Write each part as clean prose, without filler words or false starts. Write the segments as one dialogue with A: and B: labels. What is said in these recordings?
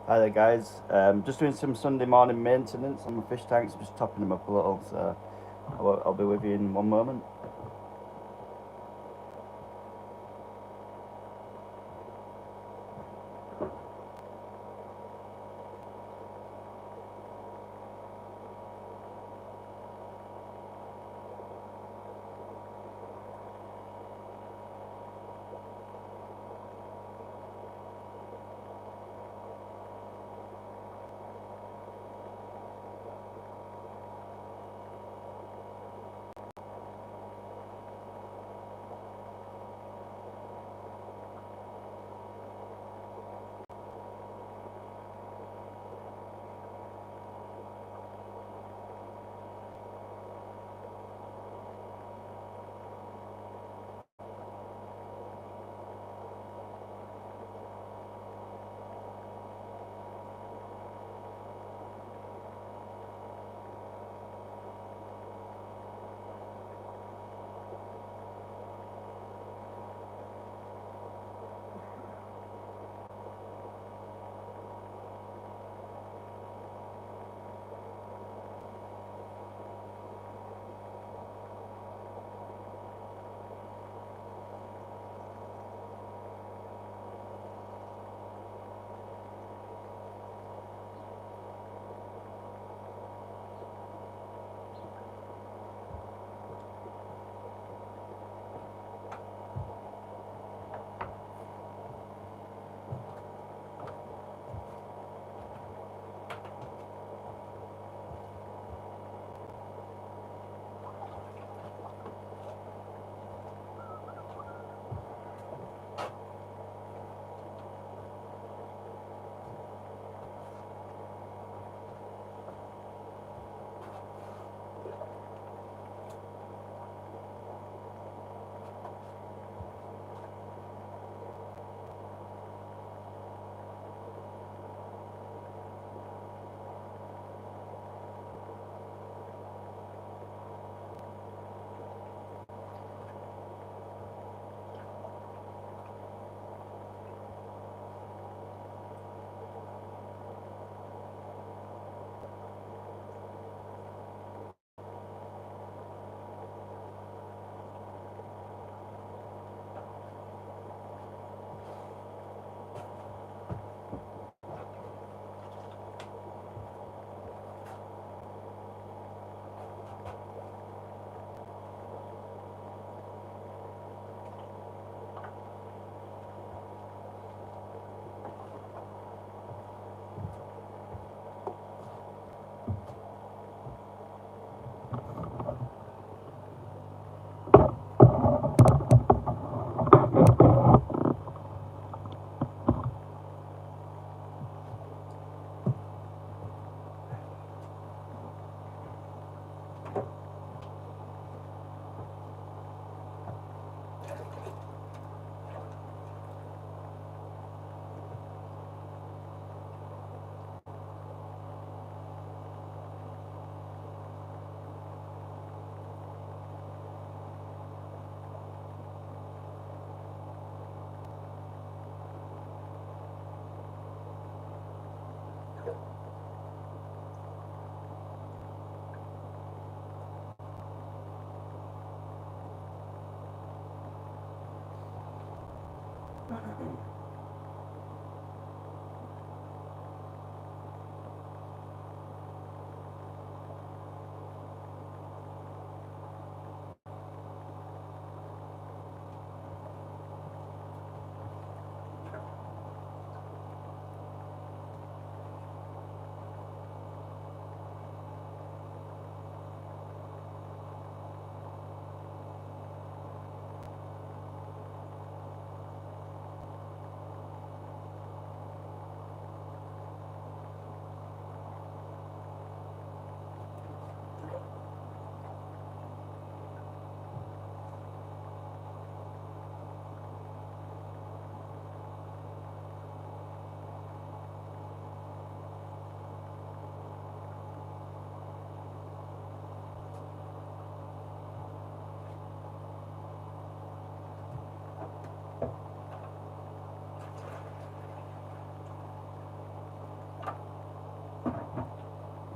A: Hi there, guys. Just doing some Sunday morning maintenance on my fish tanks, just topping them up a little. So I'll be with you in one moment.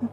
A: Hey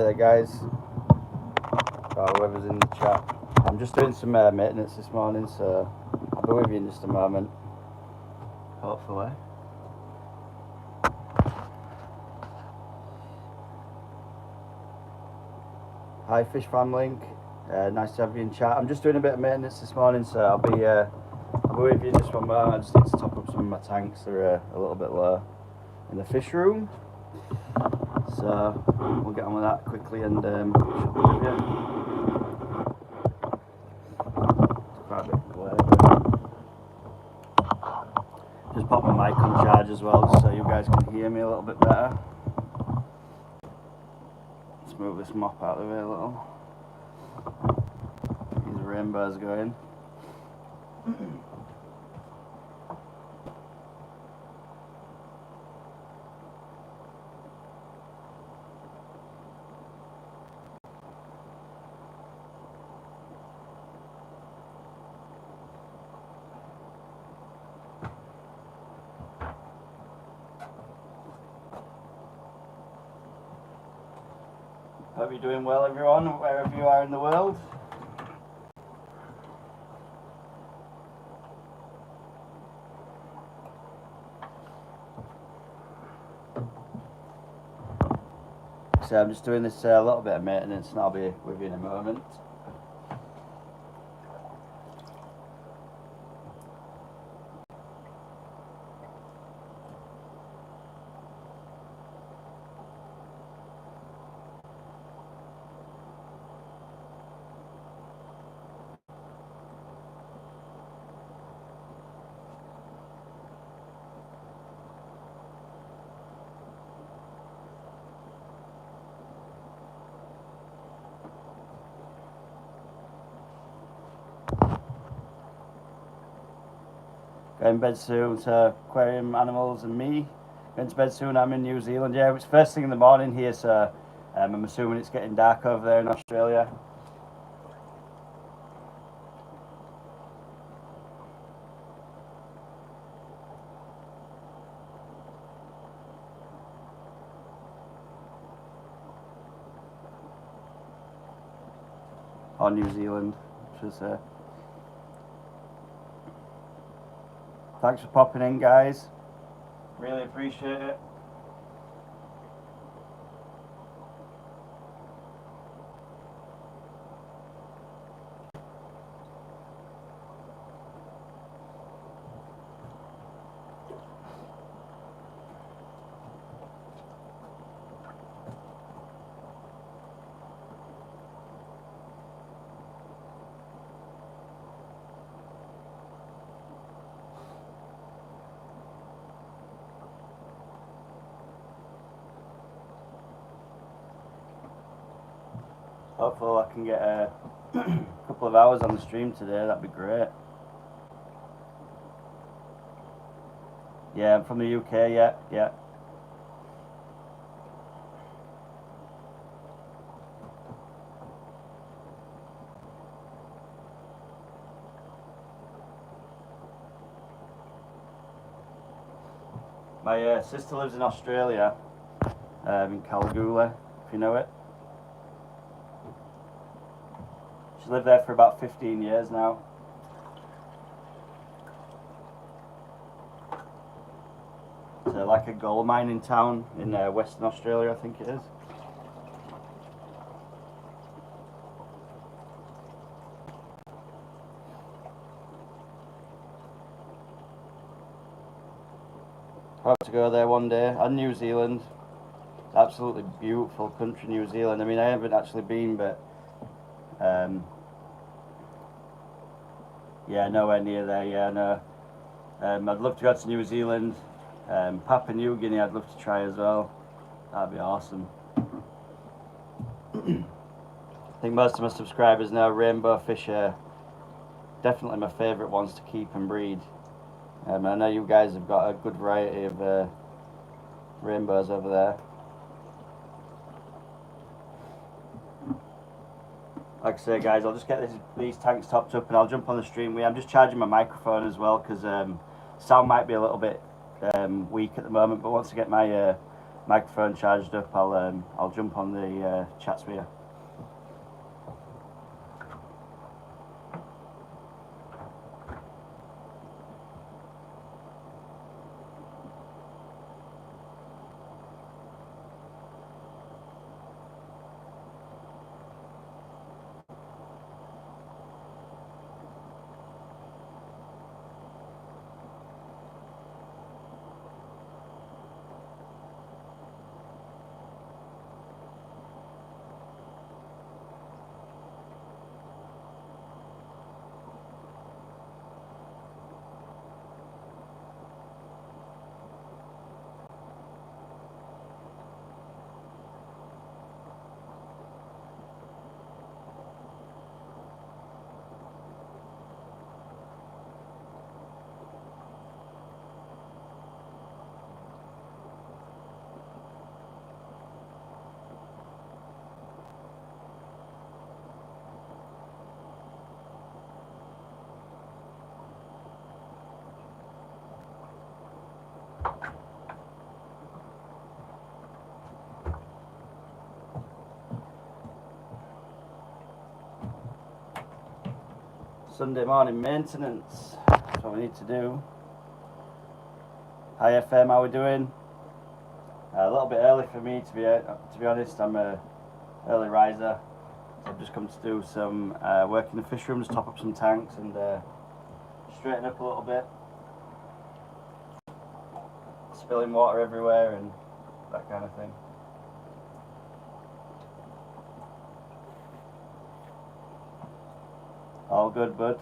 A: there guys, whoever's in the chat. I'm just doing some maintenance this morning, so I'll be with you in just a moment, hopefully. Hi Fish Farm Link, nice to have you in chat. I'm just doing a bit of maintenance this morning, so I'll be with you in just one moment. I just need to top up some of my tanks, they're a little bit low in the fish room. So we'll get on with that quickly and should be with you. It's quite a bit away, just pop my mic on charge as well, just so you guys can hear me a little bit better. Let's move this mop out of the way a little. These rainbows going. Hope you're doing well, everyone, wherever you are in the world. So I'm just doing this little bit of maintenance and I'll be with you in a moment. Going to bed soon, so aquarium animals and me. Going to bed soon, I'm in New Zealand. Yeah, it's first thing in the morning here, so I'm assuming it's getting dark over there in Australia. Or New Zealand, I should say. Thanks for popping in, guys. Really appreciate it. hopefully I can get a couple of hours on the stream today. That'd be great. Yeah, I'm from the UK. Yeah. My sister lives in Australia, in Kalgoorlie, if you know it. She's lived there for about 15 years now. It's like a gold mining town in Western Australia, I think it is. I hope to go there one day. And New Zealand. Absolutely beautiful country, New Zealand. I mean, I haven't actually been, but yeah, nowhere near there. Yeah, no. I'd love to go to New Zealand. Papua New Guinea, I'd love to try as well. That'd be awesome. I think most of my subscribers know rainbow fish are definitely my favourite ones to keep and breed. I know you guys have got a good variety of rainbows over there. Like I say, guys, I'll just get these tanks topped up and I'll jump on the stream. I'm just charging my microphone as well because sound might be a little bit weak at the moment. But once I get my microphone charged up, I'll jump on the chat sphere. Sunday morning maintenance. That's what we need to do. Hi FM, how we doing? A little bit early for me to be honest. I'm a early riser. So I've just come to do some work in the fish rooms, top up some tanks and straighten up a little bit. Spilling water everywhere and that kind of thing. All good, bud.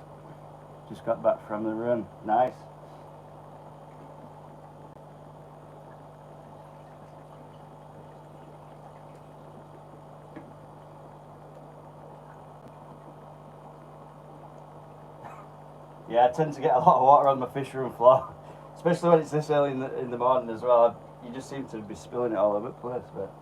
A: Just got back from the run. Nice. Yeah, I tend to get a lot of water on my fish room floor, especially when it's this early in the morning as well. You just seem to be spilling it all over the place. But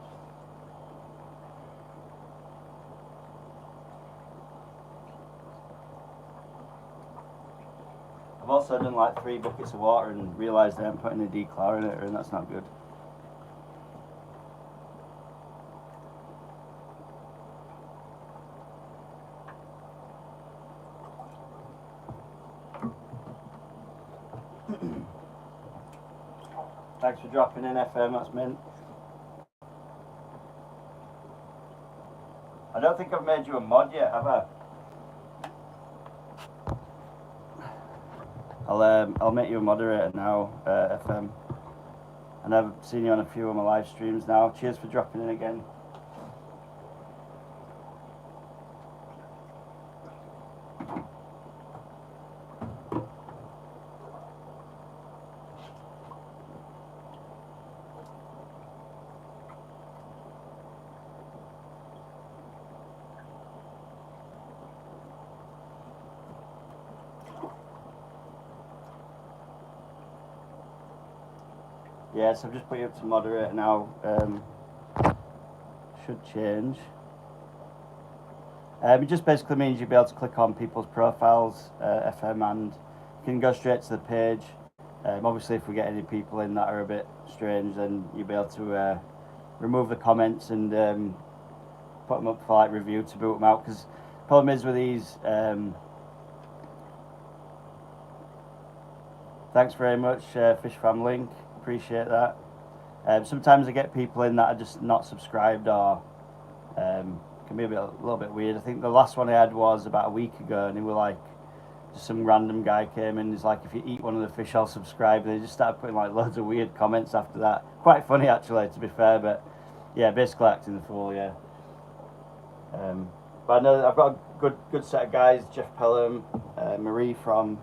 A: I've also done like 3 buckets of water and realised I haven't put any dechlorinator in. That's not good. Thanks for dropping in, FM. That's mint. I don't think I've made you a mod yet, have I? I'll make you a moderator now, FM. And I've seen you on a few of my live streams now. Cheers for dropping in again. Yeah, so I've just put you up to moderator now. Should change. It just basically means you'll be able to click on people's profiles, FM, and you can go straight to the page. Obviously, if we get any people in that are a bit strange, then you'll be able to remove the comments and put them up for like review to boot them out. Because the problem is with these. Thanks very much, Fish Fam Link. Appreciate that. Sometimes I get people in that are just not subscribed or can be a little bit weird. I think the last one I had was about a week ago, and they were like, just some random guy came in. He's like, if you eat one of the fish, I'll subscribe. And they just started putting like loads of weird comments after that. Quite funny actually, to be fair. But yeah, basically acting the fool. Yeah. But I know I've got a good set of guys. Jeff Pelham, Marie from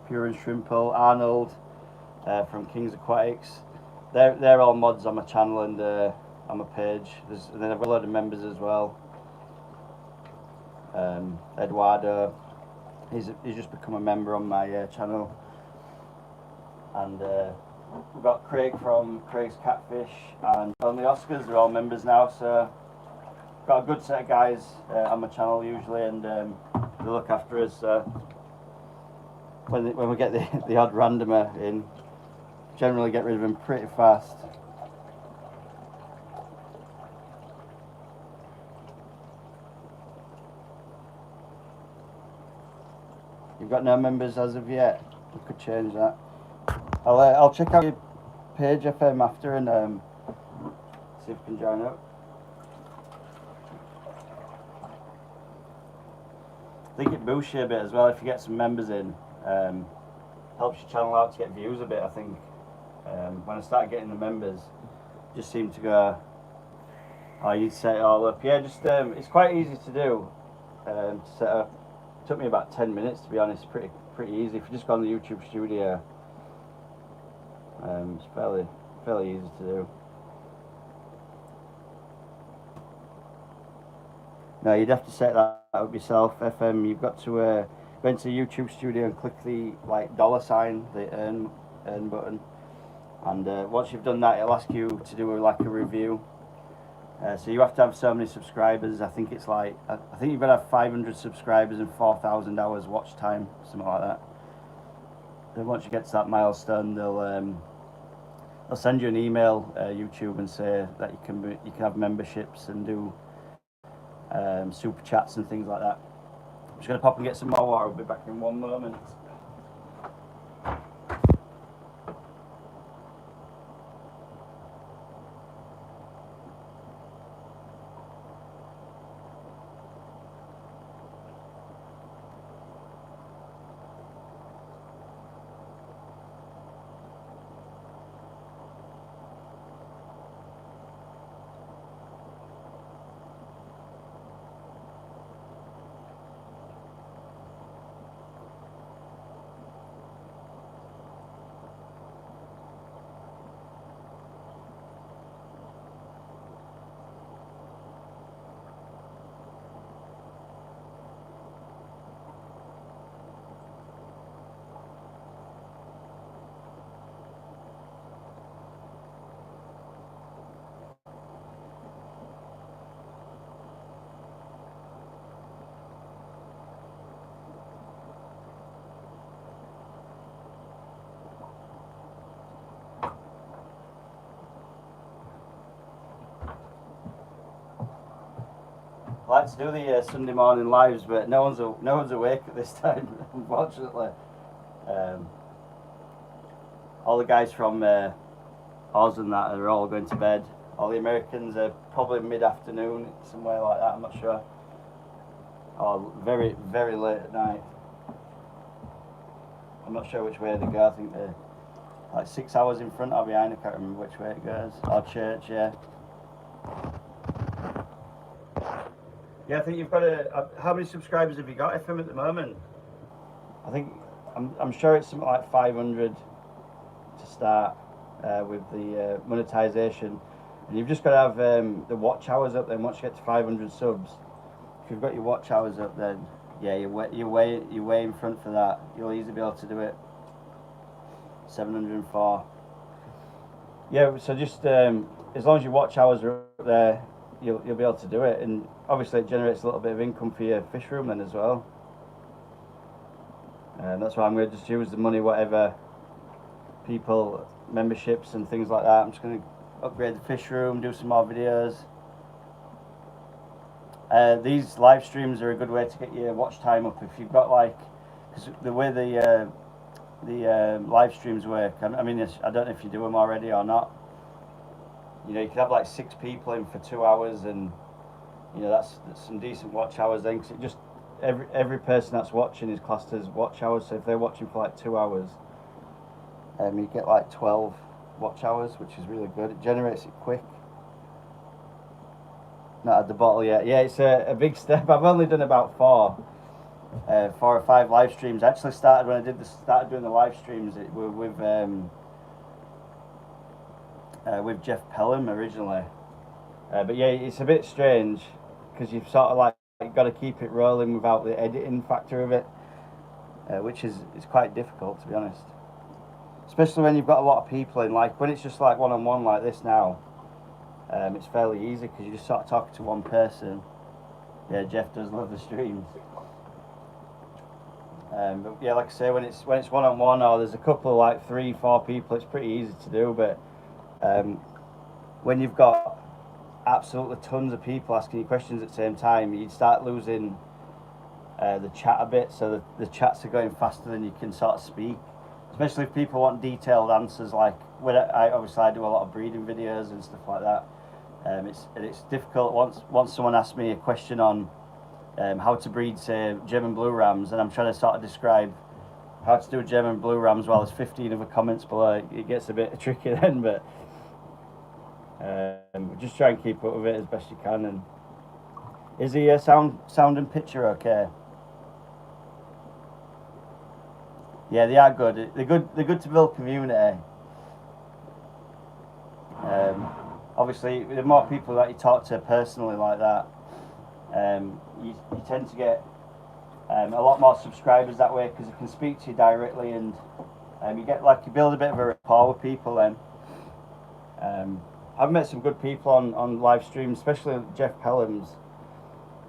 A: Pure and Shrimple, Arnold from Kings Aquatics. They're all mods on my channel and on my page. And then I've got a load of members as well. Eduardo, he's just become a member on my channel. And we've got Craig from Craig's Catfish and Only Oscars. They're all members now, so got a good set of guys on my channel usually, and they look after us. When we get the odd randomer in, generally get rid of them pretty fast. You've got no members as of yet. We could change that. I'll check out your page FM after and see if we can join up. I think it boosts you a bit as well if you get some members in. Helps your channel out to get views a bit. I think when I started getting the members, just seemed to go. Oh, you set it all up. Yeah, just it's quite easy to do. To set up. It took me about 10 minutes to be honest. Pretty easy. If you just go on the YouTube Studio, it's fairly easy to do. No, you'd have to set that up yourself. FM, you've got to go into YouTube Studio and click the like $sign, the earn button, and once you've done that, it'll ask you to do like a review. So you have to have so many subscribers. I think it's like I think you've got to have 500 subscribers and 4,000 hours watch time, something like that. Then once you get to that milestone, they'll send you an email, YouTube, and say that you can have memberships and do super chats and things like that. I'm just going to pop and get some more water. I'll be back in one moment. I like to do the Sunday morning lives, but no one's awake at this time, unfortunately. All the guys from Oz and that are all going to bed. All the Americans are probably mid-afternoon, somewhere like that, I'm not sure. Or very, very late at night. I'm not sure which way they go. I think they're like 6 hours in front or behind. I can't remember which way it goes. Or church, yeah. Yeah, I think you've got how many subscribers have you got, FM, at the moment? I think, I'm sure it's something like 500 to start with the monetization. And you've just got to have the watch hours up then once you get to 500 subs. If you've got your watch hours up then, yeah, you're way in front for that. You'll easily be able to do it. 704. Yeah, so just as long as your watch hours are up there, you'll be able to do it, and obviously it generates a little bit of income for your fish room then as well. And that's why I'm going to just use the money, whatever people memberships and things like that. I'm just going to upgrade the fish room, do some more videos. These live streams are a good way to get your watch time up if you've got like, because the way the live streams work. I mean, I don't know if you do them already or not. You know, you can have like 6 people in for 2 hours, and you know that's some decent watch hours then. Cause it just every person that's watching is classed as watch hours. So if they're watching for like 2 hours, you get like 12 watch hours, which is really good. It generates it quick. Not had the bottle yet. Yeah, it's a big step. I've only done about 4 or 5 live streams. I actually started when I started doing the live streams. It were with Jeff Pelham originally. But yeah, it's a bit strange because you've sort of like got to keep it rolling without the editing factor of it, which is quite difficult, to be honest. Especially when you've got a lot of people in. Like when it's just like one-on-one like this now, it's fairly easy because you just sort of talk to one person. Yeah, Jeff does love the streams. But yeah, like I say, when it's one-on-one or there's a couple of like 3-4 people, it's pretty easy to do. But when you've got absolutely tons of people asking you questions at the same time, you start losing the chat a bit. So the chats are going faster than you can sort of speak. Especially if people want detailed answers, like when I do a lot of breeding videos and stuff like that. It's difficult once someone asks me a question on how to breed, say, German blue rams, and I'm trying to sort of describe how to do German blue rams while there's 15 other comments below. It gets a bit tricky then, but just try and keep up with it as best you can. And is the sound and picture okay? Yeah, they are good. They're good to build community. Obviously, the more people that you talk to personally like that, you tend to get a lot more subscribers that way because they can speak to you directly, and you build a bit of a rapport with people then. I've met some good people on live streams, especially Jeff Pelham's,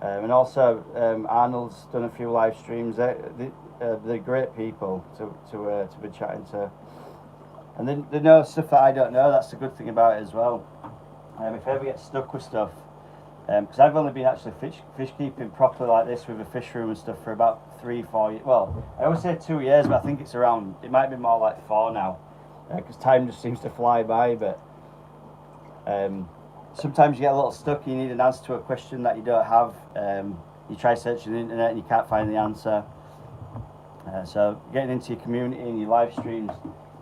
A: and also Arnold's done a few live streams. They're great people to be chatting to, and they know stuff that I don't know. That's the good thing about it as well. If I ever get stuck with stuff, because I've only been actually fish keeping properly like this with a fish room and stuff for about 3-4 years. Well, I always say 2 years, but I think it might be more like 4 now, because time just seems to fly by. But sometimes you get a little stuck. You need an answer to a question that you don't have. You try searching the internet and you can't find the answer. So getting into your community and your live streams,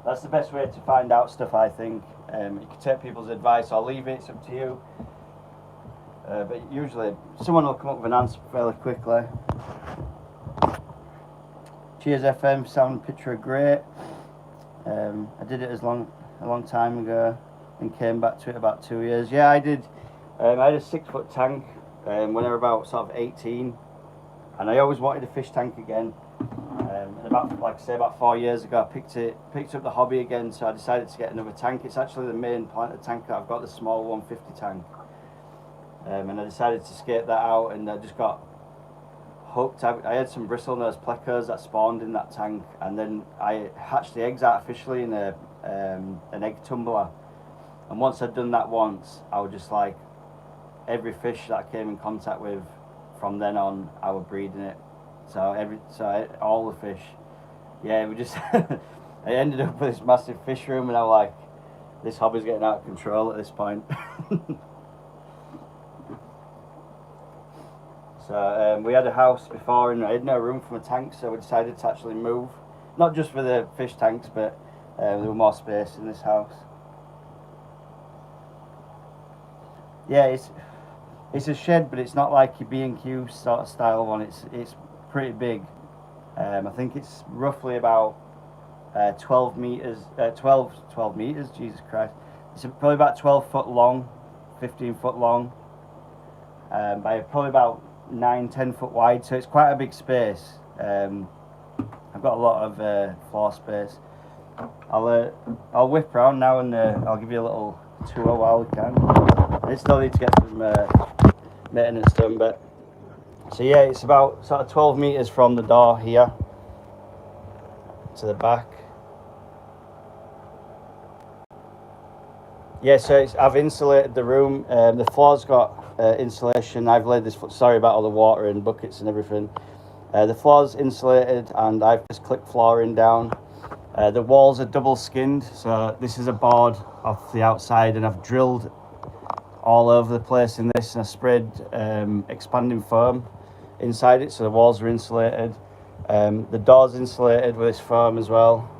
A: that's the best way to find out stuff, I think. You can take people's advice or leave it, it's up to you. But usually someone will come up with an answer fairly quickly. Cheers FM, sound and picture are great. I did it a long time ago and came back to it about 2 years. Yeah, I did. I had a 6-foot tank when I was about sort of 18, and I always wanted a fish tank again. And about 4 years ago, I picked up the hobby again, so I decided to get another tank. It's actually the main planter tank that I've got, the small 150 tank. And I decided to skate that out, and I just got hooked. I had some bristlenose plecos that spawned in that tank, and then I hatched the eggs artificially in an egg tumbler. And once I'd done that once, I would just like, every fish that I came in contact with from then on, I was breeding it. So all the fish, yeah, we just I ended up with this massive fish room, and I'm like, this hobby's getting out of control at this point. So we had a house before, and I had no room for my tanks, so we decided to actually move, not just for the fish tanks, but there was more space in this house. Yeah, it's a shed, but it's not like your B&Q sort of style one. It's pretty big. I think it's roughly about 12 meters. 12 meters. Jesus Christ! It's probably about 12 foot long, 15 foot long, by probably about 9-10 foot wide. So it's quite a big space. I've got a lot of floor space. I'll whip around now and I'll give you a little tour while we can. I still need to get some maintenance done, but so yeah, it's about sort of 12 meters from the door here to the back. Yeah, so I've insulated the room. The floor's got insulation. I've laid this. Sorry about all the water and buckets and everything. The floor's insulated, and I've just clipped flooring down. The walls are double skinned, so this is a board off the outside, and I've drilled all over the place in this, and I sprayed expanding foam inside it, so the walls are insulated. The door's insulated with this foam as well.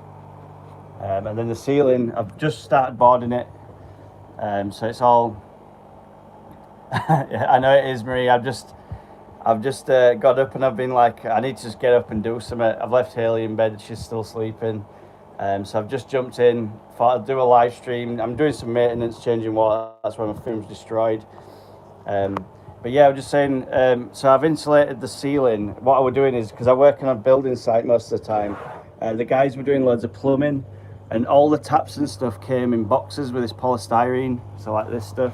A: And then the ceiling, I've just started boarding it. So it's all. Yeah, I know it is, Marie. I've just got up and I've been like, I need to just get up and do something. I've left Haley in bed; she's still sleeping. So I've just jumped in. Thought I'd do a live stream. I'm doing some maintenance, changing water. That's why my film's destroyed. But yeah, I was just saying. So I've insulated the ceiling. What I was doing is, because I work on a building site most of the time, the guys were doing loads of plumbing. And all the taps and stuff came in boxes with this polystyrene, so like this stuff.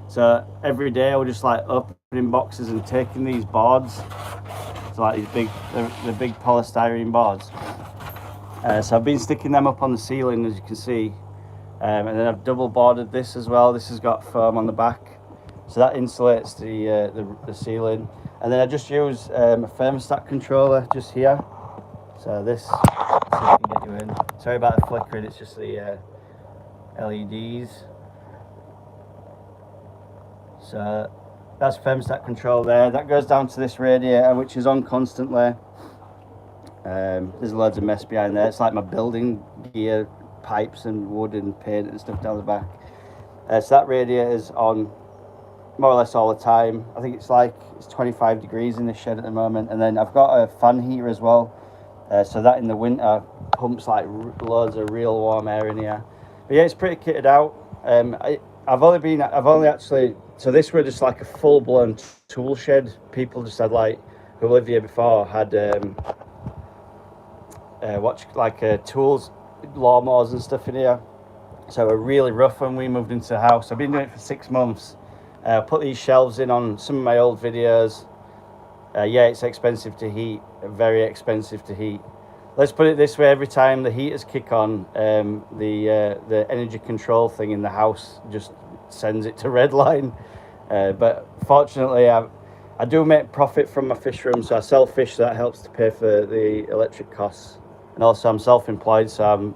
A: So every day I would just like opening boxes and taking these boards, so like these the big polystyrene boards. So I've been sticking them up on the ceiling, as you can see, and then I've double boarded this as well. This has got foam on the back, so that insulates the ceiling. And then I just use a thermostat controller just here. So this, see if I can get you in. Sorry about the flickering, it's just the LEDs. So that's thermostat control there. That goes down to this radiator, which is on constantly. There's loads of mess behind there. It's like my building gear, pipes and wood and paint and stuff down the back. So that radiator is on more or less all the time. I think it's 25 degrees in this shed at the moment. And then I've got a fan heater as well. So that in the winter pumps like loads of real warm air in here. But yeah, it's pretty kitted out. I've only actually, so this were just like a full-blown tool shed. People just had like, who lived here before had tools, lawnmowers and stuff in here. So we're really rough when we moved into the house. I've been doing it for 6 months. Put these shelves in on some of my old videos. Yeah, it's expensive to heat, very expensive to heat. Let's put it this way, every time the heaters kick on, the energy control thing in the house just sends it to redline. But fortunately, I do make profit from my fish room, so I sell fish, so that helps to pay for the electric costs. And also I'm self-employed, so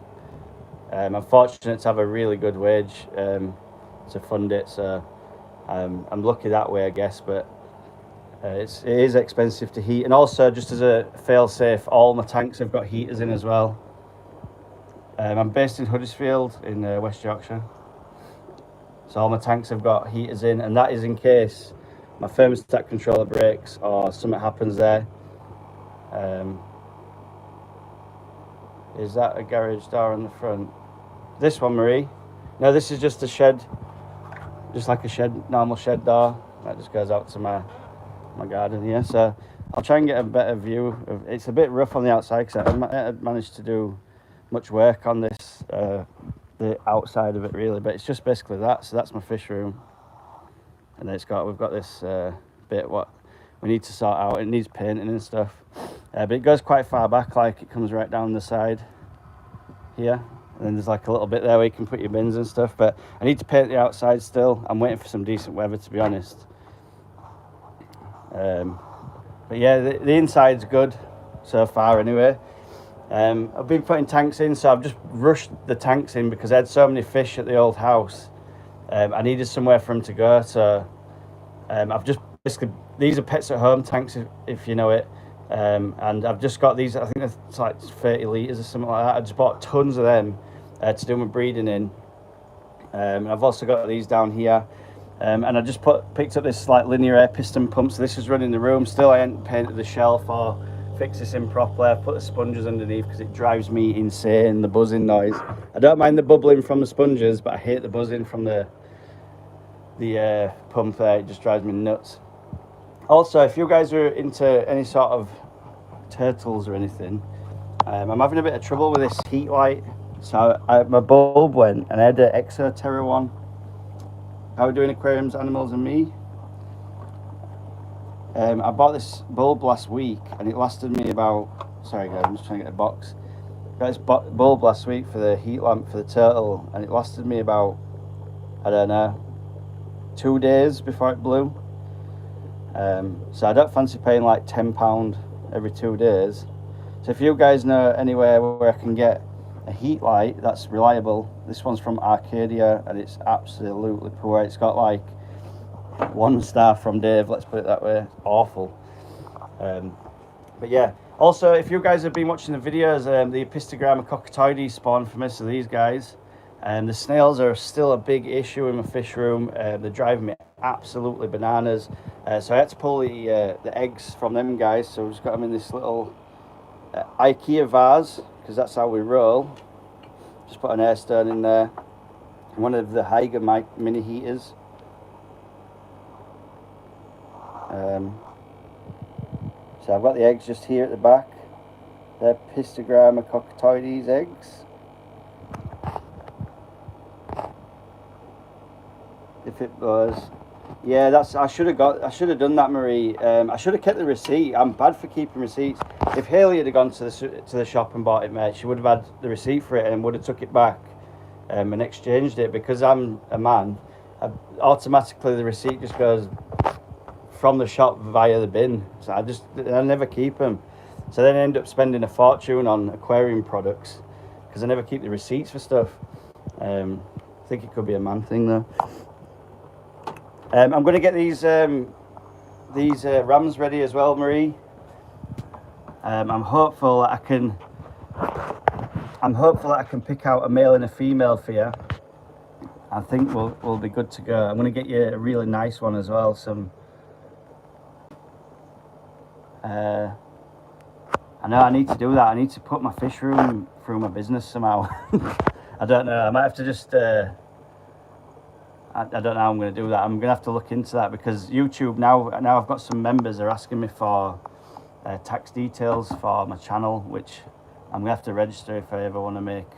A: I'm fortunate to have a really good wage to fund it, so I'm lucky that way, I guess. But it is expensive to heat, and also just as a fail-safe, all my tanks have got heaters in as well. I'm based in Huddersfield in West Yorkshire, so all my tanks have got heaters in, and that is in case my thermostat controller breaks or something happens there. Is that a garage door on the front? This one, Marie? No, this is just a shed, just like a shed, normal shed door. That just goes out to my garden here. So I'll try and get a better view of. It's a bit rough on the outside because I haven't managed to do much work on this, the outside of it really, but it's just basically that. So that's my fish room, and then we've got this bit what we need to sort out. It needs painting and stuff, but it goes quite far back, like it comes right down the side here, and then there's like a little bit there where you can put your bins and stuff. But I need to paint the outside still. I'm waiting for some decent weather, to be honest. But yeah, the inside's good so far anyway. I've been putting tanks in, so I've just rushed the tanks in because I had so many fish at the old house. I needed somewhere for them to go, so I've just basically, these are Pets at Home tanks, if you know it, and I've just got these. I think it's like 30 litres or something like that. I just bought tons of them to do my breeding in. I've also got these down here. And I just picked up this like linear air piston pump, so this is running the room still. I hadn't painted the shelf or fixed this in properly. I've put the sponges underneath because it drives me insane, the buzzing noise. I don't mind the bubbling from the sponges, but I hate the buzzing from the pump there. It just drives me nuts. Also, if you guys are into any sort of turtles or anything, I'm having a bit of trouble with this heat light. So my bulb went, and I had an Exoterra one. How we doing, aquariums, animals, and me? I bought this bulb last week, and it lasted me about. Sorry guys, I'm just trying to get a box. Got this bulb last week for the heat lamp for the turtle, and it lasted me about, I don't know, 2 days before it blew. So I don't fancy paying like £10 every 2 days. So if you guys know anywhere where I can get a heat light that's reliable, this one's from Arcadia, and it's absolutely poor. It's got like 1 star from Dave, let's put it that way. It's awful. But yeah, also if you guys have been watching the videos, the Apistogramma cockatoides spawn from most of these guys, and the snails are still a big issue in my fish room. They're driving me absolutely bananas. So I had to pull the eggs from them guys, so we've just got them in this little IKEA vase, because that's how we roll. Just put an air stone in there, one of the Haiger mini heaters. So I've got the eggs just here at the back. They're Apistogramma cockatoides eggs. If it was, yeah, that's. I should have done that, Marie. I should have kept the receipt. I'm bad for keeping receipts. If Haley had gone to the shop and bought it, mate, she would have had the receipt for it and would have took it back, and exchanged it. Because I'm a man, automatically the receipt just goes from the shop via the bin. So I never keep them. So then I end up spending a fortune on aquarium products because I never keep the receipts for stuff. I think it could be a man thing though. I'm going to get these rams ready as well, Marie. I'm hopeful that I can pick out a male and a female for you. I think we'll be good to go. I'm going to get you a really nice one as well. I know I need to do that. I need to put my fish room through my business somehow. I don't know. I might have to just. I don't know how I'm going to do that. I'm going to have to look into that because YouTube now I've got some members are asking me for tax details for my channel, which I'm going to have to register if I ever want to make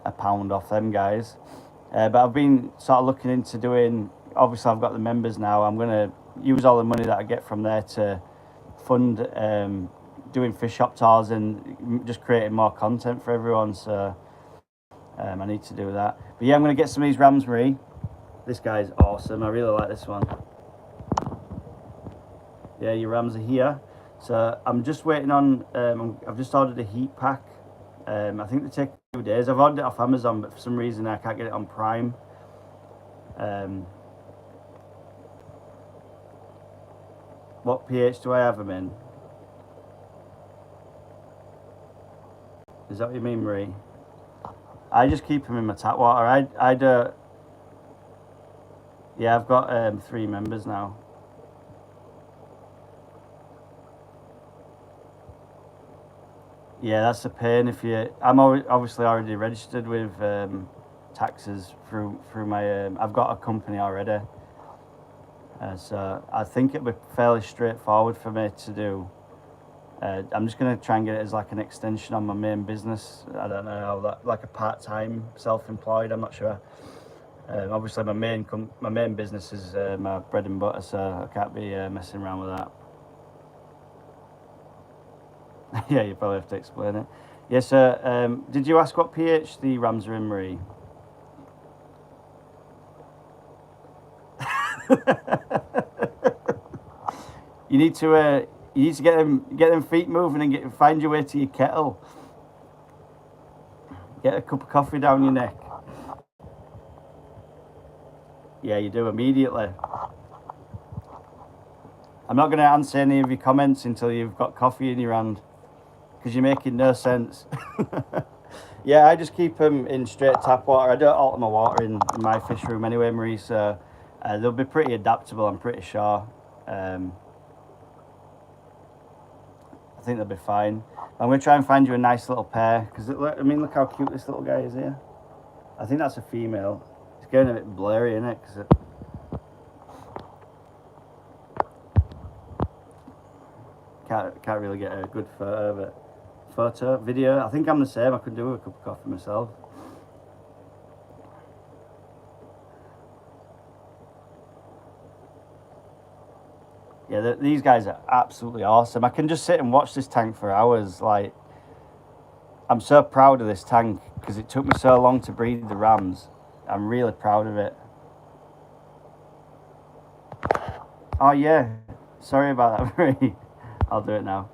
A: £1 off them guys. But I've been sort of looking into doing. Obviously, I've got the members now. I'm going to use all the money that I get from there to fund doing fish shop tours and just creating more content for everyone. So I need to do that. But yeah, I'm going to get some of these rams, Marie. This guy's awesome. I really like this one. Yeah, your rams are here. So I'm just waiting on. I've just ordered a heat pack. I think they take 2 days. I've ordered it off Amazon, but for some reason I can't get it on Prime. What pH do I have them in? Is that what you mean, Marie? I just keep them in my tap water. I don't. Yeah, I've got 3 members now. Yeah, that's a pain if you. I'm obviously already registered with taxes through my. I've got a company already, so I think it'll be fairly straightforward for me to do. I'm just going to try and get it as like an extension on my main business. I don't know how that, like a part-time self-employed. I'm not sure. Obviously, my main business is my bread and butter, so I can't be messing around with that. Yeah, you probably have to explain it. Yes, sir. Did you ask what pH the rams are in, Marie? You need to get them feet moving and find your way to your kettle. Get a cup of coffee down your neck. Yeah, you do immediately. I'm not going to answer any of your comments until you've got coffee in your hand, because you're making no sense. Yeah, I just keep them in straight tap water. I don't alter my water in my fish room anyway, Marie, so they'll be pretty adaptable, I'm pretty sure. I think they'll be fine. I'm going to try and find you a nice little pair, because I mean, look how cute this little guy is here. I think that's a female. It's getting a bit blurry, isn't it? Can't really get a good photo of it. photo, video. I think I'm the same. I could do a cup of coffee myself. Yeah, these guys are absolutely awesome. I can just sit and watch this tank for hours. Like, I'm so proud of this tank because it took me so long to breed the rams. I'm really proud of it. Oh yeah, sorry about that, Marie. I'll do it now.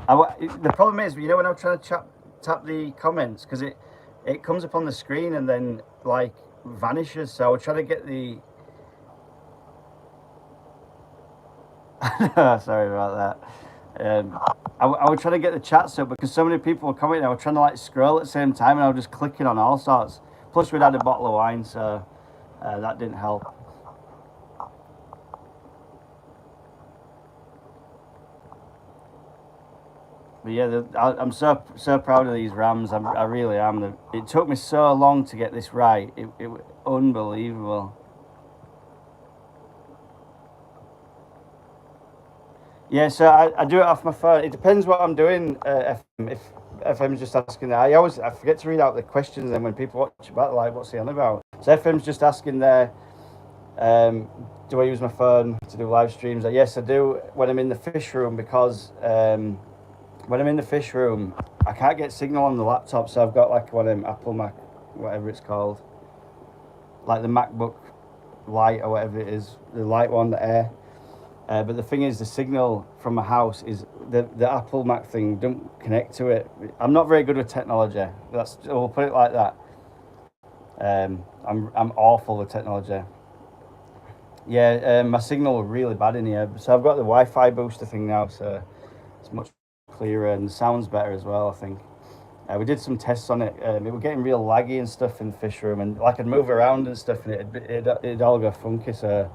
A: The problem is, you know, when I'm trying to tap the comments, because it comes up on the screen and then like vanishes. So I was trying to get the. Sorry about that. I was trying to get the chats up because so many people were commenting. I was trying to like scroll at the same time, and I was just clicking on all sorts. Plus, we'd had a bottle of wine, so that didn't help. But yeah, I'm so proud of these rams. I really am. It took me so long to get this right. It was unbelievable. Yeah, so I do it off my phone. It depends what I'm doing. If FM's just asking that, I forget to read out the questions. And when people watch about, like, what's he on about? So FM's just asking there. Do I use my phone to do live streams? Yes, I do when I'm in the fish room, because when I'm in the fish room, I can't get signal on the laptop, so I've got like one of them Apple Mac, whatever it's called, like the MacBook Lite or whatever it is, the light one, the Air. But the thing is, the signal from my house is the Apple Mac thing don't connect to it. I'm not very good with technology. We'll put it like that. I'm awful with technology. Yeah, my signal is really bad in here. So I've got the Wi-Fi booster thing now, so it's much clearer and the sound's better as well, I think. We did some tests on it. It was getting real laggy and stuff in the fish room, and like I'd move around and stuff, and it'd all go funky. So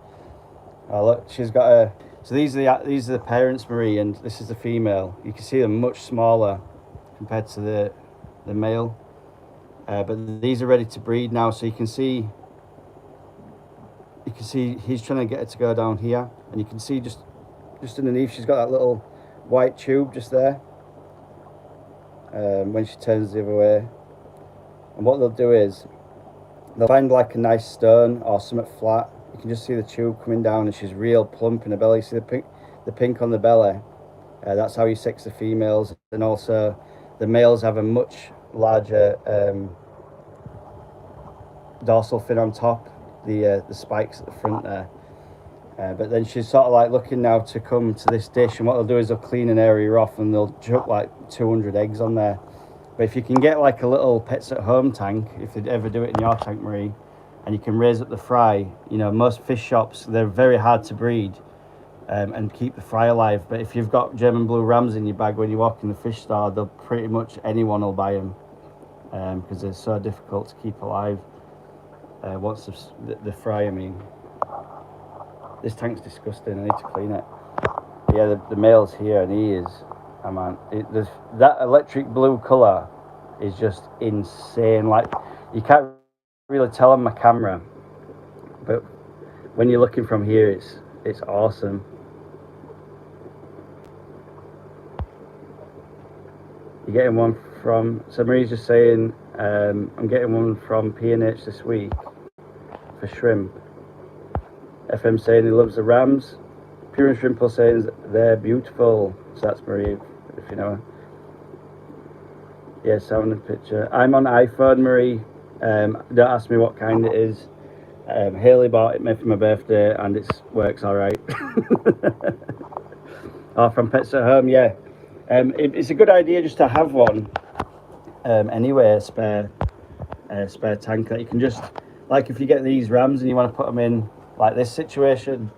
A: look, she's got a. So these are the parents, Marie, and this is the female. You can see them much smaller compared to the male, but these are ready to breed now. So you can see he's trying to get her to go down here, and you can see just underneath she's got that little white tube just there. When she turns the other way, and what they'll do is they'll find like a nice stone or something flat. You can just see the tube coming down, and she's real plump in the belly. See the pink on the belly? That's how you sex the females. And also the males have a much larger dorsal fin on top, the spikes at the front there. But then she's sort of like looking now to come to this dish, and what they'll do is they'll clean an area off and they'll chuck like 200 eggs on there. But if you can get like a little Pets at Home tank, if they'd ever do it in your tank, Marie, and you can raise up the fry, you know, most fish shops, they're very hard to breed and keep the fry alive. But if you've got German blue rams in your bag when you walk in the fish store, they'll pretty much anyone will buy them because they're so difficult to keep alive. Once the fry, I mean. This tank's disgusting. I need to clean it. Yeah, the male's here, and he is. Oh man, that electric blue colour is just insane. Like, you can't really tell on my camera, but when you're looking from here, it's awesome. You're getting one from. So Marie's just saying, I'm getting one from P&H this week for shrimp. FM saying he loves the rams. Pure and Shrimple saying they're beautiful. So that's Marie, if you know her. Yeah, sound and picture. I'm on iPhone, Marie. Don't ask me what kind it is. Haley bought it made for my birthday, and it works all right. Oh, from Pets at Home, yeah. It's a good idea just to have one. Anyway, a spare tank that you can just, like, if you get these rams and you want to put them in like this situation.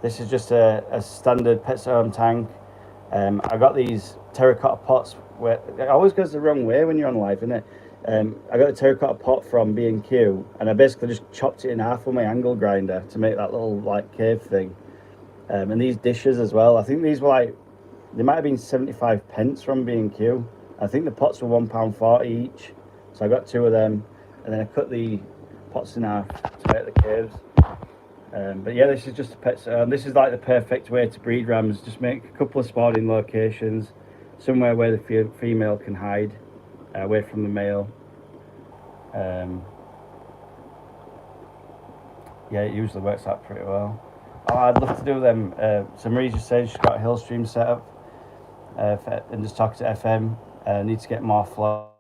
A: This is just a standard Pets at Home tank. I got these terracotta pots where it always goes the wrong way when you're on live, isn't it? I got a terracotta pot from B&Q, and I basically just chopped it in half with my angle grinder to make that little like cave thing. And these dishes as well, I think these were like, they might have been 75 pence from B&Q. I think the pots were £1.40 each, so I got two of them, and then I cut the pots in half to make the caves. But yeah, this is just a pet. This is like the perfect way to breed rams. Just make a couple of spawning locations, somewhere where the female can hide away from the male. Yeah, it usually works out pretty well. Oh, I'd love to do them. So Marie just said she's got a hill stream set up, and just talking to FM. Need to get more flow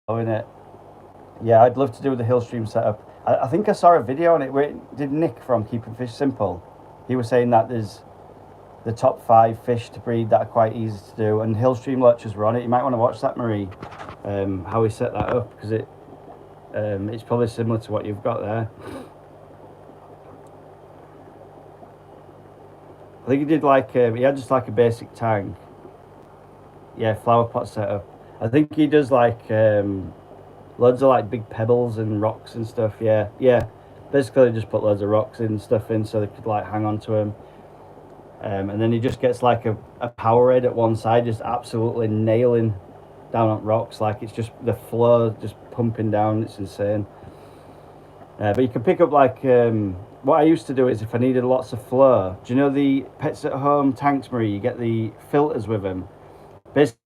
A: in it. Yeah, I'd love to do the hill stream setup. I think I saw a video on it where did Nick from Keeping Fish Simple. He was saying that there's the top 5 fish to breed that are quite easy to do, and hill stream lurchers were on it. You might want to watch that, Marie. How he set that up, because it's probably similar to what you've got there. I think he did like he had just like a basic tank. Yeah, flower pot setup. I think he does like loads of like big pebbles and rocks and stuff. Yeah. Basically, just put loads of rocks and stuff in so they could like hang on to him. And then he just gets like a Powerade at one side, just absolutely nailing down on rocks. Like it's just the flow just pumping down. It's insane. But you can pick up like what I used to do is if I needed lots of flow. Do you know the Pets at Home tanks, Marie? You get the filters with them. Basically,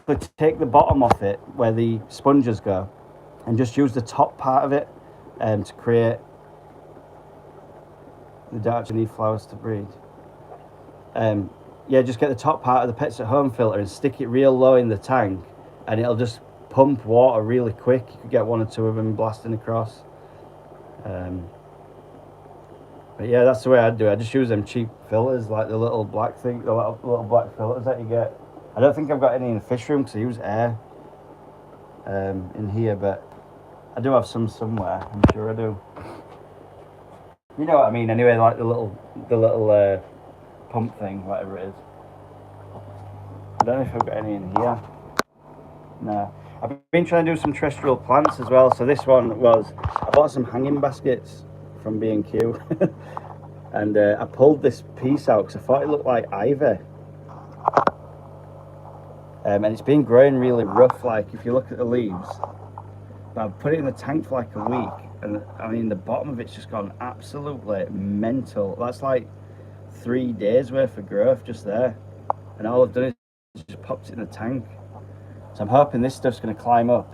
A: to take the bottom off it where the sponges go, and just use the top part of it to create. They don't actually need flowers to breed. Yeah, just get the top part of the Pets at Home filter and stick it real low in the tank, and it'll just pump water really quick. You could get 1 or 2 of them blasting across. But yeah, that's the way I'd do it. I just use them cheap filters, like the little black thing, the little black filters that you get. I don't think I've got any in the fish room because I use air in here, but I do have some somewhere. I'm sure I do. You know what I mean? Anyway, like the little pump thing, whatever it is. I don't know if I've got any in here. No. I've been trying to do some terrestrial plants as well. So this one was, I bought some hanging baskets from B&Q and I pulled this piece out because I thought it looked like ivy. And it's been growing really rough, like if you look at the leaves. But I've put it in the tank for like a week, and I mean the bottom of it's just gone absolutely mental. That's like 3 days worth of growth just there, and all I've done is just popped it in the tank. So I'm hoping this stuff's going to climb up,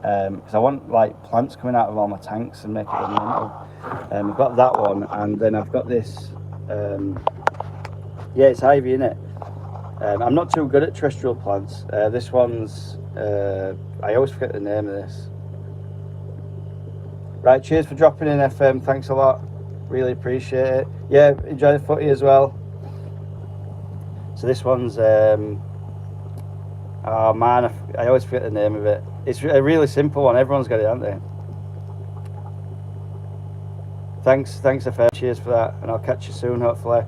A: because I want like plants coming out of all my tanks and make it mental. I've got that one, and then I've got this. Yeah, it's ivy in it. I'm not too good at terrestrial plants. This one's, I always forget the name of this. Right, cheers for dropping in, FM. Thanks a lot. Really appreciate it. Yeah, enjoy the footy as well. So this one's, oh man, I always forget the name of it. It's a really simple one. Everyone's got it, haven't they? Thanks, FM. Cheers for that, and I'll catch you soon, hopefully.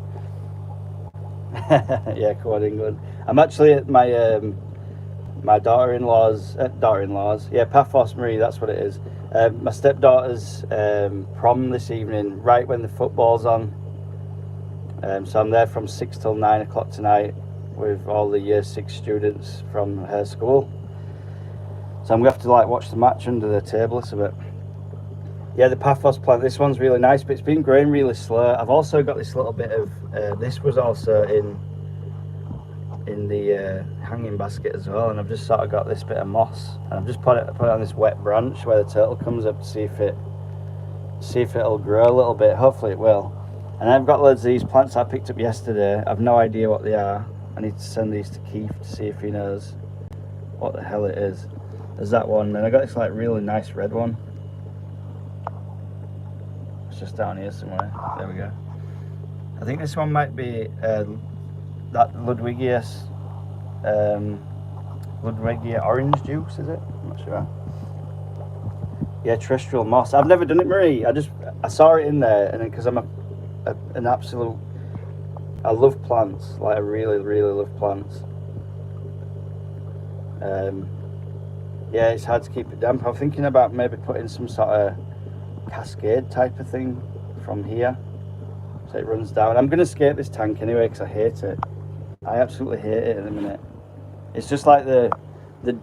A: Yeah, come on, England. I'm actually at my my daughter-in-law's, yeah, Paphos Marie, that's what it is. My stepdaughter's prom this evening, right when the football's on. So I'm there from 6 till 9 o'clock tonight with all the year 6 students from her school. So I'm going to have to like watch the match under the table a bit. Yeah, the Paphos plant, this one's really nice, but it's been growing really slow. I've also got this little bit of, this was also in the hanging basket as well, and I've just sort of got this bit of moss, and I've just put it on this wet branch where the turtle comes up to see if it'll grow a little bit. Hopefully it will. And I've got loads of these plants I picked up yesterday. I've no idea what they are. I need to send these to Keith to see if he knows what the hell it is. There's that one, and I got this like really nice red one. It's just down here somewhere. There we go. I think this one might be that Ludwigia orange juice, is it? I'm not sure. Yeah, terrestrial moss. I've never done it, Marie. I saw it in there, and then because I'm an absolute, I love plants. Like I really love plants. Yeah, it's hard to keep it damp. I'm thinking about maybe putting some sort of cascade type of thing from here, so it runs down. I'm going to escape this tank anyway because I hate it. I absolutely hate it at the minute. It's just like the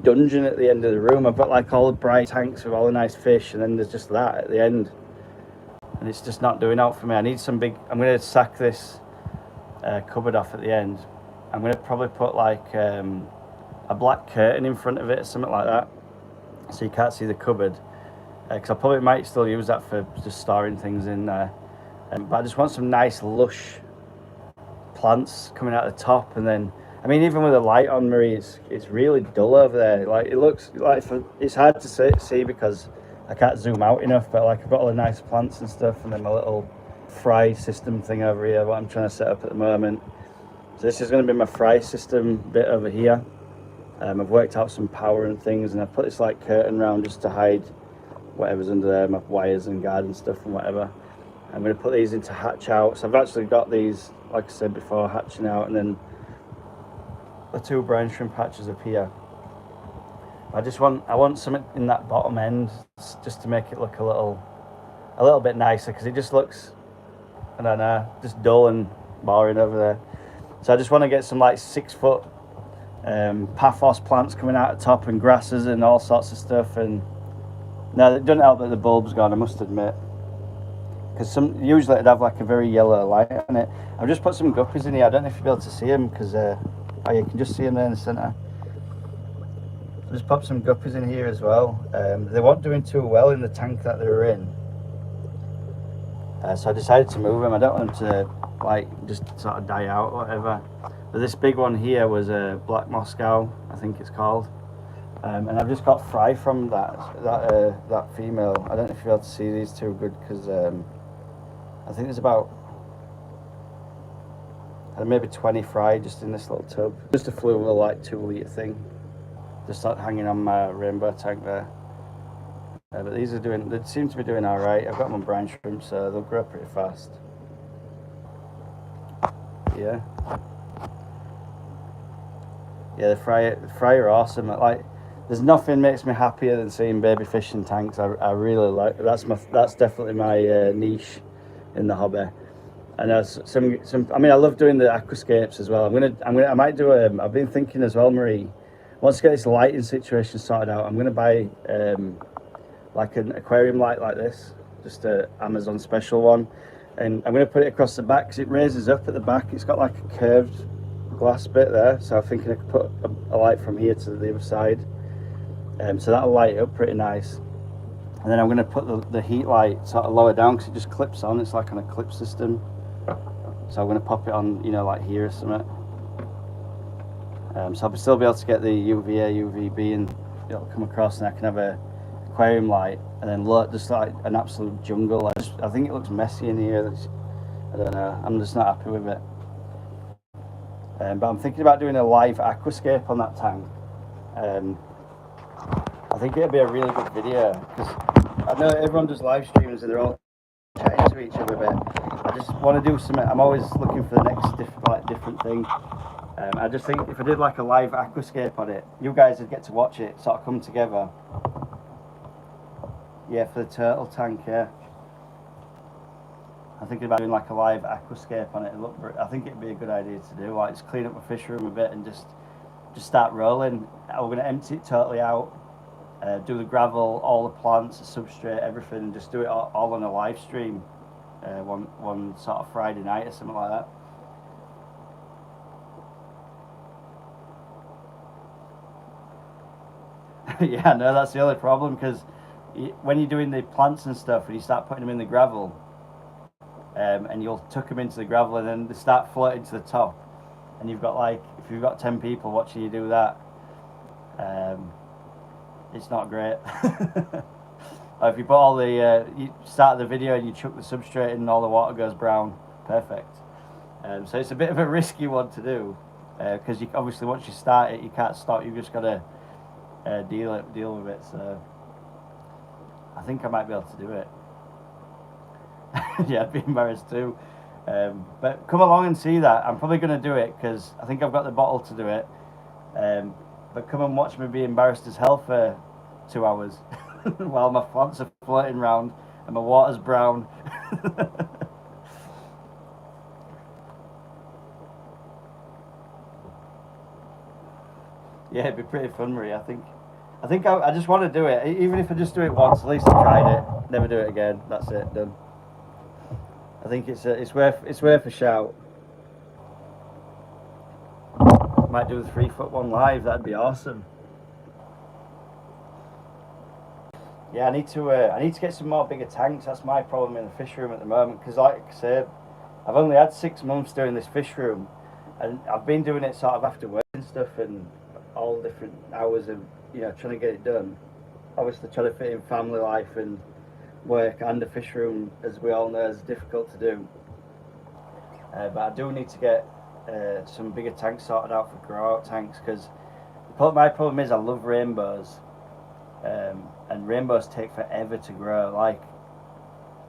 A: dungeon at the end of the room. I've got like all the bright tanks with all the nice fish, and then there's just that at the end. and it's just not doing out for me. I need some big. I'm going to sack this cupboard off at the end. I'm going to probably put like a black curtain in front of it or something like that, so you can't see the cupboard, because I probably might still use that for just storing things in there. But I just want some nice lush plants coming out the top, and then I mean, even with the light on, Marie, it's really dull over there. Like, it looks like it's hard to see because I can't zoom out enough, but like I've got all the nice plants and stuff, and then my little fry system thing over here, what I'm trying to set up at the moment. So this is going to be my fry system bit over here. I've worked out some power and things, and I've put this like curtain around just to hide whatever's under there, my wires and garden stuff and whatever. I'm going to put these into hatch out. So I've actually got these, like I said before, hatching out, and then the 2 brine shrimp hatches up here. I want something in that bottom end just to make it look a little bit nicer, because it just looks, I don't know, just dull and boring over there. So I just want to get some like 6-foot paphos plants coming out the top, and grasses and all sorts of stuff. And no, it doesn't help that the bulb's gone, I must admit, because usually it'd have like a very yellow light on it. I've just put some guppies in here. I don't know if you'll be able to see them, because oh, you can just see them there in the centre. I just popped some guppies in here as well. They weren't doing too well in the tank that they were in, so I decided to move them. I don't want them to like just sort of die out or whatever. But this big one here was a Black Moscow, I think it's called, and I've just got fry from that female. I don't know if you're able to see these too good, because I think there's about maybe 20 fry just in this little tub. Just a fluval like 2-litre thing, just like hanging on my rainbow tank there. But these they seem to be doing all right. I've got them on brine shrimp, so they'll grow pretty fast. Yeah, the fry are awesome. Like, there's nothing makes me happier than seeing baby fish in tanks. I really like, that's definitely my niche in the hobby. And there's some. I mean, I love doing the aquascapes as well. I might do I've been thinking as well, Marie. Once I get this lighting situation sorted out, I'm gonna buy like an aquarium light like this, just a Amazon special one, and I'm gonna put it across the back because it raises up at the back. It's got like a curved glass bit there, so I'm thinking I could put a light from here to the other side, so that'll light it up pretty nice. And then I'm gonna put the heat light sort of lower down because it just clips on. It's like on a clip system. So I'm going to pop it on, you know, like here or something. So I'll still be able to get the UVA, UVB, and it'll come across, and I can have a aquarium light, and then look, just like an absolute jungle. I think it looks messy in here. I don't know. I'm just not happy with it. But I'm thinking about doing a live aquascape on that tank. I think it'd be a really good video, because I know everyone does live streams and they're all chatting to each other a bit. I just want to do something. I'm always looking for the next different thing. I just think if I did like a live aquascape on it, you guys would get to watch it sort of come together. Yeah, for the turtle tank, yeah. I'm thinking about doing like a live aquascape on it. I think it'd be a good idea to do. Like, just clean up my fish room a bit and just start rolling. We're going to empty it totally out, do the gravel, all the plants, the substrate, everything, and just do it all on a live stream. One sort of Friday night or something like that. Yeah, no, that's the other problem, because when you're doing the plants and stuff, and you start putting them in the gravel, and you'll tuck them into the gravel, and then they start floating to the top, and you've got like, if you've got 10 people watching you do that, it's not great. Or if you put all the, you start the video and you chuck the substrate in and all the water goes brown, perfect. So it's a bit of a risky one to do, because you obviously once you start it, you can't stop. You've just got to deal with it. So I think I might be able to do it. Yeah, I'd be embarrassed too. But come along and see that. I'm probably going to do it because I think I've got the bottle to do it. But come and watch me be embarrassed as hell for 2 hours while my plants are floating around and my water's brown. Yeah, it'd be pretty fun, Marie. I think I just want to do it. Even if I just do it once, at least I tried it. Never do it again. That's it, done. think it's worth a shout. Might do the 3 foot one live. That'd be awesome. Yeah, I need to get some more bigger tanks. That's my problem in the fish room at the moment. Because like I said, I've only had 6 months doing this fish room, and I've been doing it sort of after work and stuff, and all different hours of trying to get it done. Obviously, trying to fit in family life and work and the fish room, as we all know, is difficult to do. But I do need to get some bigger tanks sorted out for grow out tanks, because my problem is I love rainbows, and rainbows take forever to grow. Like,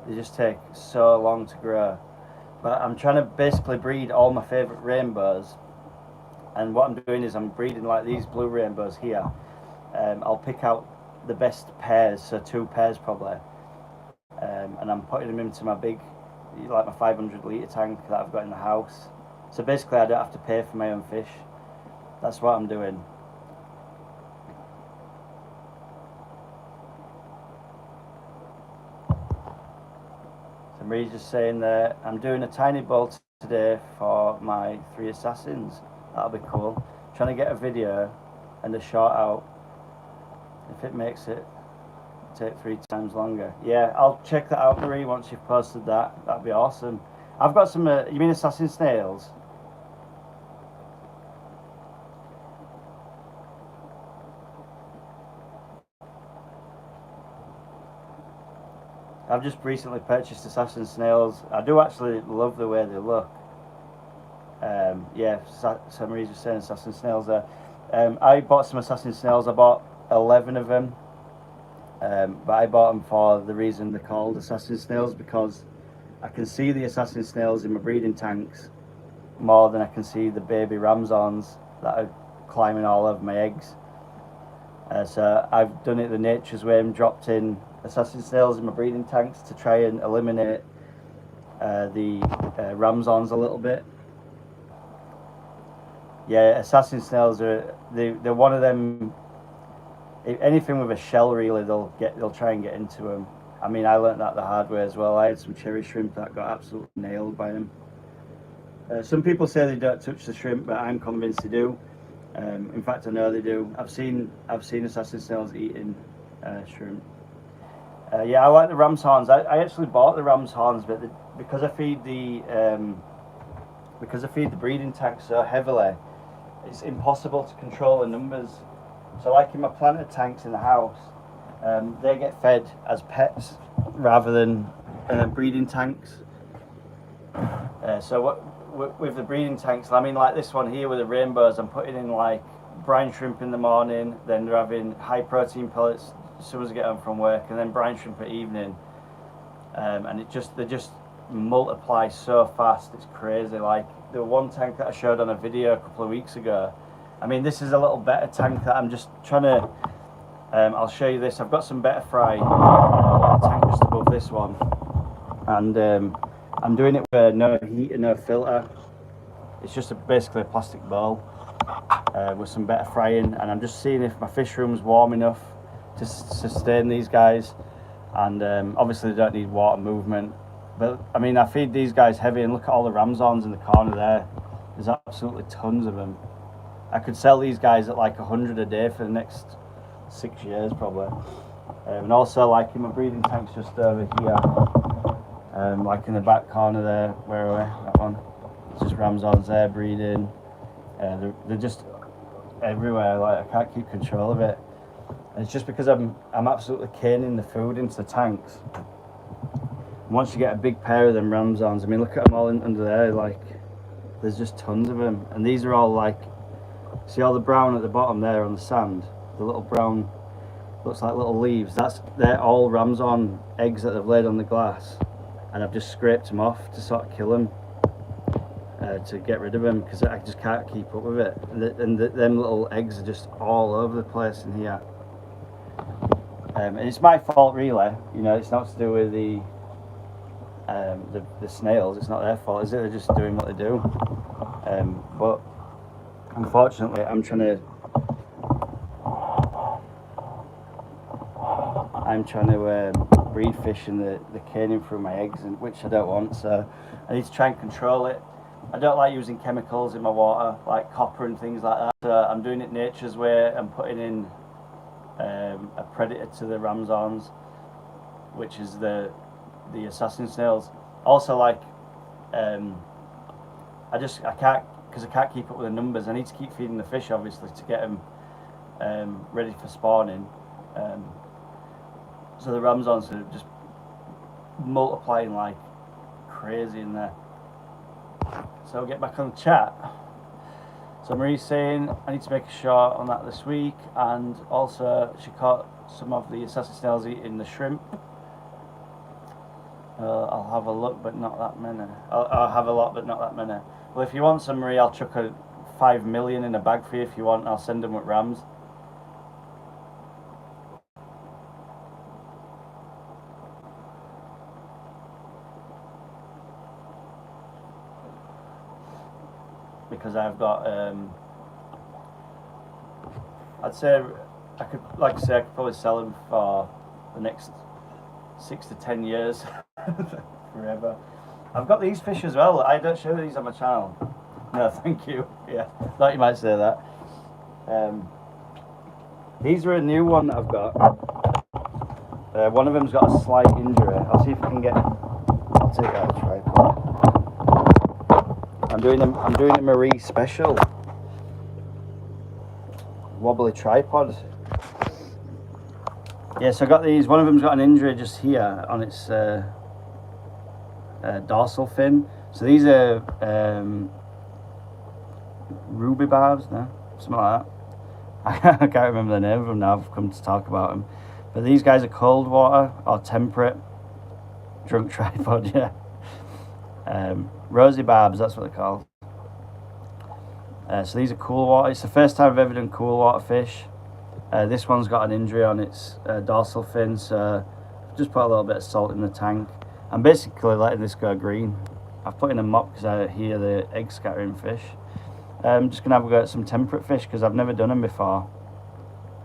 A: they just take so long to grow. But I'm trying to basically breed all my favourite rainbows, and what I'm doing is I'm breeding like these blue rainbows here. I'll pick out the best pairs, so 2 pairs probably, and I'm putting them into my big, like my 500 litre tank that I've got in the house. So basically I don't have to pay for my own fish. That's what I'm doing. So Marie's just saying there, I'm doing a tiny bolt today for my 3 assassins. That'll be cool. Trying to get a video and a shot out. If it makes it take 3 times longer. Yeah, I'll check that out, Marie, once you've posted that. That'd be awesome. I've got some, you mean assassin snails? I've just recently purchased assassin snails. I do actually love the way they look. Yeah, so Marie's just saying assassin snails there. I bought some assassin snails. I bought 11 of them. But I bought them for the reason they're called assassin snails, because I can see the assassin snails in my breeding tanks more than I can see the baby ramsons that are climbing all over my eggs. So I've done it the nature's way and dropped in assassin snails in my breeding tanks to try and eliminate the ramsons a little bit. Yeah, assassin snails they're one of them. If anything with a shell, really, they'll try and get into them. I mean, I learnt that the hard way as well. I had some cherry shrimp that got absolutely nailed by them. Some people say they don't touch the shrimp, but I'm convinced they do. In fact, I know they do. I've seen assassin snails eating shrimp. Yeah, I like the ram's horns. I actually bought the ram's horns, but because I feed the breeding tank so heavily, it's impossible to control the numbers. So like in my planted tanks in the house, they get fed as pets rather than breeding tanks. So with the breeding tanks, I mean, like this one here with the rainbows, I'm putting in like brine shrimp in the morning, then they're having high protein pellets as soon as I get home from work, and then brine shrimp at evening. And they just multiply so fast, it's crazy. Like the one tank that I showed on a video a couple of weeks ago, I mean, this is a little better tank that I'm just trying to, I'll show you this. I've got some better fry, a tank just above this one, and I'm doing it with no heat and no filter. It's just basically a plastic bowl with some better frying, and I'm just seeing if my fish room's warm enough to sustain these guys. And obviously they don't need water movement, but I mean, I feed these guys heavy, and look at all the ramsons in the corner there. There's absolutely tons of them. I could sell these guys at like 100 a day for the next 6 years probably. And also, like in my breeding tanks just over here, like in the back corner there, where are we? That one. It's just ramsons there breeding. They're just everywhere. Like, I can't keep control of it. And it's just because I'm absolutely caning the food into the tanks. Once you get a big pair of them ramsons, I mean, look at them all under there. Like, there's just tons of them, and these are all like. See all the brown at the bottom there on the sand? The little brown, looks like little leaves. They're all ramson eggs that they've laid on the glass, and I've just scraped them off to sort of kill them, to get rid of them, because I just can't keep up with it. And them little eggs are just all over the place in here. And it's my fault, really. You know, it's not to do with the snails. It's not their fault, is it? They're just doing what they do. But unfortunately, I'm trying to breed fish and they're caning through my eggs, and which I don't want, so I need to try and control it. I don't like using chemicals in my water, like copper and things like that. So I'm doing it nature's way. I'm putting in a predator to the ramsons, which is the assassin snails. Also, like, I can't, because I can't keep up with the numbers. I need to keep feeding the fish, obviously, to get them ready for spawning. So the ramsons are just multiplying like crazy in there. So I'll get back on the chat. So Marie's saying I need to make a shot on that this week, and also she caught some of the assassin snails eating the shrimp. I'll have a look, but not that many. I'll have a lot, but not that many. Well, if you want some, Marie, I'll chuck 5 million in a bag for you if you want. I'll send them with rams. Because I've got, I'd say I could, like I say, I could probably sell them for the next 6 to 10 years, forever. I've got these fish as well. I don't show these on my channel. No, thank you. Yeah, thought you might say that. These are a new one that I've got. One of them's got a slight injury. I'll see if I can get. I'll take out a tripod. I'm doing a Marie special wobbly tripod. Yeah, so I got these. One of them's got an injury just here on its dorsal fin. So these are ruby barbs, no? Something like that. I can't remember the name of them now. I've come to talk about them. But these guys are cold water or temperate drunk tripod, yeah. Rosy barbs, that's what they're called. So these are cool water. It's the first time I've ever done cool water fish. This one's got an injury on its dorsal fin, so I've just put a little bit of salt in the tank. I'm basically letting this go green. I've put in a mop because I hear the egg scattering fish. I'm just going to have a go at some temperate fish because I've never done them before.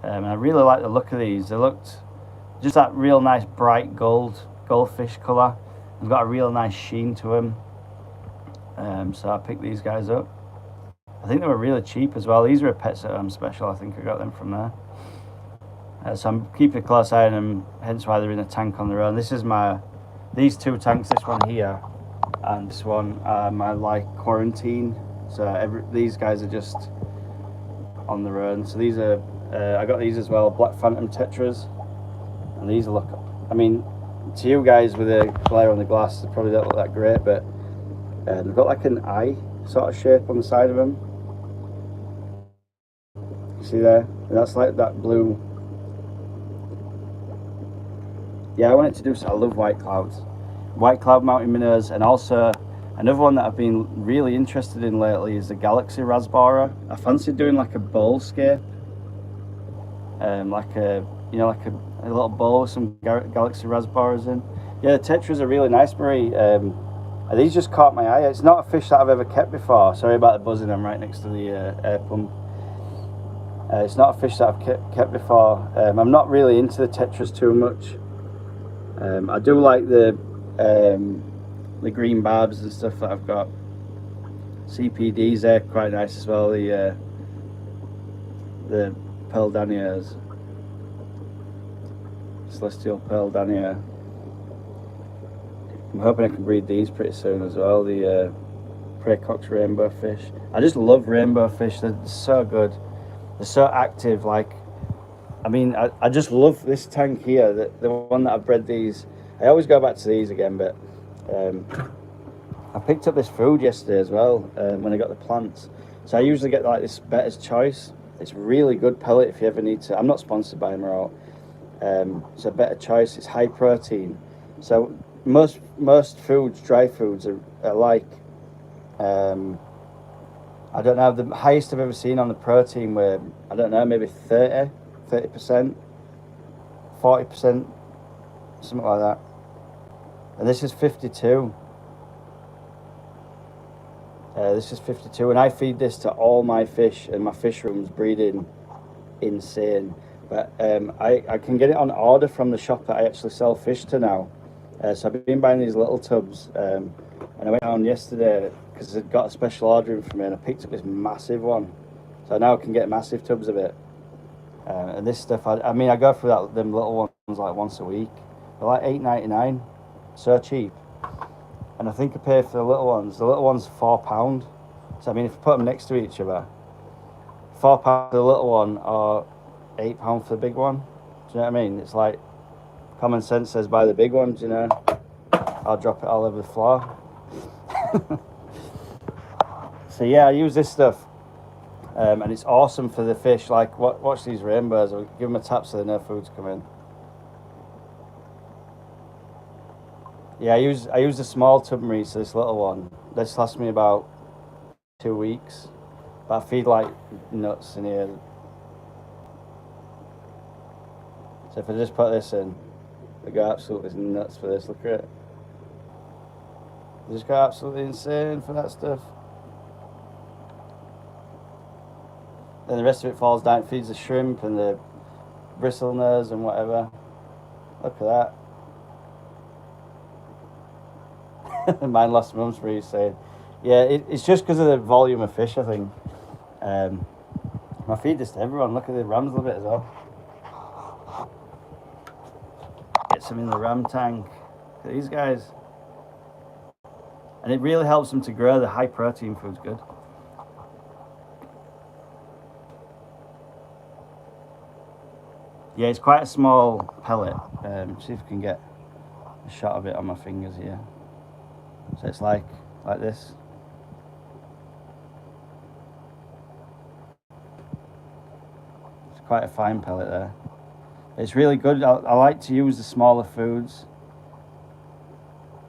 A: And I really like the look of these. They looked just that real nice bright goldfish colour. They've got a real nice sheen to them. So I picked these guys up. I think they were really cheap as well. These were a Pets at Home special. I think I got them from there. So I'm keeping a close eye on them, hence why they're in a tank on their own. This is these two tanks, this one here and this one, my like quarantine. So these guys are just on their own. So these are, I got these as well, Black Phantom Tetras. And these look, I mean, to you guys with a glare on the glass, they probably don't look that great, but they've got like an eye sort of shape on the side of them. See there? And that's like that blue. Yeah, I wanted to do so. I love white clouds. White cloud mountain minnows, and also another one that I've been really interested in lately is the Galaxy Rasbora. I fancied doing like a bowl scape, like a little bowl with some Galaxy Rasboras in. Yeah, the Tetras are really nice, Marie. These just caught my eye. It's not a fish that I've ever kept before. Sorry about the buzzing. I'm right next to the air pump. It's not a fish that I've kept before. I'm not really into the Tetras too much. I do like the green barbs and stuff that I've got. CPDs, they're quite nice as well. The Pearl Daniers, Celestial Pearl Danier. I'm hoping I can breed these pretty soon as well. The Pracox rainbow fish. I just love rainbow fish. They're so good. They're so active. Like, I mean, I just love this tank here. The one that I've bred these. I always go back to these again, but I picked up this food yesterday as well when I got the plants. So I usually get like this Better's Choice. It's really good pellet if you ever need to. I'm not sponsored by them at all. So Better Choice. It's high protein. So most foods, dry foods, are like, I don't know, the highest I've ever seen on the protein were, I don't know, maybe 30%, 40%, something like that. And this is 52. This is 52, and I feed this to all my fish, and my fish room's breeding insane. But I can get it on order from the shop that I actually sell fish to now. So I've been buying these little tubs, and I went down yesterday because they'd got a special order in for me, and I picked up this massive one. So now I can get massive tubs of it. And this stuff, I mean, I go through them little ones like once a week. They're like $8.99, so cheap. And I think I pay for the little ones. The little ones £4. So I mean, if you put them next to each other, £4 for the little one or £8 for the big one. Do you know what I mean? It's like common sense says buy the big ones, you know. I'll drop it all over the floor. So yeah, I use this stuff, and it's awesome for the fish. Like watch these rainbows. I'll give them a tap so they know food's coming. Yeah, I use the small tub, Marie, so this little one. This lasts me about 2 weeks, but I feed like nuts in here. So if I just put this in, they go absolutely nuts for this. Look at it. They just go absolutely insane for that stuff. Then the rest of it falls down, feeds the shrimp and the bristlenose and whatever. Look at that. Mine lost mum's for you saying. Yeah, it's just because of the volume of fish, I think. I feed this to everyone. Look at the rams a little bit as well. Get some in the ram tank. Look at these guys. And it really helps them to grow. The high protein food's good. Yeah, it's quite a small pellet. See if I can get a shot of it on my fingers here. So it's like this. It's quite a fine pellet there. It's really good. I like to use the smaller foods.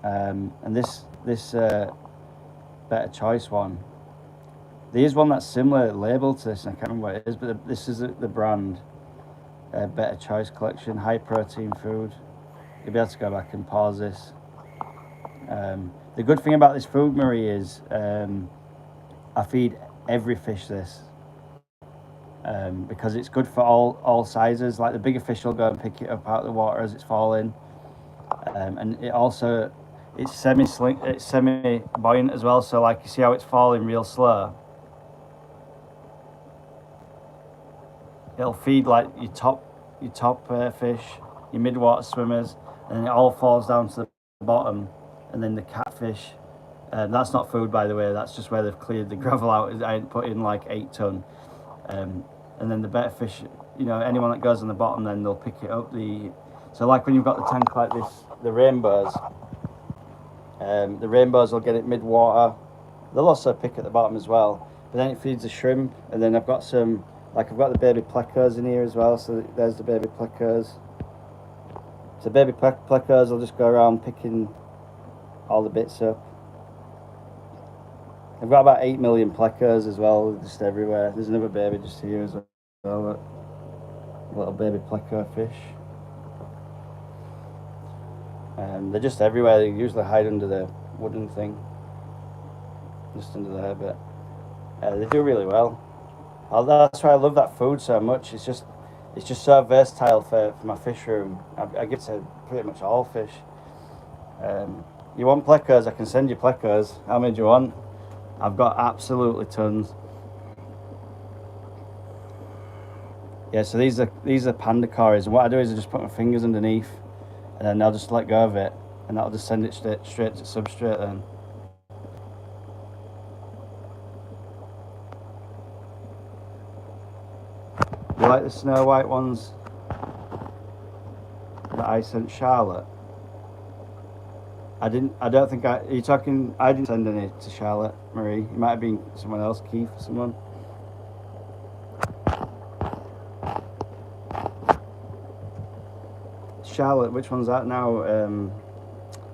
A: And this Better Choice one. There is one that's similar labeled to this, and I can't remember what it is, but this is the brand. Better Choice collection, high protein food. You'll be able to go back and pause this. The good thing about this food, Marie, is I feed every fish this because it's good for all sizes. Like the bigger fish will go and pick it up out of the water as it's falling, and it's semi buoyant as well. So like you see how it's falling real slow. It'll feed like your top fish, your mid-water swimmers, and it all falls down to the bottom. And then the catfish, that's not food, by the way. That's just where they've cleared the gravel out. I ain't put in like 8 ton. And then the better fish, you know, anyone that goes on the bottom, then they'll pick it up. So like when you've got the tank like this, the rainbows will get it mid-water. They'll also pick at the bottom as well. But then it feeds the shrimp, and then I've got the baby plecos in here as well. So there's the baby plecos. So baby plecos will just go around picking all the bits up. I've got about 8 million plecos as well, just everywhere. There's another baby just here as well. Little baby pleco fish. They're just everywhere. They usually hide under the wooden thing, just under there. But they do really well. That's why I love that food so much. It's just so versatile for my fish room. I give it to pretty much all fish. You want plecos? I can send you plecos. How many do you want? I've got absolutely tons. Yeah, so these are panda cories, and what I do is I just put my fingers underneath, and then I'll just let go of it, and that'll just send it straight to substrate then. You like the Snow White ones that I sent Charlotte? I didn't send any to Charlotte, Marie. It might have been someone else, Keith or someone. Charlotte, which one's that now?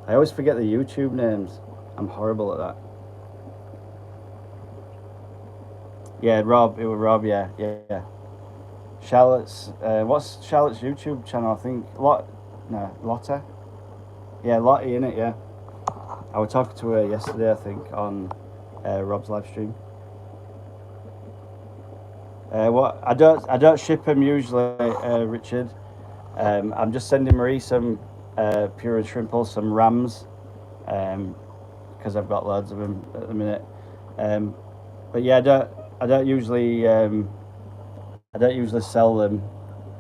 A: I always forget the YouTube names. I'm horrible at that. Yeah, Rob. It was Rob. Yeah. Charlotte's. What's Charlotte's YouTube channel? I think Lotte. Yeah, Lottie in it. Yeah. I was talking to her yesterday, I think, on Rob's live stream. What I don't ship them usually, Richard. I'm just sending Marie some Pura Shrimple, some rams, because I've got loads of them at the minute. But yeah, I don't usually sell them.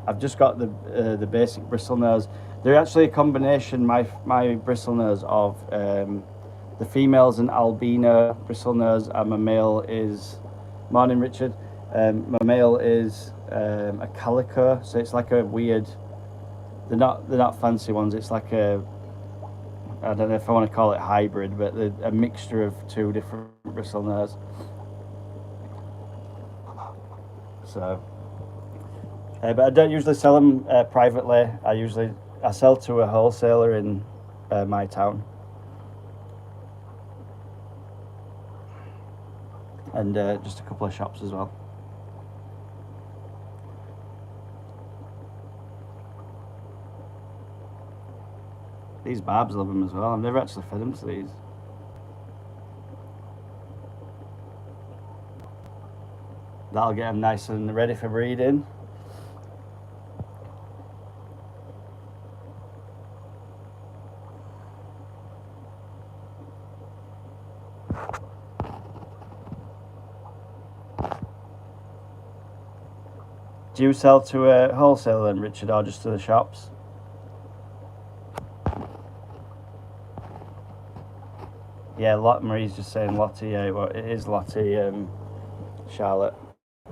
A: I've just got the basic bristlenose. They're actually a combination. My bristlenose of the female's an albino bristlenose, and my male is. Morning, Richard. My male is a calico, so it's like a weird. They're not fancy ones. It's like a. I don't know if I want to call it hybrid, but they're a mixture of two different bristlenose. So, but I don't usually sell them privately. I sell to a wholesaler in my town, and just a couple of shops as well. These barbs love them as well. I've never actually fed them to these. That'll get them nice and ready for breeding. Do you sell to a wholesaler then, Richard, or just to the shops? Yeah, Marie's just saying Lottie. Yeah, well, it is Lottie, Charlotte.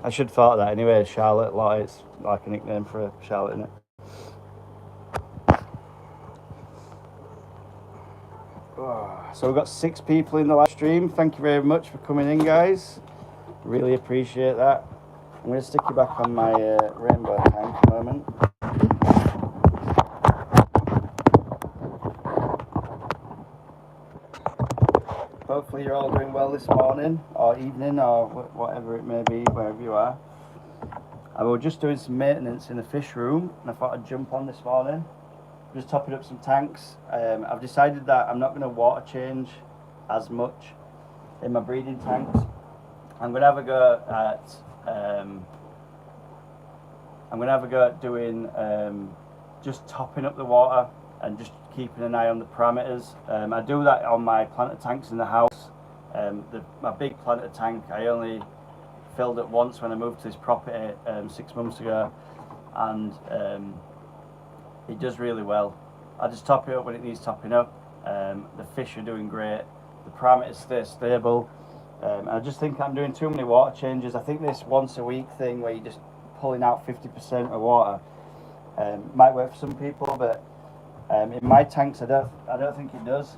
A: I should have thought of that anyway. Charlotte, Lottie. It's like a nickname for a Charlotte, isn't it? So we've got 6 people in the live stream. Thank you very much for coming in, guys. Really appreciate that. I'm going to stick you back on my rainbow tank for a moment. Hopefully you're all doing well this morning or evening or whatever it may be, wherever you are. I was just doing some maintenance in the fish room and I thought I'd jump on this morning. Just topping up some tanks. I've decided that I'm not going to water change as much in my breeding tanks. I'm going to have a go at doing just topping up the water and just keeping an eye on the parameters. I do that on my planter tanks in the house. My big planter tank, I only filled it once when I moved to this property 6 months ago, and it does really well. I just top it up when it needs topping up. The fish are doing great. The parameters stay stable. I just think I'm doing too many water changes. I think this once a week thing where you're just pulling out 50% of water might work for some people, but in my tanks I don't think it does.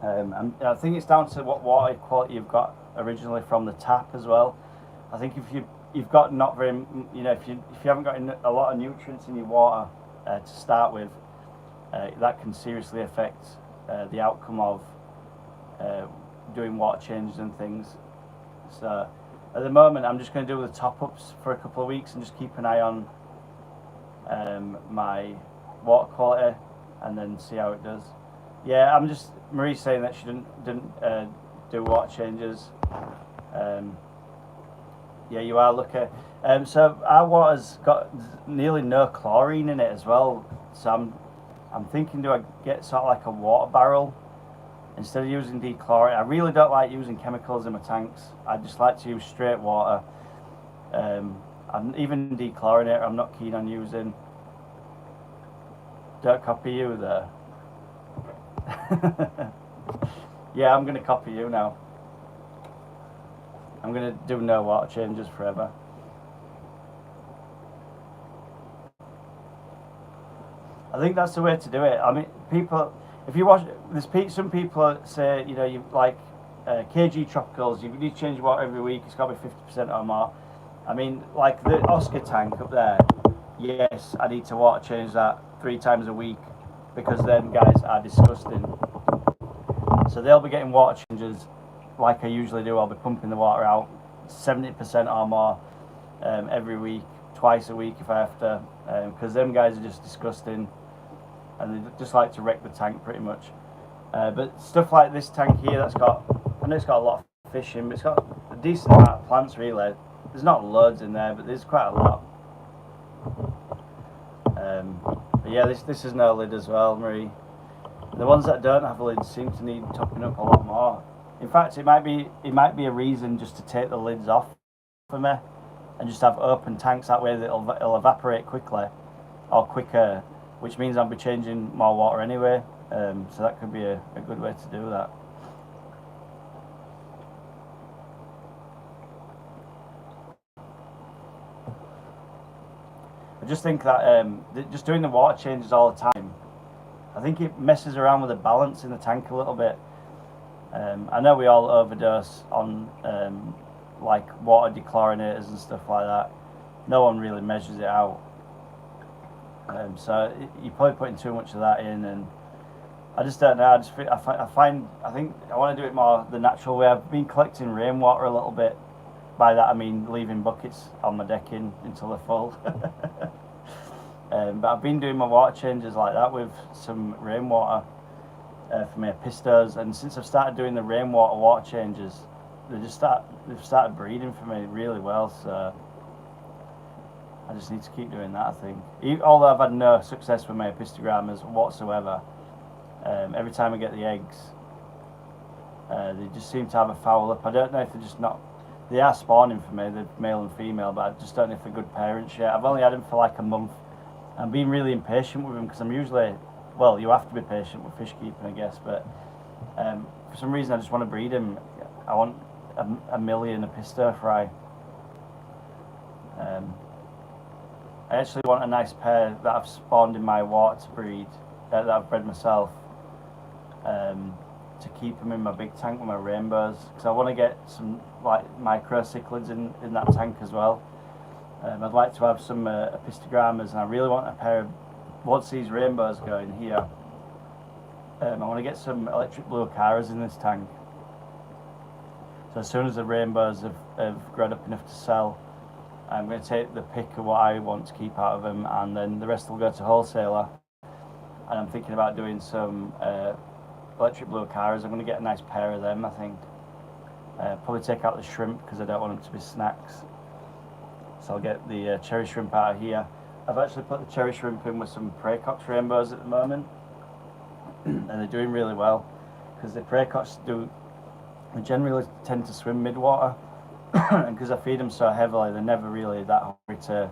A: I think it's down to what water quality you've got originally from the tap as well. I think if you've got not very, if you haven't got a lot of nutrients in your water to start with, that can seriously affect the outcome of doing water changes and things. So at the moment I'm just going to do the top-ups for a couple of weeks and just keep an eye on my water quality and then see how it does. Yeah, I'm just, Marie's saying that she didn't do water changes. Yeah, you are lucky. So our water's got nearly no chlorine in it as well. So I'm thinking, do I get sort of like a water barrel instead of using dechlorate? I really don't like using chemicals in my tanks. I just like to use straight water. And even dechlorinator I'm not keen on using. Don't copy you there. Yeah, I'm going to copy you now. I'm going to do no water changes forever. I think that's the way to do it. I mean, people, if you watch, some people say, you like KG Tropicals, you need to change water every week, it's got to be 50% or more. I mean, like the Oscar tank up there, yes, I need to water change that 3 times a week because them guys are disgusting. So they'll be getting water changes like I usually do. I'll be pumping the water out 70% or more every week, twice a week if I have to, because them guys are just disgusting and they just like to wreck the tank pretty much. But stuff like this tank here, I know it's got a lot of fish in, but it's got a decent amount of plants really. there's not loads in there, but there's quite a lot. But yeah, this is no lid as well, Marie. The ones that don't have lids seem to need topping up a lot more. In fact, it might be a reason just to take the lids off for me and just have open tanks. That way it'll evaporate quickly or quicker, which means I'll be changing more water anyway. So that could be a good way to do that. I just think that just doing the water changes all the time, I think it messes around with the balance in the tank a little bit. I know we all overdose on like water dechlorinators and stuff like that. No one really measures it out. So you're probably putting too much of that in, and I just don't know. I think I want to do it more the natural way. I've been collecting rainwater a little bit. By that I mean leaving buckets on my decking until they're full. But I've been doing my water changes like that with some rainwater for my pistos, and since I've started doing the rainwater water changes, they've started breeding for me really well. So I just need to keep doing that, I think. Although I've had no success with my apistogrammas whatsoever, every time I get the eggs, they just seem to have a foul up. I don't know if they're just not... They are spawning for me, they're male and female, but I just don't know if they're good parents yet. I've only had them for like a month. I'm being really impatient with them because I'm usually... Well, you have to be patient with fish keeping, I guess, but for some reason I just want to breed them. I want a million apisto fry. I actually want a nice pair that I've spawned in my water to breed, that I've bred myself, to keep them in my big tank with my rainbows, because I want to get some like micro cichlids in that tank as well. I'd like to have some apistogrammas, and I really want a pair of, once these rainbows go in here, I want to get some electric blue acaras in this tank. So as soon as the rainbows have grown up enough to sell, I'm going to take the pick of what I want to keep out of them, and then the rest will go to wholesaler. And I'm thinking about doing some electric blue acaras. I'm going to get a nice pair of them, I think. Probably take out the shrimp because I don't want them to be snacks. So I'll get the cherry shrimp out of here. I've actually put the cherry shrimp in with some Praecox rainbows at the moment, and they're doing really well because the Praecox they generally tend to swim mid-water, and because I feed them so heavily, they're never really that hungry to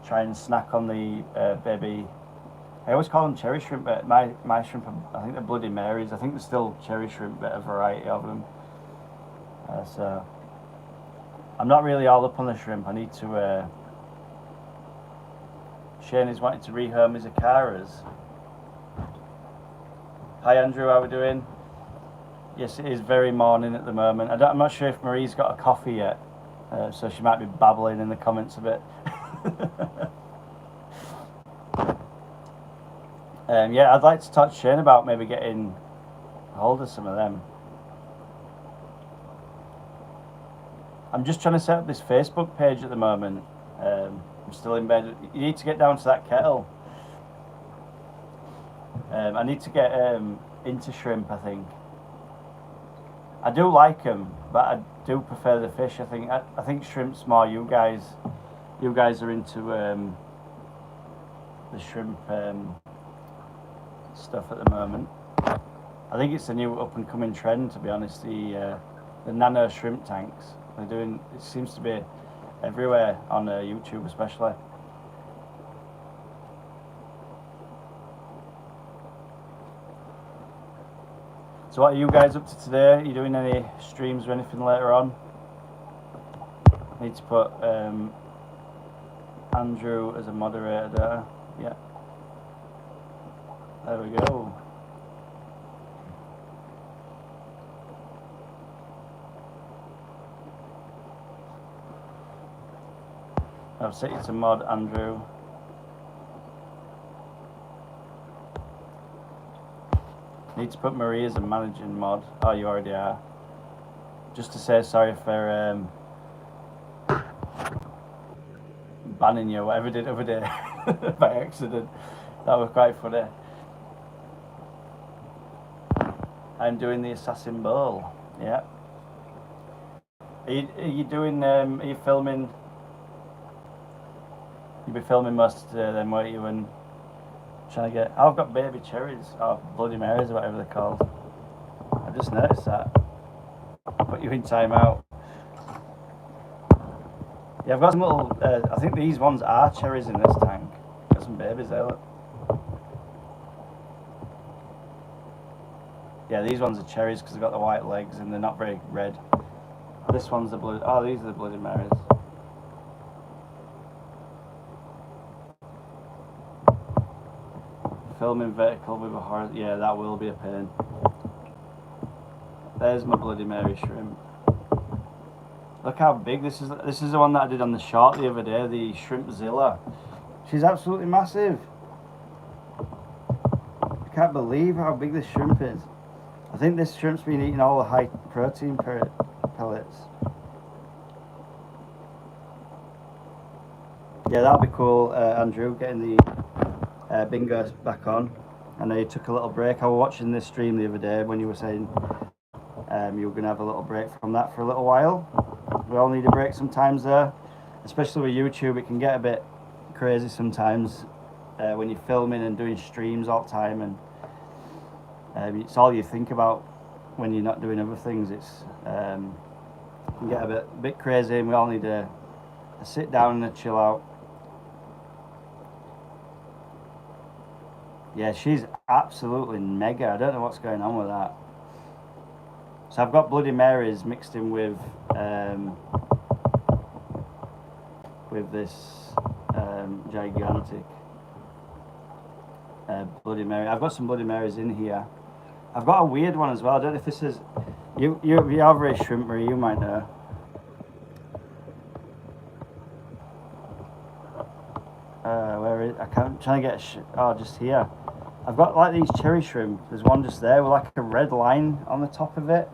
A: try and snack on the baby. I always call them cherry shrimp, but my shrimp, I think they're Bloody Marys. I think they're still cherry shrimp, but a variety of them. So I'm not really all up on the shrimp. I need to... Shane is wanting to rehome his acaras. Hi Andrew, how are we doing? Yes, it is very morning at the moment. I'm not sure if Marie's got a coffee yet, so she might be babbling in the comments a bit. Yeah, I'd like to talk to Shane about maybe getting a hold of some of them. I'm just trying to set up this Facebook page at the moment. I'm still in bed. You need to get down to that kettle. I need to get into shrimp, I think. I do like them, but I do prefer the fish. I think shrimp's more you guys are into the shrimp stuff at the moment. I think it's a new up and coming trend, to be honest. The nano shrimp tanks. It seems to be everywhere on YouTube, especially. So what are you guys up to today? Are you doing any streams or anything later on? I need to put Andrew as a moderator there. Yeah. There we go. I've set you to mod, Andrew. Need to put Marie as a managing mod. Oh, you already are. Just to say sorry for banning you, whatever I did the other day by accident. That was quite funny. I'm doing the Assassin Bowl. Yeah. Are you doing? Are you filming? You'll be filming most of today, then, won't you? And trying to get. I've got baby cherries, or Bloody Marys, or whatever they're called. I just noticed that. Put you in time out. Yeah, I've got some little. I think these ones are cherries in this tank. Got some babies there. Look. Yeah, these ones are cherries because they've got the white legs and they're not very red. This one's the blood. Oh, these are the Bloody Marys. Filming vertical with a horse. Yeah, that will be a pain. There's my Bloody Mary shrimp. Look how big this is. This is the one that I did on the short the other day, the Shrimpzilla. She's absolutely massive. I can't believe how big this shrimp is. I think this shrimp's been eating all the high protein pellets. Yeah, that'll be cool, Andrew, getting the bingo back on. I know you took a little break. I was watching this stream the other day when you were saying you were going to have a little break from that for a little while. We all need a break sometimes there, especially with YouTube. It can get a bit crazy sometimes when you're filming and doing streams all the time, and it's all you think about when you're not doing other things. It can get a bit crazy, and we all need a sit down and a chill out. Yeah, she's absolutely mega. I don't know what's going on with that. So I've got Bloody Marys mixed in with this gigantic Bloody Mary. I've got some Bloody Marys in here. I've got a weird one as well. I don't know if this is you are very shrimp, Marie. You might know. Where is I can't trying to get just here. I've got like these cherry shrimp. There's one just there with like a red line on the top of it.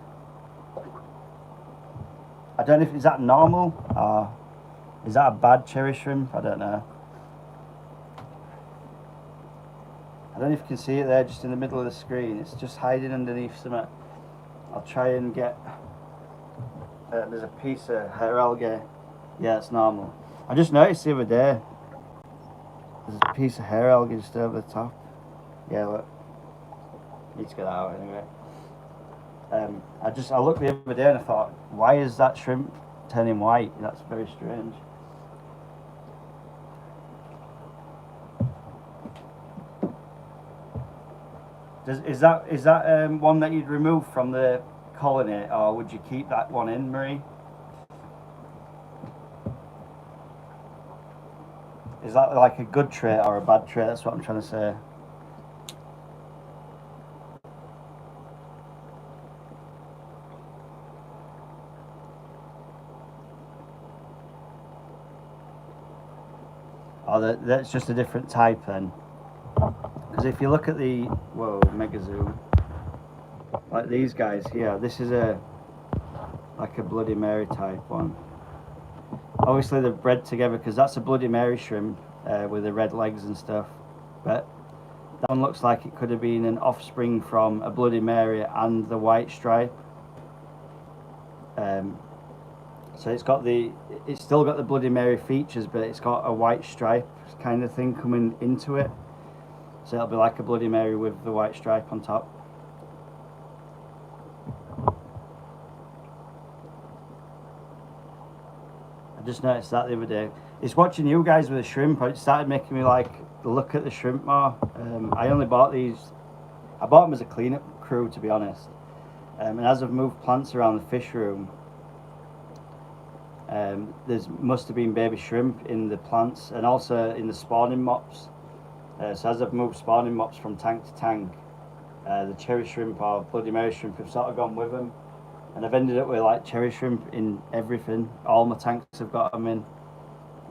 A: I don't know if is that normal or is that a bad cherry shrimp? I don't know. I don't know if you can see it there just in the middle of the screen. It's just hiding underneath something. I'll try and get... there's a piece of hair algae. Yeah, it's normal. I just noticed the other day there's a piece of hair algae just over the top. Yeah, look. Need to get that out anyway. I looked the other day and I thought, why is that shrimp turning white? That's very strange. Is that one that you'd remove from the colony, or would you keep that one in, Marie? Is that like a good trait or a bad trait? That's what I'm trying to say. Oh, that's just a different type then. Because if you look at the mega zoom, like these guys here, this is like a Bloody Mary type one. Obviously they're bred together because that's a Bloody Mary shrimp with the red legs and stuff. But that one looks like it could have been an offspring from a Bloody Mary and the white stripe. So it's still got the Bloody Mary features, but it's got a white stripe kind of thing coming into it. So it'll be like a Bloody Mary with the white stripe on top. I just noticed that the other day. It's watching you guys with the shrimp. It started making me like look at the shrimp more. I only bought these. I bought them as a cleanup crew, to be honest. And as I've moved plants around the fish room, must have been baby shrimp in the plants and also in the spawning mops. So as I've moved spawning mops from tank to tank, the cherry shrimp or Bloody Mary shrimp have sort of gone with them, and I've ended up with like cherry shrimp in everything. All my tanks have got them in.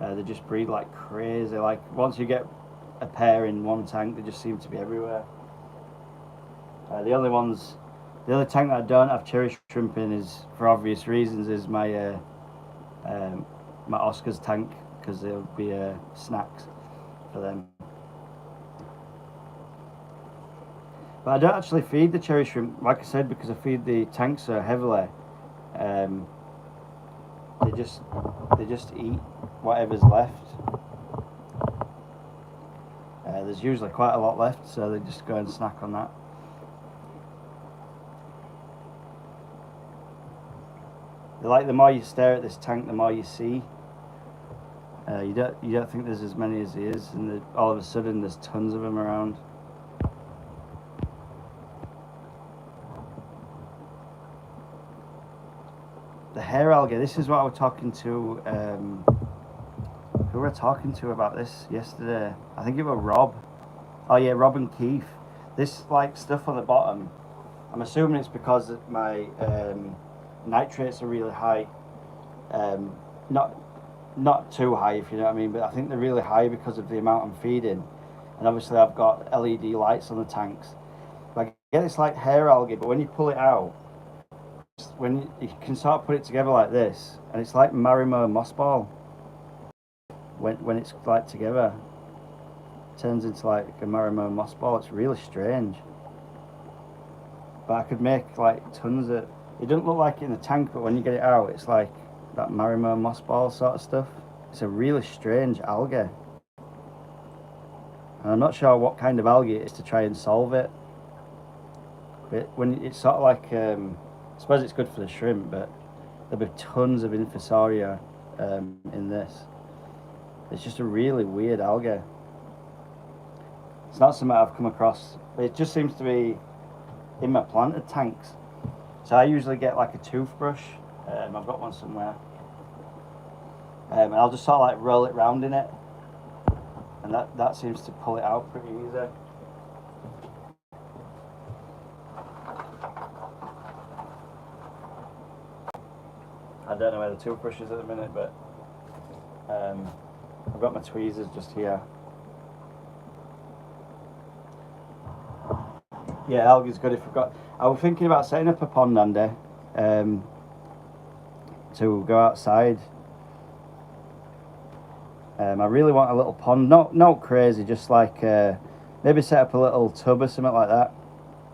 A: They just breed like crazy. Like once you get a pair in one tank, they just seem to be everywhere. The only tank that I don't have cherry shrimp in is, for obvious reasons, is my my Oscar's tank, because there'll be snacks for them. But I don't actually feed the cherry shrimp, like I said, because I feed the tank so heavily. they just eat whatever's left. There's usually quite a lot left, so they just go and snack on that. Like, the more you stare at this tank, the more you see. You don't think there's as many as there is, and all of a sudden there's tons of them around. The hair algae. This is what I was talking to. Who were I talking to about this yesterday? I think it was Rob. Oh yeah, Rob and Keith. This like stuff on the bottom. I'm assuming it's because my nitrates are really high. Not too high, if you know what I mean, but I think they're really high because of the amount I'm feeding. And obviously I've got LED lights on the tanks. But I get this like hair algae, but when you pull it out, when you can sort of put it together like this, and it's like Marimo mossball. When it's like together, it turns into like a Marimo mossball. It's really strange. But I could make like tons of. It doesn't look like it in the tank, but when you get it out, it's like that Marimo mossball sort of stuff. It's a really strange algae, and I'm not sure what kind of algae it is to try and solve it. But when it's sort of like, I suppose it's good for the shrimp, but there'll be tons of Infusoria in this. It's just a really weird algae. It's not something I've come across. It just seems to be in my planted tanks. So I usually get like a toothbrush. I've got one somewhere. And I'll just sort of like roll it round in it. And that seems to pull it out pretty easy. I don't know where the toothbrush is at the minute, but I've got my tweezers just here. Yeah, algae's good. I was thinking about setting up a pond, Andy, to go outside. I really want a little pond, not crazy, just like maybe set up a little tub or something like that.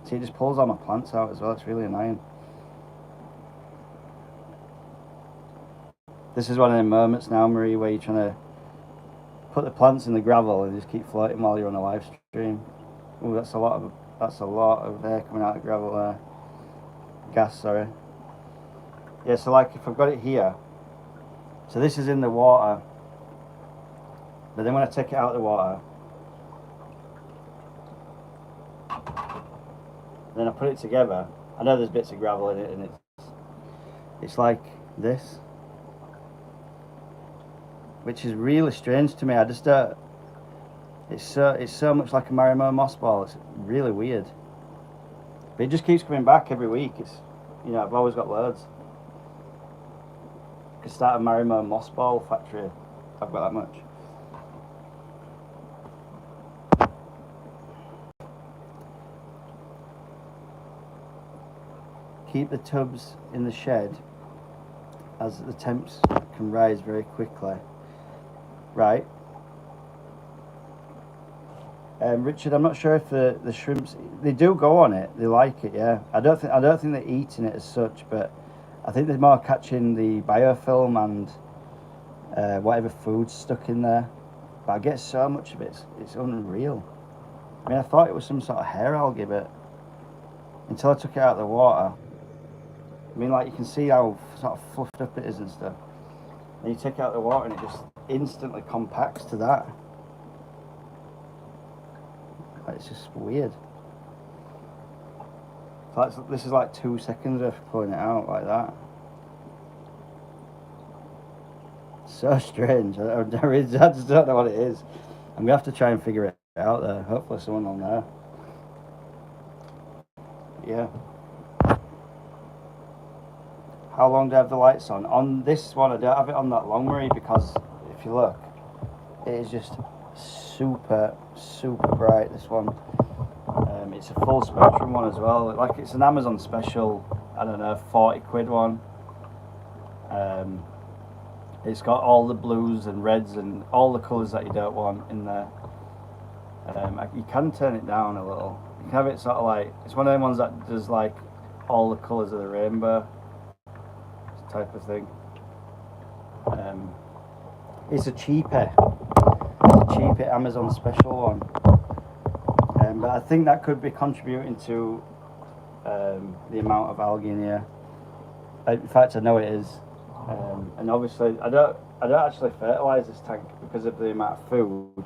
A: See, it just pulls all my plants out as well. It's really annoying. This is one of the moments now, Marie, where you're trying to put the plants in the gravel and just keep floating while you're on a live stream. Oh, that's a lot of air coming out of gravel there. Gas, sorry. Yeah, so like if I've got it here, so this is in the water, but then when I take it out of the water, then I put it together. I know there's bits of gravel in it, and it's like this, which is really strange to me. I just don't. It's so much like a Marimo mossball. It's really weird. But it just keeps coming back every week. I've always got loads. Could start a Marimo mossball factory. I've got that much. Keep the tubs in the shed, as the temps can rise very quickly. Right. Richard, I'm not sure if the shrimps, they do go on it. They like it, yeah. I don't think they're eating it as such, but I think they're more catching the biofilm and whatever food's stuck in there. But I get so much of it, it's unreal. I mean, I thought it was some sort of hair algae, but until I took it out of the water, I mean, like, you can see how sort of fluffed up it is and stuff. And you take it out of the water and it just instantly compacts to that. It's just weird. This is like 2 seconds of pulling it out like that. So strange. I just don't know what it is. I'm gonna have to try and figure it out there. Hopefully someone will know. Yeah. How long do I have the lights on? On this one I don't have it on that long, Marie, because if you look, it is just super bright, this one. It's a full spectrum one as well. Like, it's an Amazon special, I don't know, 40 quid one. It's got all the blues and reds and all the colours that you don't want in there. You can turn it down a little. You can have it sort of like, it's one of them ones that does like all the colours of the rainbow type of thing. It's a cheaper Amazon special one. But I think that could be contributing to the amount of algae in here. In fact, I know it is. And obviously, I don't actually fertilise this tank because of the amount of food.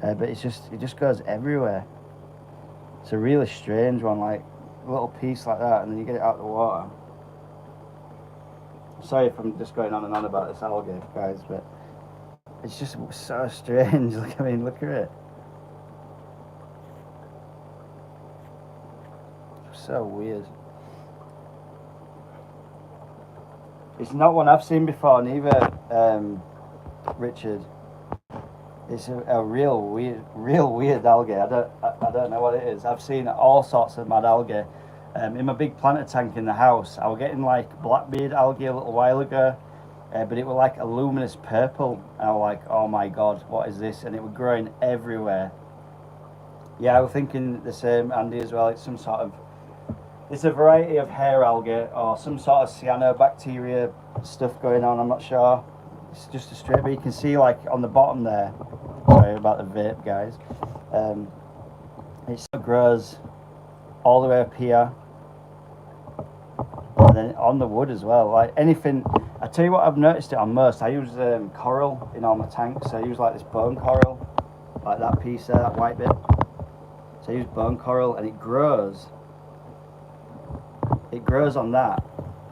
A: But it just goes everywhere. It's a really strange one, like a little piece like that, and then you get it out of the water. Sorry if I'm just going on and on about this algae, guys, but it's just so strange. Look at it. So weird. It's not one I've seen before, neither, Richard. It's a real weird algae. I don't know what it is. I've seen all sorts of mad algae. In my big planter tank in the house, I was getting like blackbeard algae a little while ago, but it was like a luminous purple. And I was like, oh my god, what is this? And it was growing everywhere. Yeah, I was thinking the same, Andy, as well. It's some sort of, it's a variety of hair algae or some sort of cyanobacteria stuff going on. I'm not sure. It's just a straight, but you can see like on the bottom there. Sorry about the vape, guys. It sort of grows all the way up here, and then on the wood as well. Like anything, I tell you what, I've noticed it on most. I use coral in all my tanks. So I use like this bone coral, like that piece there, that white bit. So I use bone coral, and it grows. It grows on that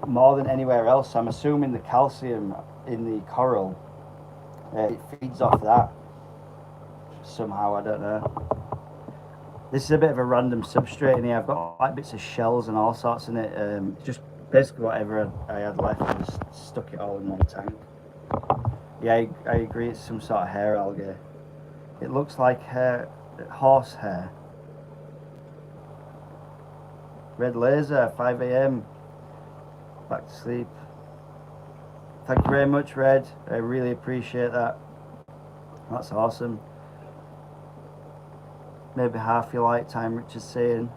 A: more than anywhere else. So I'm assuming the calcium in the coral, it feeds off that somehow. I don't know. This is a bit of a random substrate in here. I've got like bits of shells and all sorts in it. Just basically whatever I had left, I just stuck it all in one tank. Yeah, I agree. It's some sort of hair algae. It looks like hair, horse hair. Red laser, 5 AM. Back to sleep. Thank you very much, Red. I really appreciate that. That's awesome. Maybe half your lifetime, Richard's saying.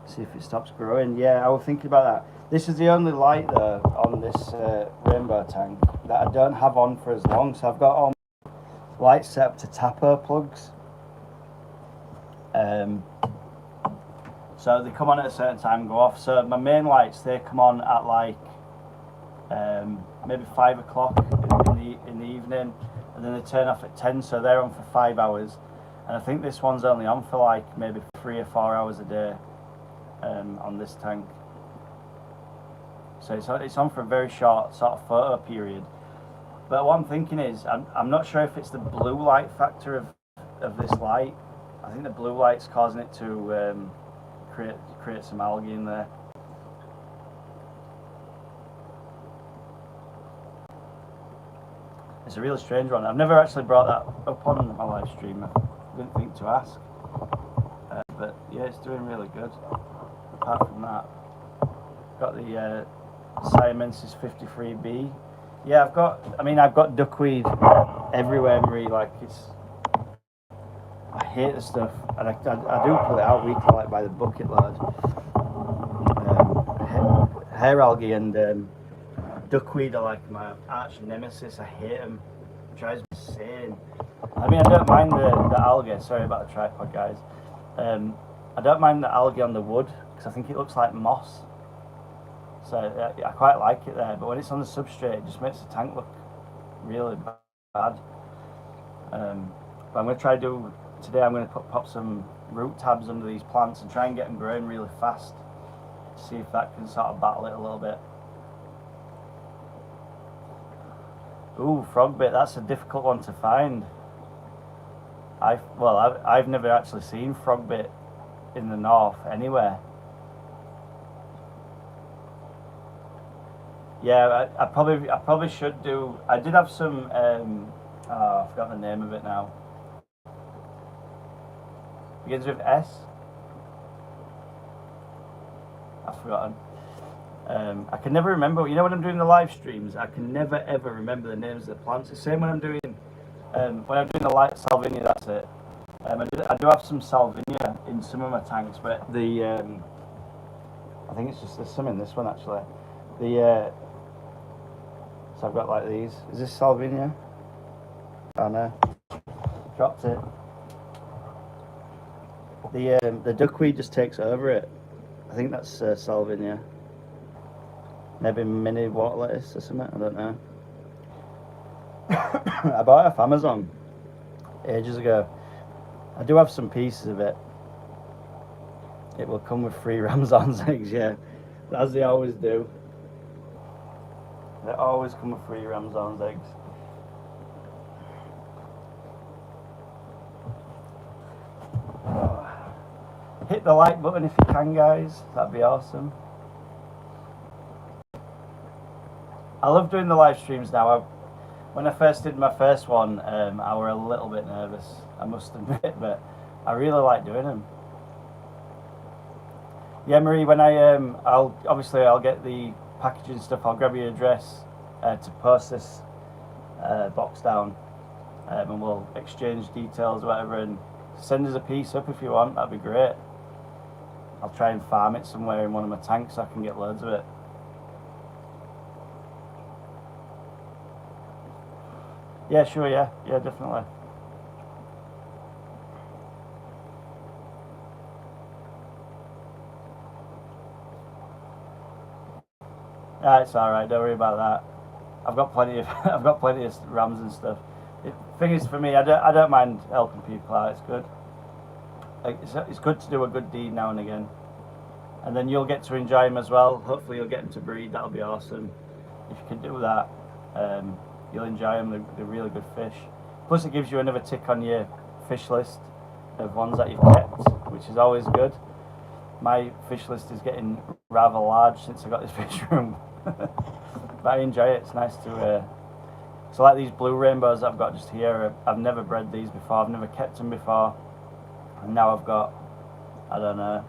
A: See if it stops growing. Yeah, I was thinking about that. This is the only light though on this rainbow tank that I don't have on for as long. So I've got all my lights set up to tapo plugs. So they come on at a certain time and go off. So my main lights, they come on at like maybe 5 o'clock in the evening, and then they turn off at 10. So they're on for 5 hours. And I think this one's only on for like maybe 3 or 4 hours a day on this tank. So it's on for a very short sort of photo period. But what I'm thinking is, I'm not sure if it's the blue light factor of this light. I think the blue light's causing it to create some algae in there. It's a really strange one. I've never actually brought that up on my live stream. I didn't think to ask, but yeah, it's doing really good. Apart from that, got the Siamensis 53B. Yeah, I've got duckweed everywhere, Marie. Like I hate the stuff, and I do pull it out weekly, like by the bucket load. Hair algae and duckweed are like my arch nemesis. I hate them. It drives me insane. I mean, I don't mind the algae. Sorry about the tripod, guys. I don't mind the algae on the wood because I think it looks like moss. So I quite like it there. But when it's on the substrate, it just makes the tank look really bad. But I'm going to try to do today. I'm going to pop some root tabs under these plants and try and get them growing really fast. See if that can sort of battle it a little bit. Ooh, frog bit. That's a difficult one to find. I've never actually seen frog bit in the north anywhere. Yeah, I probably should do. I did have some. I forgot the name of it now. Begins with S. I've forgotten. I can never remember. You know, when I'm doing the live streams, I can never ever remember the names of the plants. The same when I'm doing the light salvinia. That's it. I do have some salvinia in some of my tanks, but the I think it's just there's some in this one actually. So I've got like these. Is this salvinia? Oh no, dropped it. The duckweed just takes over it. I think that's salvinia. Maybe mini water lettuce or something. I don't know. I bought it off Amazon ages ago. I do have some pieces of it. It will come with 3 Ramson's eggs, yeah, as they always do. They always come with 3 Ramson's eggs. Hit the like button if you can, guys. That'd be awesome. I love doing the live streams now. When I first did my first one, I were a little bit nervous, I must admit, but I really like doing them. Yeah, Marie, when I'll get the packaging stuff. I'll grab your address to post this box down, and we'll exchange details, or whatever, and send us a piece up if you want. That'd be great. I'll try and farm it somewhere in one of my tanks so I can get loads of it. Yeah, sure, yeah, definitely. It's all right. Don't worry about that. I've got plenty of I've got plenty of rams and stuff. The thing is, for me, I don't mind helping people out. It's good. It's good to do a good deed now and again, and then you'll get to enjoy them as well. Hopefully, you'll get them to breed. That'll be awesome. If you can do that, you'll enjoy them. They're really good fish. Plus, it gives you another tick on your fish list of ones that you've kept, which is always good. My fish list is getting rather large since I got this fish room. But I enjoy it. It's nice to so like these blue rainbows I've got just here, I've never bred these before, I've never kept them before, and now I've got, I don't know,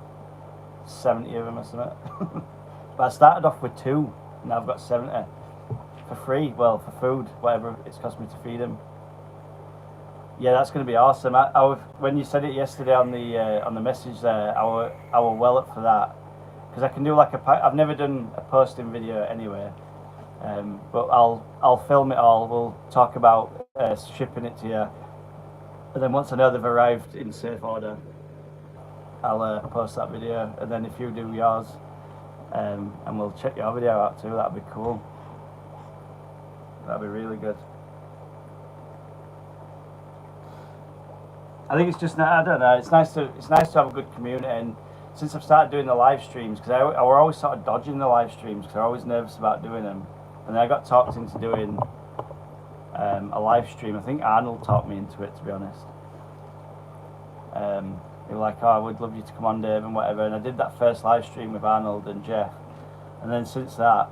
A: 70 of them or something. But I started off with 2, now I've got 70 for free, well, for food, whatever it's cost me to feed them. Yeah, that's going to be awesome. When you said it yesterday on the message there, I were well up for that, because I can do like I've never done a posting video anyway, but I'll film it all. We'll talk about shipping it to you, and then once I know they've arrived in safe order, I'll post that video, and then if you do yours, and we'll check your video out too. That'd be cool. That'd be really good. I think it's just, I don't know, it's nice to have a good community, and since I've started doing the live streams, because I were always sort of dodging the live streams because I was always nervous about doing them, and then I got talked into doing a live stream. I think Arnold talked me into it, to be honest. They were like, oh, I would love you to come on, Dave, and whatever, and I did that first live stream with Arnold and Jeff, and then since that,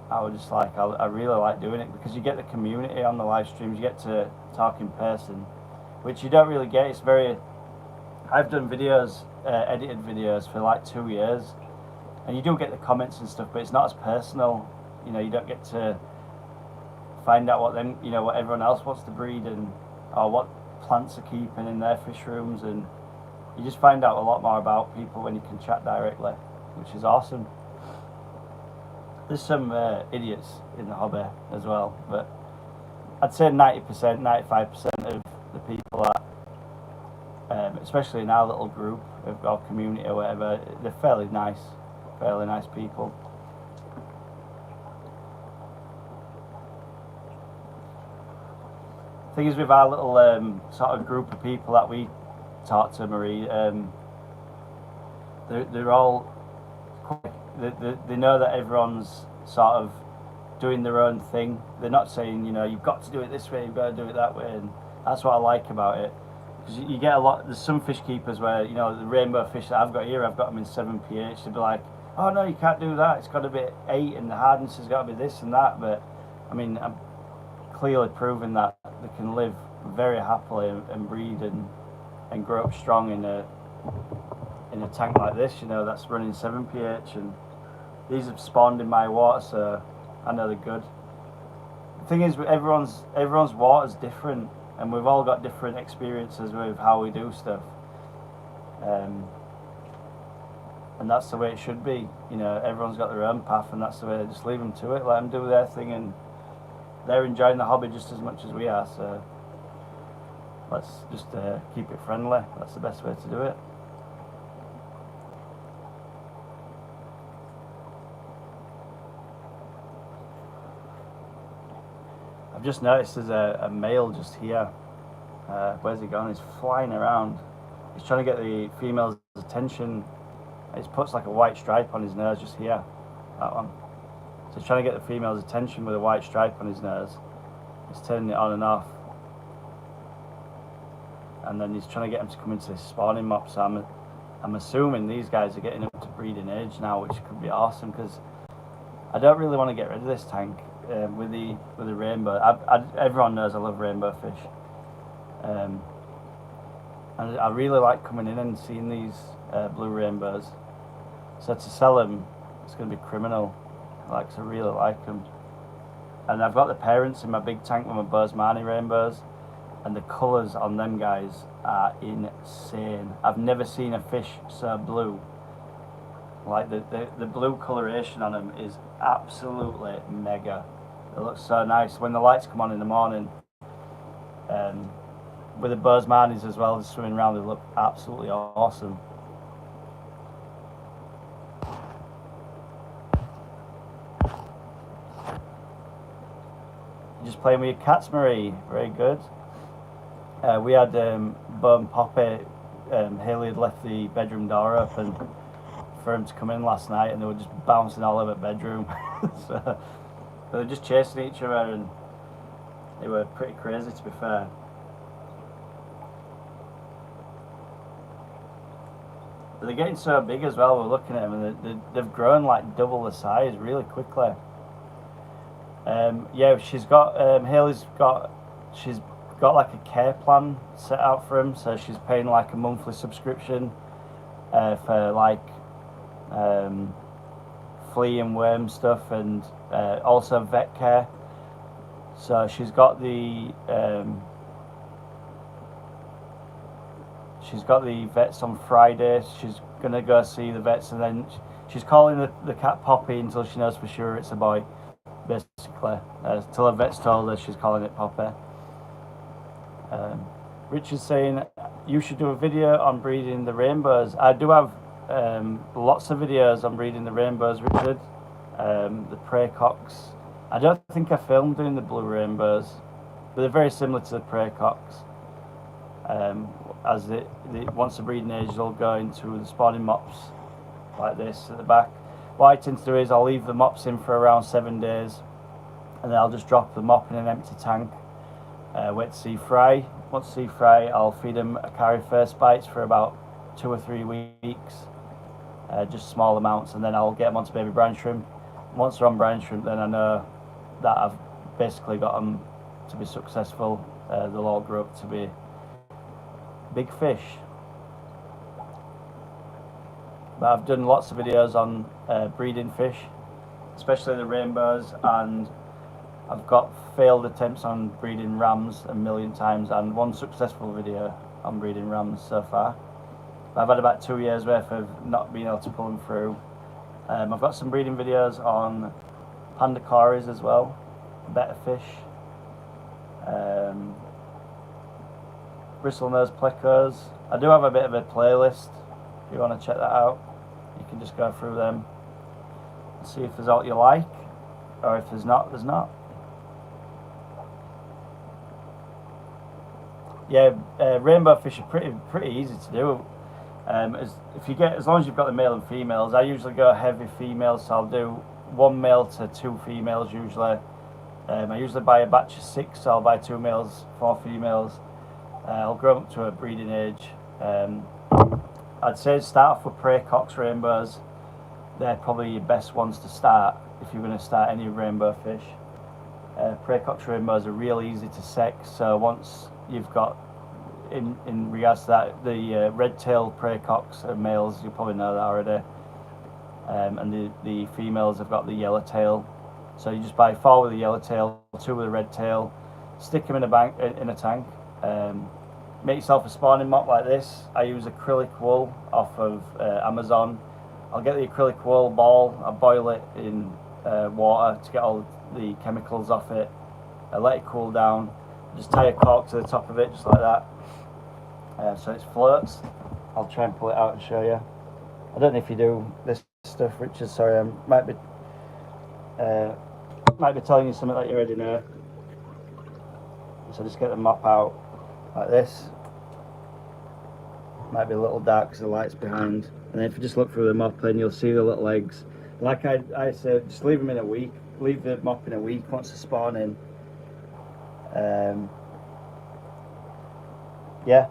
A: I was just like, I really like doing it, because you get the community on the live streams, you get to talk in person, which you don't really get. It's very, I've done videos, edited videos for like 2 years, and you do get the comments and stuff, but it's not as personal. You know, you don't get to find out what everyone else wants to breed, and or what plants are keeping in their fish rooms, and you just find out a lot more about people when you can chat directly, which is awesome. There's some idiots in the hobby as well, but I'd say 90%, 95% of the people that, especially in our little group of our community or whatever, they're fairly nice people. The thing is, with our little sort of group of people that we talk to, Marie, they're all quite, they know that everyone's sort of doing their own thing. They're not saying, you've got to do it this way, you've got to do it that way, and that's what I like about it. Because you get a lot, there's some fish keepers where, the rainbow fish that I've got here, I've got them in 7 pH, they'd be like, oh no, you can't do that, it's got to be 8 and the hardness has got to be this and that. But I mean, I'm clearly proving that they can live very happily and breed and grow up strong in a tank like this, that's running 7 pH, and these have spawned in my water, so I know they're good. The thing is, everyone's water's different, and we've all got different experiences with how we do stuff, and that's the way it should be. Everyone's got their own path, and that's the way. Just leave them to it, let them do their thing, and they're enjoying the hobby just as much as we are. So let's just keep it friendly. That's the best way to do it. I've just noticed there's a male just here. Where's he gone? He's flying around. He's trying to get the female's attention. He puts like a white stripe on his nose just here. That one. So he's trying to get the female's attention with a white stripe on his nose. He's turning it on and off. And then he's trying to get him to come into this spawning mop. So I'm assuming these guys are getting up to breeding age now, which could be awesome, because I don't really want to get rid of this tank with the rainbow. Everyone knows I love rainbow fish, and I really like coming in and seeing these blue rainbows. So to sell them, it's going to be criminal. I really like them. And I've got the parents in my big tank with my Boesemani rainbows, and the colours on them guys are insane. I've never seen a fish so blue. Like the blue coloration on them is absolutely mega. It looks so nice when the lights come on in the morning. With the Boesemanis as well, swimming around, they look absolutely awesome. Just playing with your cats, Marie. Very good. We had Bo and Poppy. Haley had left the bedroom door open for him to come in last night, and they were just bouncing all over the bedroom. So they were just chasing each other, and they were pretty crazy, to be fair. But they're getting so big as well. We're looking at them, and they've grown like double the size really quickly. Yeah, she's got Haley's got like a care plan set out for him, so she's paying like a monthly subscription for like flea and worm stuff, and also vet care. So she's got the vets on Friday. She's gonna go see the vets, and then she's calling the cat Poppy until she knows for sure it's a boy, basically. Till her vet's told her she's calling it Poppy. Richard's saying you should do a video on breeding the rainbows. I do have lots of videos on breeding the rainbows, Richard. The prey cocks. I don't think I filmed doing the blue rainbows, but they're very similar to the prey cocks. As once the breeding age, they'll go into the spawning mops like this at the back. What I tend to do is I'll leave the mops in for around 7 days, and then I'll just drop the mop in an empty tank. Wait to see fry. Once see fry, I'll feed them Akari first bites for about 2 or 3 weeks, just small amounts, and then I'll get them onto baby brine shrimp. Once they're on brine shrimp, then I know that I've basically got them to be successful. They'll all grow up to be big fish. But I've done lots of videos on breeding fish, especially the rainbows, and I've got failed attempts on breeding rams a million times, and one successful video on breeding rams so far. But I've had about 2 years worth of not being able to pull them through. I've got some breeding videos on panda cories as well, better fish, bristlenose plecos. I do have a bit of a playlist. If you want to check that out, you can just go through them and see if there's what you like, or if there's not, there's not. Yeah, rainbow fish are pretty easy to do. As long as you've got the male and females, I usually go heavy females, so I'll do 1 male to 2 females usually. I usually buy a batch of 6, so I'll buy 2 males, 4 females. I'll grow them up to a breeding age. I'd say start off with prey cocks rainbows. They're probably your best ones to start if you're going to start any rainbow fish. Prey cocks rainbows are real easy to sex, so once you've got, in regards to that, the red-tailed prey cocks are males, you probably know that already, and the females have got the yellow tail. So you just buy 4 with a yellow tail, 2 with a red tail, stick them in a tank. Make yourself a spawning mop like this. I use acrylic wool off of Amazon. I'll get the acrylic wool ball, I boil it in water to get all the chemicals off it. I let it cool down, just tie a cork to the top of it just like that. So it floats. I'll try and pull it out and show you. I don't know if you do this stuff, Richard. Sorry, I might be telling you something that you already know. So just get the mop out like this. Might be a little dark because the light's behind. And then if you just look through the mop, then you'll see the little eggs. Like I said, just leave them in a week. Leave the mop in a week once they spawn in. Yeah.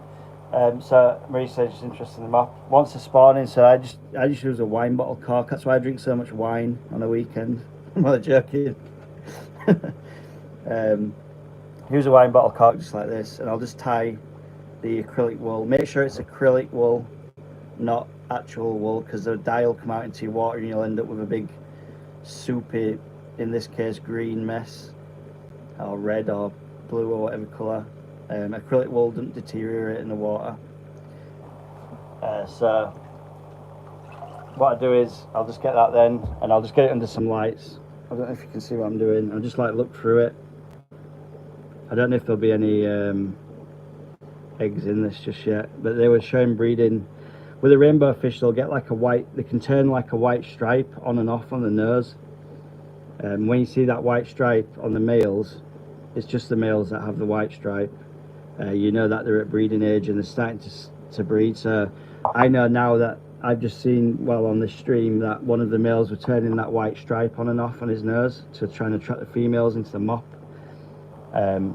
A: So Marie said she's interested in the mop. Once they're spawning, so I just use a wine bottle cork. That's why I drink so much wine on a weekend. I'm not joking. Use a wine bottle cork just like this, and I'll just tie the acrylic wool. Make sure it's acrylic wool, not actual wool, because the dye will come out into your water and you'll end up with a big soupy, in this case green mess, or red or blue or whatever colour. Acrylic wool doesn't deteriorate in the water. So what I do is I'll just get that then, and I'll just get it under some lights. I don't know if you can see what I'm doing. I'll just like look through it. I don't know if there'll be any eggs in this just yet, but they were showing breeding with a rainbow fish. They'll get like a white, they can turn like a white stripe on and off on the nose. When you see that white stripe on the males, it's just the males that have the white stripe. You know that they're at breeding age and they're starting to breed. So I know now that I've just seen, well, on this stream, that one of the males were turning that white stripe on and off on his nose to try and attract the females into the mop.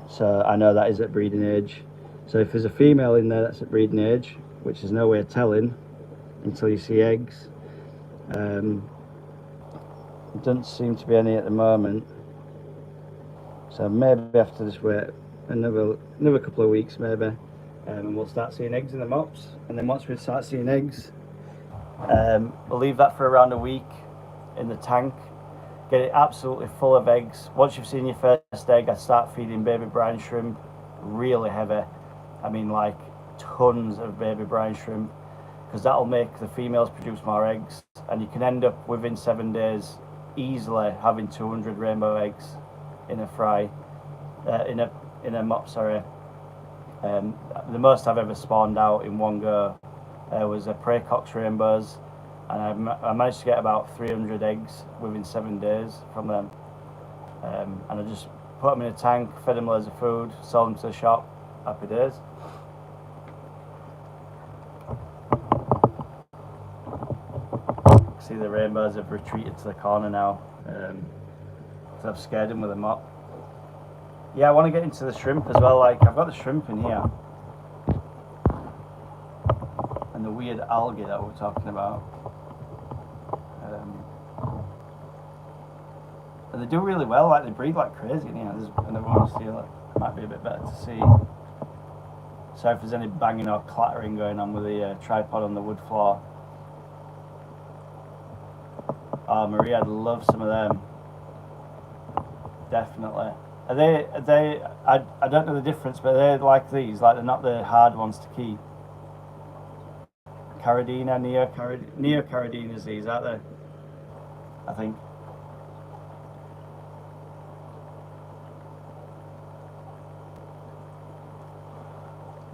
A: So I know that is at breeding age. So if there's a female in there that's at breeding age, which there's no way of telling until you see eggs, there doesn't seem to be any at the moment. So maybe I have to just wait another couple of weeks maybe, and we'll start seeing eggs in the mops. And then once we start seeing eggs, we'll leave that for around a week in the tank. Get it absolutely full of eggs. Once you've seen your first egg, I start feeding baby brine shrimp really heavy. I mean like tons of baby brine shrimp, because that'll make the females produce more eggs, and you can end up within 7 days easily having 200 rainbow eggs in a fry, in a mop, sorry. The most I've ever spawned out in one go was a Praecox rainbows, and I managed to get about 300 eggs within 7 days from them. And I just put them in a tank, fed them loads of food, sold them to the shop. Happy days. See, the rainbows have retreated to the corner now, because I've scared them with a mop. Yeah, I want to get into the shrimp as well. Like, I've got the shrimp in here, and the weird algae that we're talking about. And they do really well. Like, they breed like crazy in here. There's another one here that might be a bit better to see. So if there's any banging or clattering going on with the tripod on the wood floor. Oh, Marie, I'd love some of them. Definitely. Are they? I don't know the difference, but they're like these. Like, they're not the hard ones to keep. Caridina, Neocaridina is these, aren't they? I think.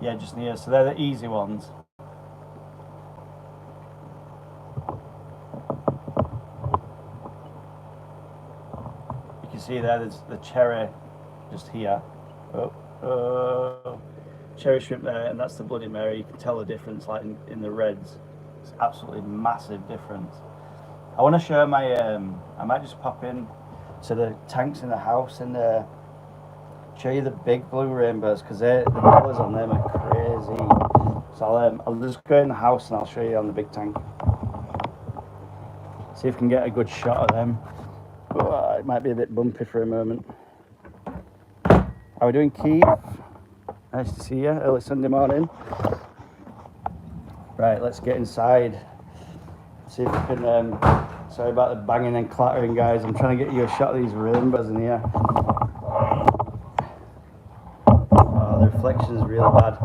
A: Yeah, just Neo. So they're the easy ones. You can see there's the cherry just here. Cherry shrimp there, and that's the Bloody Mary. You can tell the difference, like in the reds. It's absolutely massive difference. I want to show my. I might just pop in to the tanks in the house and show you the big blue rainbows, because the colours on them are crazy. So I'll just go in the house and I'll show you on the big tank. See if we can get a good shot of them. Oh, it might be a bit bumpy for a moment. How are we doing, Keith? Nice to see you, early Sunday morning. Right, let's get inside. See if we can, sorry about the banging and clattering, guys. I'm trying to get you a shot of these rainbows in here. Oh, the reflection is really bad.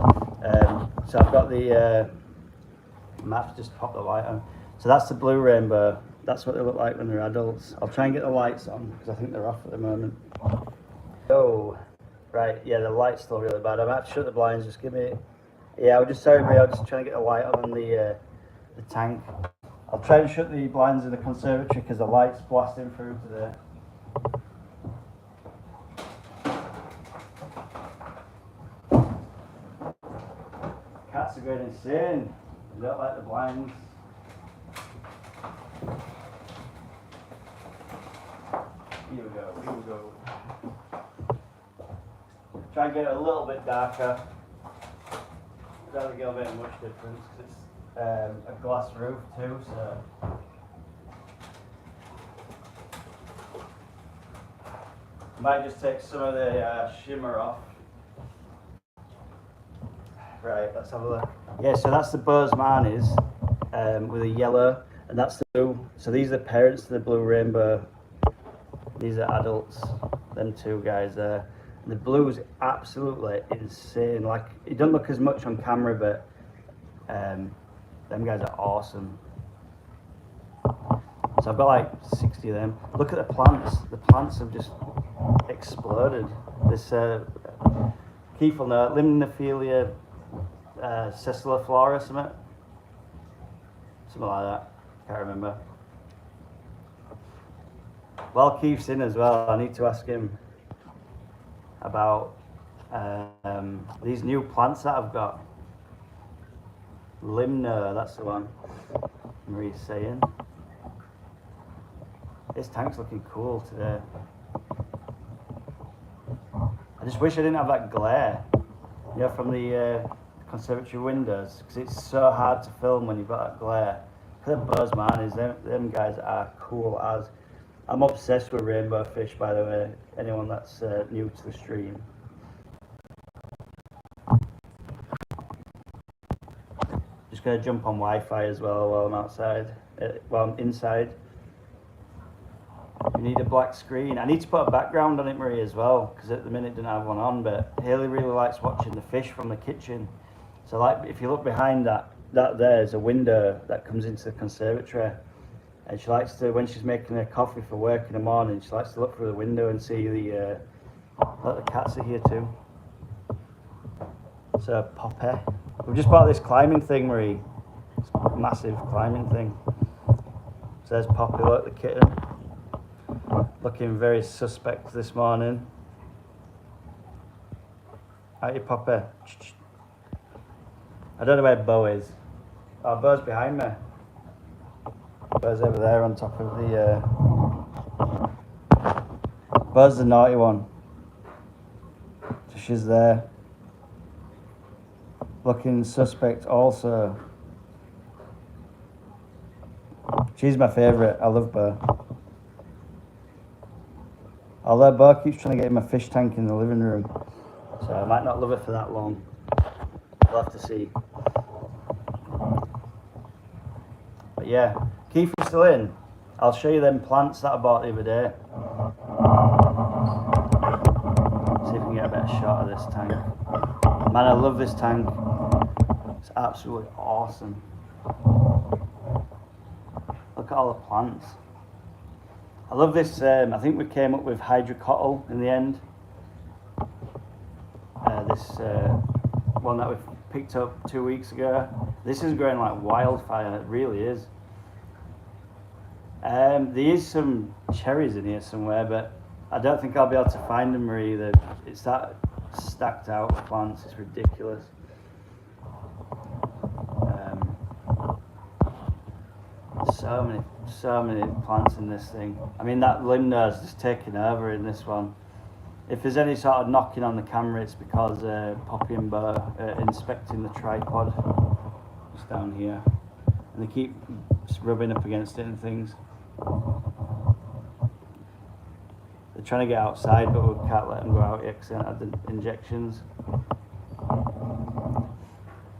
A: So I've got the map, just pop the light on. So that's the blue rainbow. That's what they look like when they're adults. I'll try and get the lights on, because I think they're off at the moment. Oh, right, yeah, the light's still really bad. I might have to shut the blinds, just give me Yeah, I'm just sorry, mate. I'm just trying to get the light on the tank. I'll try and shut the blinds in the conservatory because the light's blasting through to there. Cats are going insane. They don't like the blinds. Here we go. Try and get it a little bit darker. I don't think it'll make much difference because it's a glass roof too, so. Might just take some of the shimmer off. Right, let's have a look. Yeah, so that's the Boersmanis with a yellow, and that's the blue. So these are the parents of the blue rainbow. These are adults, them two guys there. And the blue is absolutely insane. Like, it doesn't look as much on camera, but them guys are awesome. So I've got like 60 of them. Look at the plants. The plants have just exploded. This Keith will know, Limnophilia sessiliflora, something like that. Can't remember. Well, Keith's in as well. I need to ask him about these new plants that I've got. Limno, that's the one Marie's saying. This tank's looking cool today. I just wish I didn't have that glare, you know, from the conservatory windows, because it's so hard to film when you've got that glare. The Boersmanis, them guys are cool as. I'm obsessed with rainbow fish, by the way, anyone that's new to the stream. Just going to jump on Wi-Fi as well while I'm outside, while I'm inside. You need a black screen. I need to put a background on it, Marie, as well, because at the minute I didn't have one on, but Haley really likes watching the fish from the kitchen. So like, if you look behind that there's a window that comes into the conservatory. And she likes to, when she's making her coffee for work in the morning, she likes to look through the window and see the cats are here too. So Poppy. We've just bought this climbing thing, Marie. It's a massive climbing thing. So there's Poppy, look, the kitten. Looking very suspect this morning. Out you, Poppy. I don't know where Bo is. Oh, Bo's behind me. Bo's over there on top of the... Bo's the naughty one. So she's there. Looking suspect also. She's my favourite. I love Bo. Although Bo keeps trying to get in my fish tank in the living room. So I might not love her for that long. We'll have to see. But yeah, Keith is still in. I'll show you them plants that I bought the other day. See if we can get a better shot of this tank. Man, I love this tank. It's absolutely awesome. Look at all the plants. I love this, I think we came up with hydrocotyle in the end. This one that we picked up 2 weeks ago. This is growing like wildfire, it really is. There is some cherries in here somewhere, but I don't think I'll be able to find them, Marie. It's that stacked out with plants, it's ridiculous. So many plants in this thing. I mean, that limno's just taking over in this one. If there's any sort of knocking on the camera, it's because Poppy and Bo are inspecting the tripod just down here, and they keep rubbing up against it and things. They're trying to get outside, but we can't let them go out yet because they don't have the injections.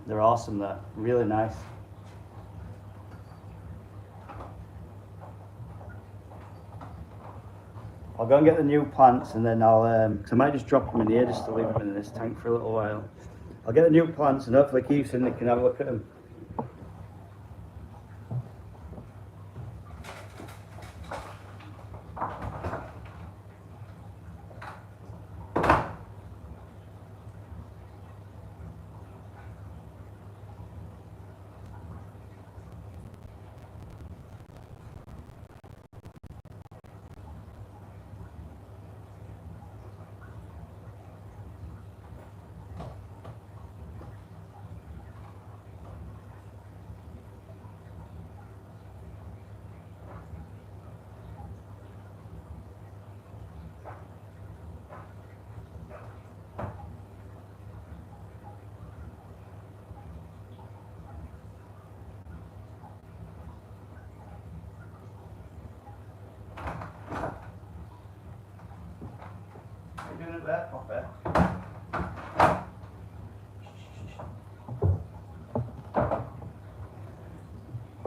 A: They're awesome though, really nice. I'll go and get the new plants, and then I'll, cause I might just drop them in here just to leave them in this tank for a little while. I'll get the new plants and hopefully Keith's in, they can have a look at them.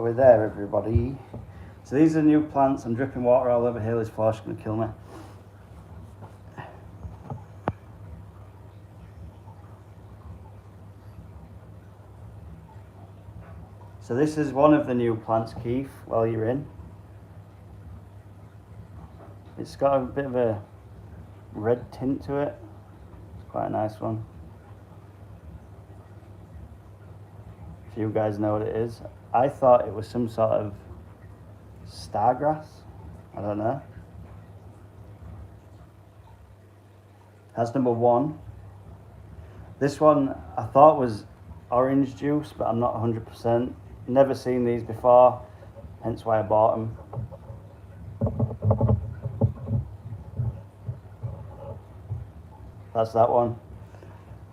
A: Are we there, everybody? So these are new plants. I'm dripping water all over Hayley's floor. She's going to kill me. So this is one of the new plants, Keith, while you're in. It's got a bit of a red tint to it. It's quite a nice one. If you guys know what it is. I thought it was some sort of stargrass. I don't know. That's number one. This one I thought was orange juice, but I'm not 100%. Never seen these before, hence why I bought them. That's that one.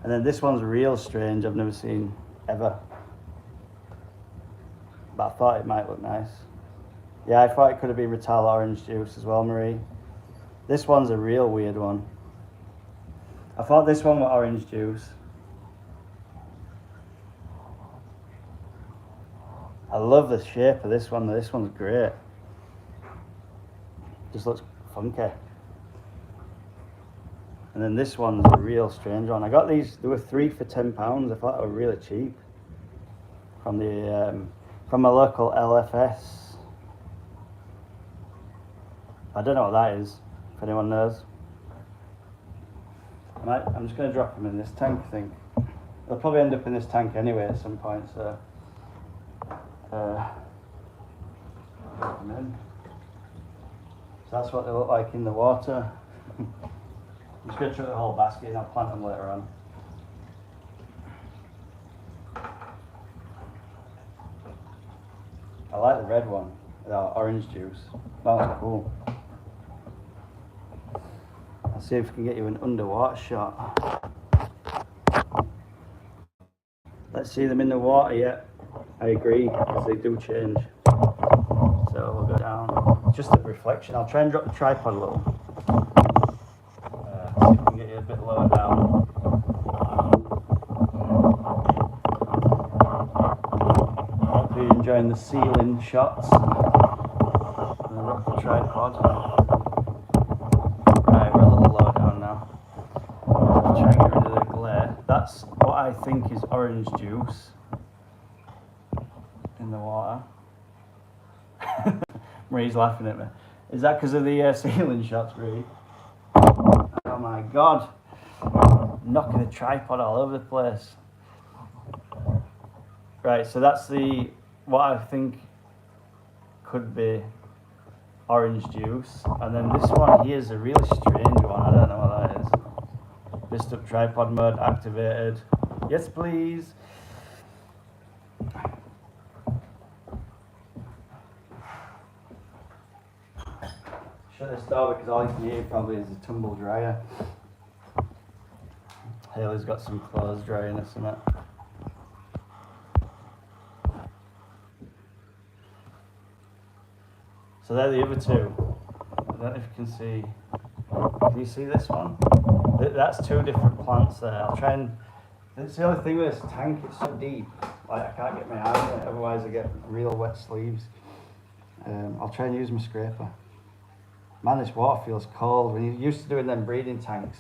A: And then this one's real strange. I've never seen ever. But I thought it might look nice. Yeah, I thought it could have been Rittal orange juice as well, Marie. This one's a real weird one. I thought this one was orange juice. I love the shape of this one. This one's great. Just looks funky. And then this one's a real strange one. I got these, there were 3 for £10. I thought they were really cheap. From my local LFS. I don't know what that is, if anyone knows. I'm just going to drop them in this tank, I think. They'll probably end up in this tank anyway at some point, so... drop them in. So that's what they look like in the water. I'm just going to chuck the whole basket and I'll plant them later on. I like the red one, the orange juice. That was cool. I'll see if we can get you an underwater shot. Let's see them in the water yet. I agree, because they do change. So we'll go down. Just the reflection. I'll try and drop the tripod a little. See if we can get you a bit lower down. Hope you're enjoying the ceiling shots. I'm gonna rock the tripod. Right, we're a little lower down now. I'll try and get rid of the glare. That's what I think is orange juice in the water. Marie's laughing at me. Is that because of the ceiling shots, Marie? Oh my god. Knocking the tripod all over the place. Right, so that's what I think could be orange juice. And then this one here is a really strange one. I don't know what that is. Missed up tripod mode activated. Yes, please. Shut this door because all you can hear probably is a tumble dryer. Hayley's got some clothes drying or something. So they're the other two. I don't know if you can see. Can you see this one? That's 2 different plants there. I'll try and... It's the only thing with this tank, it's so deep. Like, I can't get my hand in it, otherwise I get real wet sleeves. I'll try and use my scraper. Man, this water feels cold. When you're used to doing them breeding tanks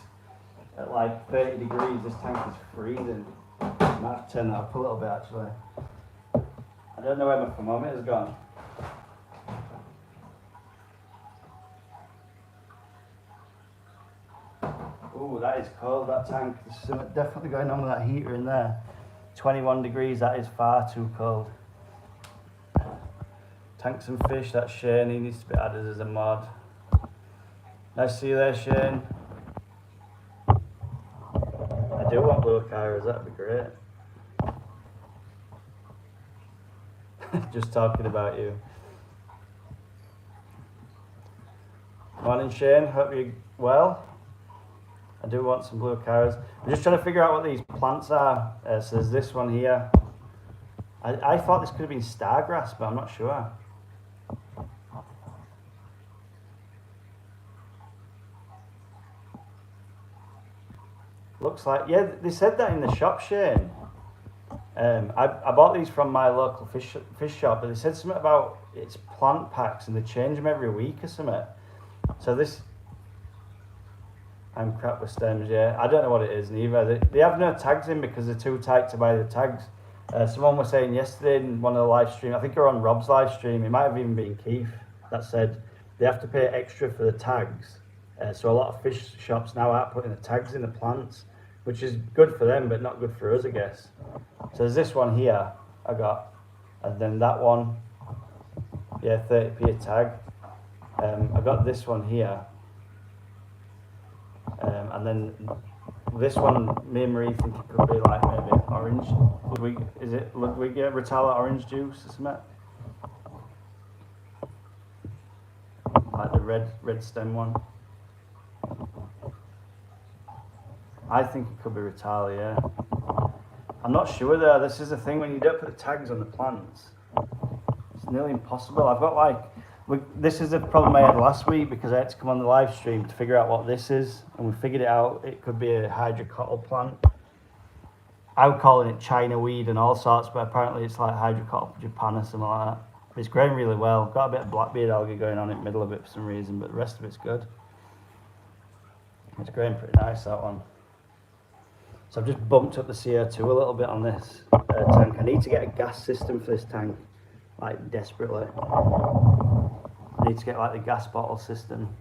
A: at like 30 degrees, this tank is freezing. I might have to turn that up a little bit actually. I don't know where my thermometer's gone. Ooh, that is cold, that tank. There's something definitely going on with that heater in there. 21 degrees, that is far too cold. Tanks and fish, that's Shane, he needs to be added as a mod. Nice to see you there, Shane. I do want blue Kairas, that'd be great. Just talking about you. Morning, Shane, hope you're well. I do want some blue Kairas. I'm just trying to figure out what these plants are. So there's this one here. I thought this could have been stargrass, but I'm not sure. Looks like, yeah, they said that in the shop, Shane. I bought these from my local fish shop, but they said something about it's plant packs and they change them every week or something. So this, I'm crap with stems, yeah. I don't know what it is neither. They have no tags in because they're too tight to buy the tags. Someone was saying yesterday in one of the live streams, I think you're on Rob's live stream, it might have even been Keith, that said they have to pay extra for the tags. So a lot of fish shops now are putting the tags in the plants, which is good for them, but not good for us, I guess. So there's this one here I got, and then that one, yeah, 30p a tag. I got this one here, and then this one, me and Marie think it could be like maybe orange. Ludwig Rotala orange juice or something? Like the red stem one. I think it could be Rotala, yeah. I'm not sure though. This is the thing, when you don't put the tags on the plants, it's nearly impossible. I've got like, this is the problem I had last week because I had to come on the live stream to figure out what this is, and we figured it out. It could be a hydrocotyle plant. I'm calling it China weed and all sorts, but apparently it's like hydrocotyle Japan or something like that. But it's growing really well. Got a bit of blackbeard algae going on in the middle of it for some reason, but the rest of it's good. It's growing pretty nice, that one. So I've just bumped up the CO2 a little bit on this tank. I need to get a gas system for this tank, like desperately. I need to get like the gas bottle system.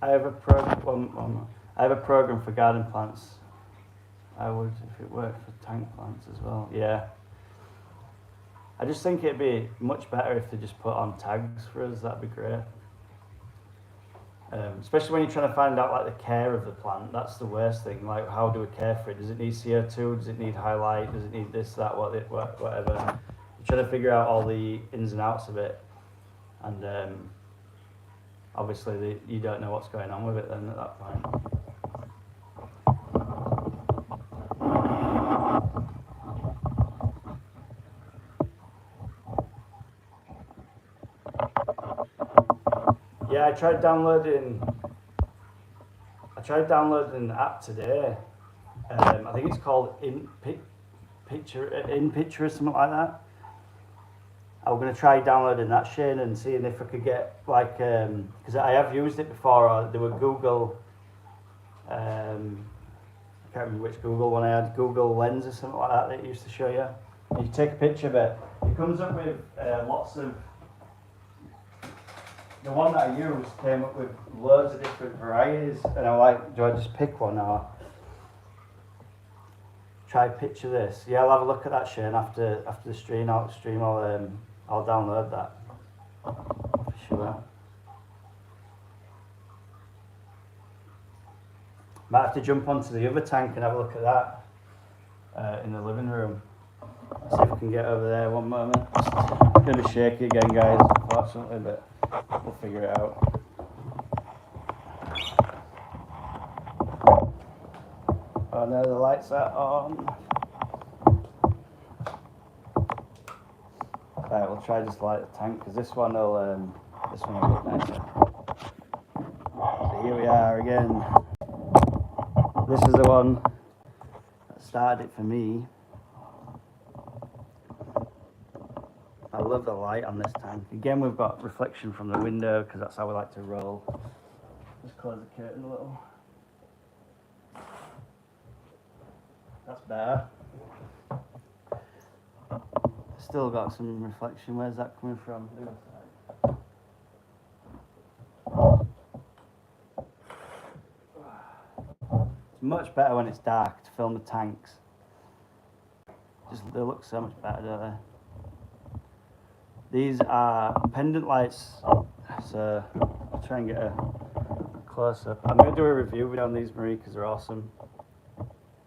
A: I have a program for garden plants. I would if it worked for tank plants as well. Yeah. I just think it'd be much better if they just put on tags for us. That'd be great. Especially when you're trying to find out like the care of the plant. That's the worst thing. Like, how do we care for it? Does it need CO2? Does it need highlight? Does it need this, that, whatever? You're trying to figure out all the ins and outs of it, and obviously you don't know what's going on with it then at that point. Yeah, I tried downloading an app today. I think it's called InPicture or something like that. I'm going to try downloading that, Shane, and seeing if I could get like, because I have used it before. Or there were Google, I can't remember which Google one I had, Google Lens or something like that that it used to show you. And you take a picture of it. It comes up with lots of. The one that I used came up with loads of different varieties, and I'm like, do I just pick one or try picture this? Yeah, I'll have a look at that, Shane, after the stream. I'll download that for sure. Might have to jump onto the other tank and have a look at that in the living room. See if I can get over there one moment. It's going to be shaky again, guys, unfortunately, but we'll figure it out. Oh no, the lights are on. Right, we'll try just light the tank because this one will look nicer. So here we are again. This is the one that started it for me. I love the light on this tank. Again, we've got reflection from the window because that's how we like to roll. Just close the curtain a little. That's better. Still got some reflection. Where's that coming from? It's much better when it's dark to film the tanks. They look so much better, don't they? These are pendant lights, so I'll try and get a close up. I'm going to do a review video on these, Marie, because they're awesome.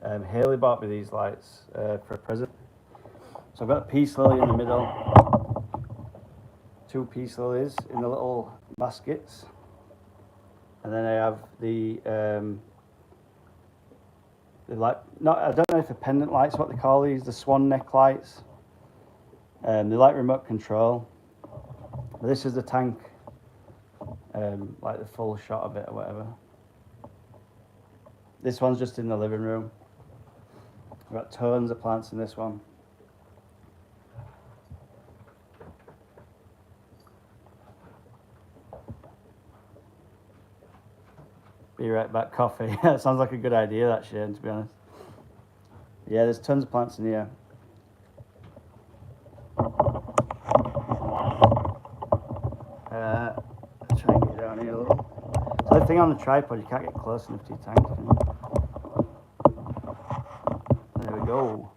A: Haley bought me these lights for a present. So I've got a peace lily in the middle, 2 peace lilies in the little baskets, and then I have the light. I don't know if the pendant lights, what they call these, the swan neck lights. They like remote control. This is the tank, like the full shot of it or whatever. This one's just in the living room. We've got tons of plants in this one. Be right back, coffee. That sounds like a good idea, that, Shane, to be honest. Yeah, there's tons of plants in here. Try and get down here a little. So the thing on the tripod, you can't get close enough to your tank, can you? There we go.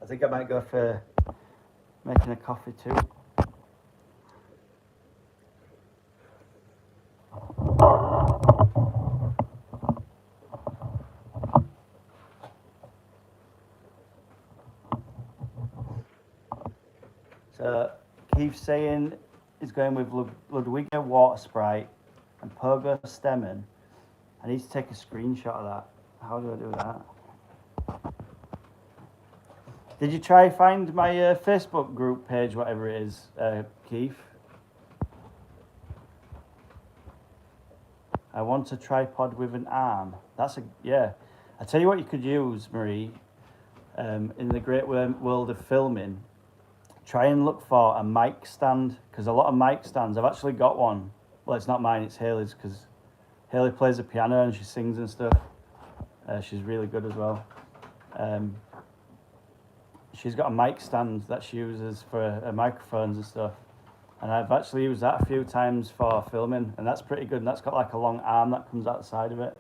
A: I think I might go for making a coffee too. So Keith's saying he's going with Ludwiga Water Sprite and Pogo Stemmen. I need to take a screenshot of that. How do I do that? Did you try find my Facebook group page, whatever it is, Keith? I want a tripod with an arm. That's yeah. I tell you what you could use, Marie, in the great world of filming. Try and look for a mic stand, because a lot of mic stands, I've actually got one. Well, it's not mine, it's Haley's, because Haley plays the piano and she sings and stuff. She's really good as well. She's got a mic stand that she uses for microphones and stuff. And I've actually used that a few times for filming, and that's pretty good. And that's got like a long arm that comes out the side of it.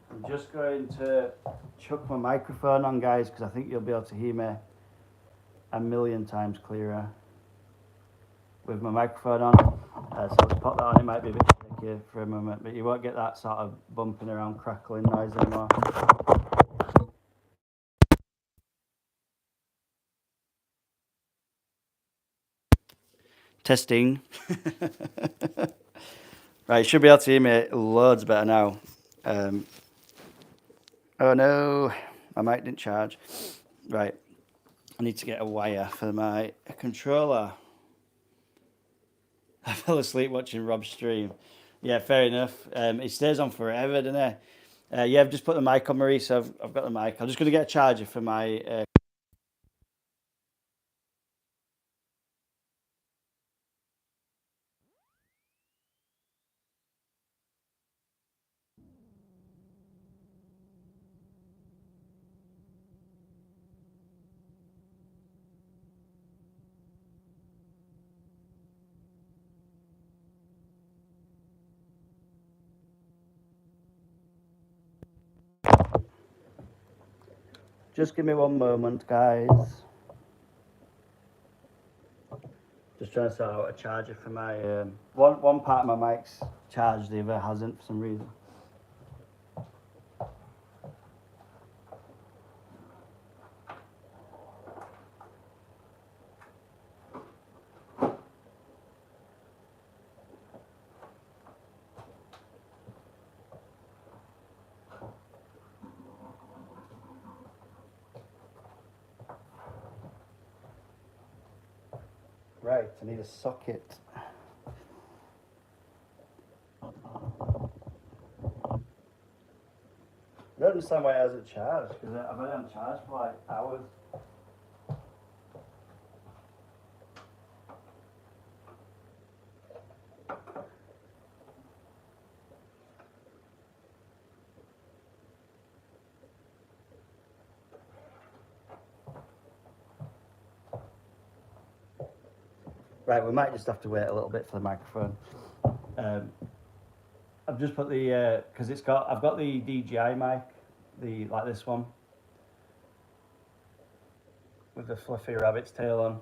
A: I'm just going to chuck my microphone on, guys, because I think you'll be able to hear me a million times clearer with my microphone on. So let's pop that on. It might be a bit shaky for a moment, but you won't get that sort of bumping around, crackling noise anymore. Testing. Right, you should be able to hear me loads better now. Oh no, my mic didn't charge. Right, I need to get a wire for my controller. I fell asleep watching Rob's stream. Yeah, fair enough. It stays on forever, doesn't it? Yeah, I've just put the mic on, Marie, so I've got the mic. I'm just going to get a charger for my... Just give me one moment, guys. Just trying to sort out a charger for my... One part of my mic's charged, the other hasn't for some reason. Right, I need a socket. I don't understand why it hasn't charged, because I've had it on charge for like hours. Right, we might just have to wait a little bit for the microphone. I've just put the because I've got the DJI mic, like this one, with the fluffy rabbit's tail on.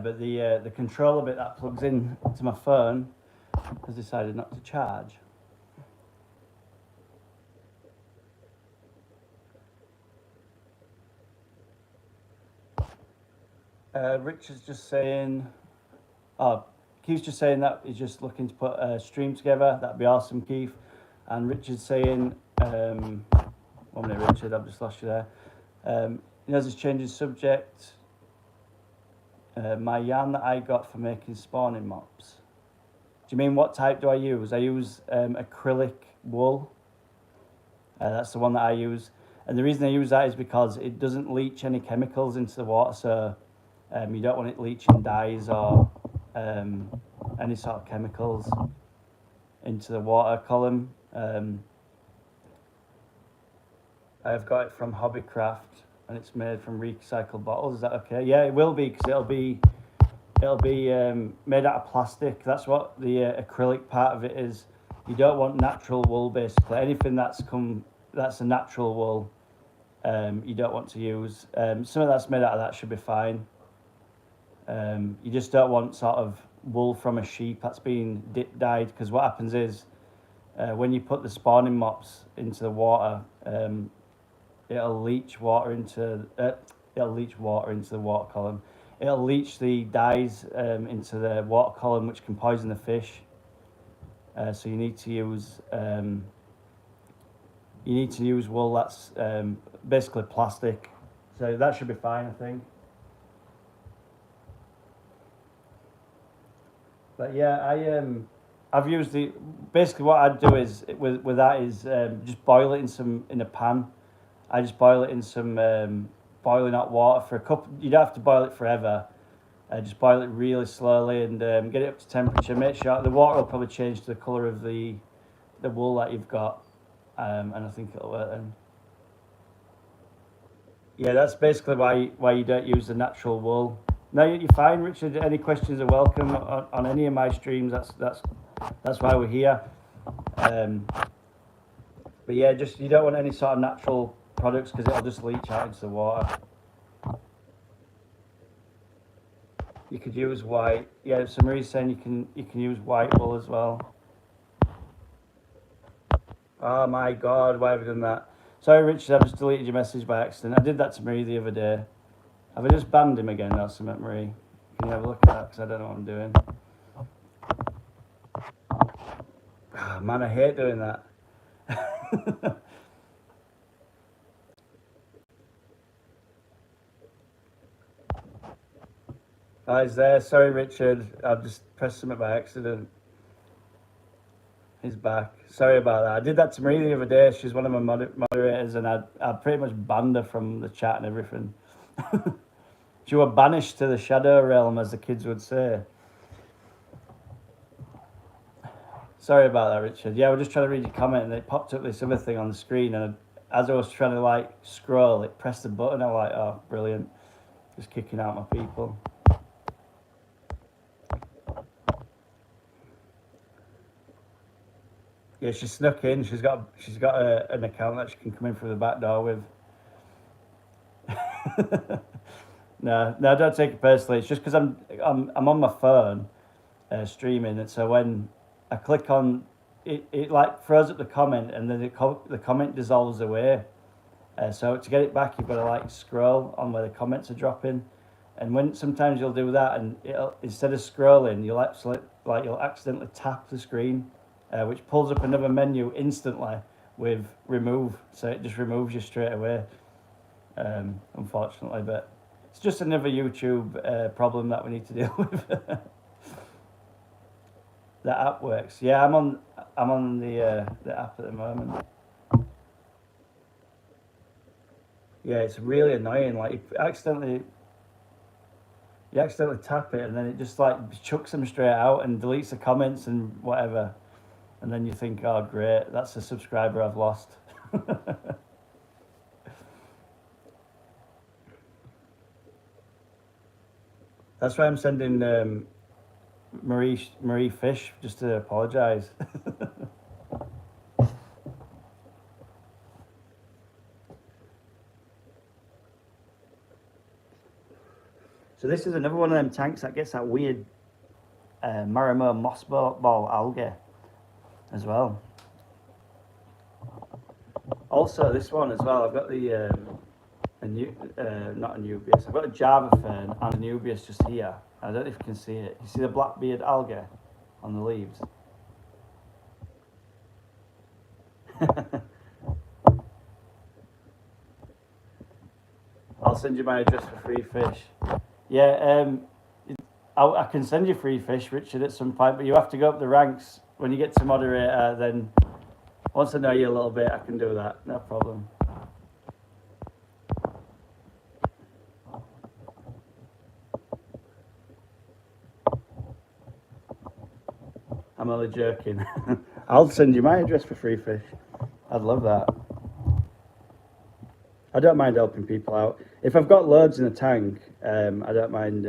A: but the controller bit that plugs in to my phone has decided not to charge. Richard's just saying, oh, Keith's just saying that he's just looking to put a stream together. That'd be awesome, Keith. And Richard's saying, 1 minute, Richard, I've just lost you there. He knows he's changing subject. My yarn that I got for making spawning mops. Do you mean what type do I use? I use acrylic wool. That's the one that I use. And the reason I use that is because it doesn't leach any chemicals into the water. So you don't want it leaching dyes or any sort of chemicals into the water column. I've got it from Hobbycraft and it's made from recycled bottles. Is that okay? Yeah, it will be, because it'll be made out of plastic. That's what the acrylic part of it is. You don't want natural wool, basically. Anything that's a natural wool, you don't want to use. Some of that's made out of that should be fine. You just don't want sort of wool from a sheep that's been dyed, because what happens is when you put the spawning mops into the water, it'll leach water into the water column. It'll leach the dyes into the water column, which can poison the fish. So you need to use wool that's basically plastic. So that should be fine, I think. But yeah, I've used basically what I'd do is with that is just boil it in a pan. I just boil it in some boiling hot water for a couple. You don't have to boil it forever. Just boil it really slowly and get it up to temperature. Make sure the water will probably change to the colour of the wool that you've got, and I think it'll work then. Yeah, that's basically why you don't use the natural wool. No, you're fine, Richard. Any questions are welcome on any of my streams. That's why we're here. But yeah, just you don't want any sort of natural products because it'll just leach out into the water. You could use white. Yeah, so Marie's saying you can use white wool as well. Oh my God, why have you done that? Sorry, Richard, I just deleted your message by accident. I did that to Marie the other day. Have I just banned him again or something, Marie? Can you have a look at that? Because I don't know what I'm doing. Oh, man, I hate doing that. Oh, he's there. Sorry, Richard. I've just pressed something by accident. He's back. Sorry about that. I did that to Marie the other day. She's one of my moderators, and I pretty much banned her from the chat and everything. She were banished to the shadow realm, as the kids would say. Sorry about that, Richard. Yeah, we're just trying to read your comment, and it popped up this other thing on the screen, and as I was trying to scroll, it pressed the button. I'm like, oh, brilliant! Just kicking out my people. Yeah, she snuck in. She's got an account that she can come in through the back door with. No, don't take it personally. It's just because I'm on my phone streaming, and so when I click on it, it throws up the comment, and then the comment dissolves away. So to get it back, you've got to scroll on where the comments are dropping, and when sometimes you'll do that, and instead of scrolling, you'll accidentally tap the screen, which pulls up another menu instantly with remove. So it just removes you straight away. Unfortunately, but it's just another YouTube problem that we need to deal with. That app works. Yeah, I'm on the app at the moment. Yeah, it's really annoying. You accidentally tap it, and then it just chucks them straight out and deletes the comments and whatever. And then you think, oh great, that's a subscriber I've lost. That's why I'm sending Marie fish just to apologise. So this is another one of them tanks that gets that weird Marimo moss ball algae as well. Also, this one as well. I've got the not Anubias. I've got a Java fern and Anubias just here. I don't know if you can see it. You see the blackbeard algae on the leaves? I'll send you my address for free fish. Yeah, I can send you free fish, Richard, at some point, but you have to go up the ranks. When you get to moderator, then once I know you a little bit, I can do that. No problem. I'm only joking. I'll send you my address for free fish. I'd love that. I don't mind helping people out. If I've got loads in a tank, I don't mind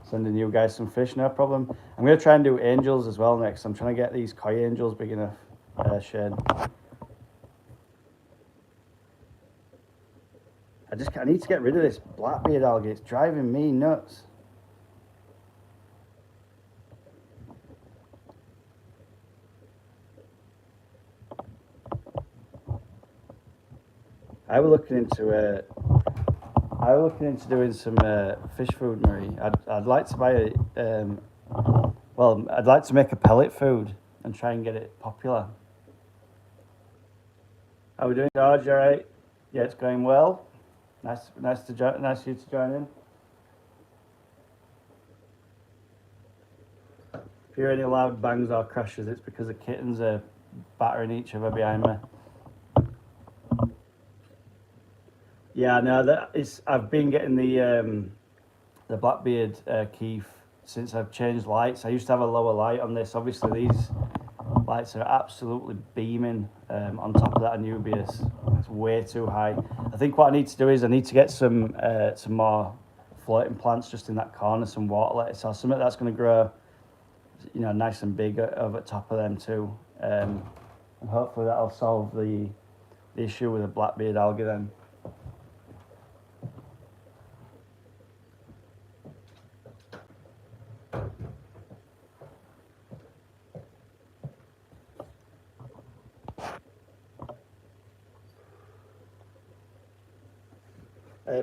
A: sending you guys some fish, no problem. I'm going to try and do angels as well next. I'm trying to get these koi angels big enough, Shane. I need to get rid of this blackbeard algae. It's driving me nuts. I was looking into doing some fish food, Marie. I'd like to buy I'd like to make a pellet food and try and get it popular. How are we doing, George? All right? Yeah, it's going well. Nice of you to join in. If you hear any loud bangs or crashes, it's because the kittens are battering each other behind me. Yeah, no, I've been getting the Blackbeard Keef since I've changed lights. I used to have a lower light on this. Obviously, these lights are absolutely beaming on top of that Anubias. It's way too high. I think what I need to do is I need to get some more floating plants just in that corner, some water lettuce or something that's going to grow, nice and big over the top of them too. And hopefully that'll solve the issue with the Blackbeard algae then.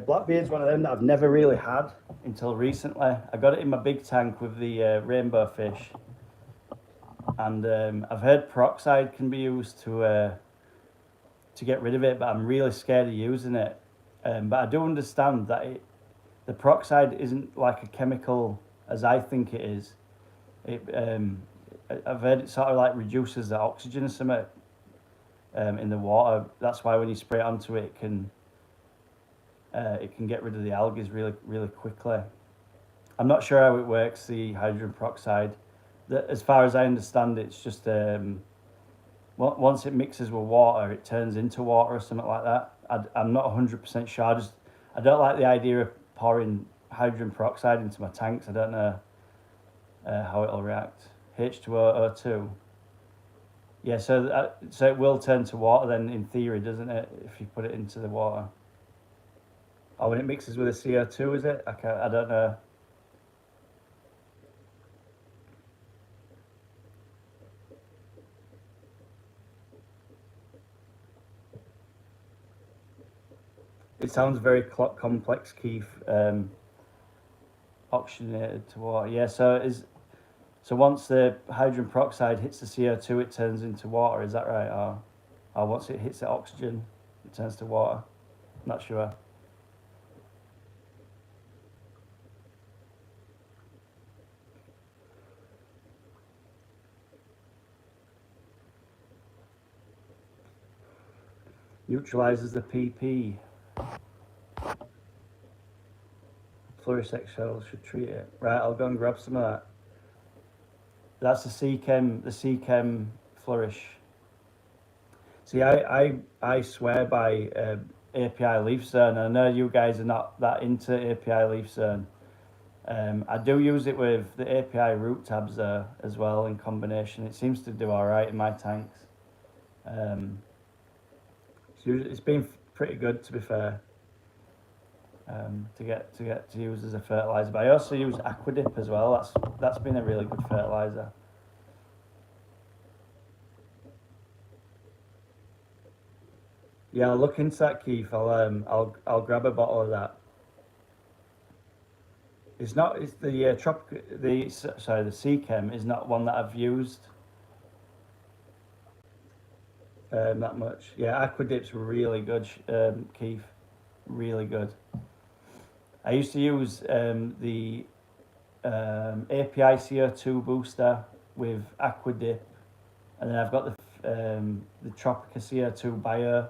A: Blackbeard's one of them that I've never really had until recently. I got it in my big tank with the rainbow fish, and I've heard peroxide can be used to get rid of it, but I'm really scared of using it. But I do understand that the peroxide isn't like a chemical as I think it is. I've heard it sort of like reduces the oxygen or something in the water. That's why when you spray it onto it, it can get rid of the algae really, really quickly. I'm not sure how it works, the hydrogen peroxide. As far as I understand, it's just once it mixes with water, it turns into water or something like that. I'm not 100% sure. I don't like the idea of pouring hydrogen peroxide into my tanks. I don't know how it'll react. H2O2. Yeah, so it will turn to water then, in theory, doesn't it? If you put it into the water. Oh, when it mixes with the CO2, is it? I don't know. It sounds very complex, Keith. Oxygenated to water. Yeah, so once the hydrogen peroxide hits the CO2, it turns into water. Is that right? Or once it hits the oxygen, it turns to water. Not sure. Neutralizes the PP. Flourish eggshells should treat it. Right, I'll go and grab some of that. That's the Seachem Flourish. See, I swear by API Leaf Zone. I know you guys are not that into API Leaf Zone. I do use it with the API root tabs there as well in combination. It seems to do all right in my tanks. So it's been pretty good, to be fair. to use as a fertilizer. But I also use Aquadip as well. That's been a really good fertilizer. Yeah, I'll look into that, Keith. I'll grab a bottle of that. It's not. It's the the Seachem is not one that I've used that much. Yeah, Aquadip's really good, Keith. Really good. I used to use the API CO2 booster with Aquadip, and then I've got the Tropica CO2 Bio,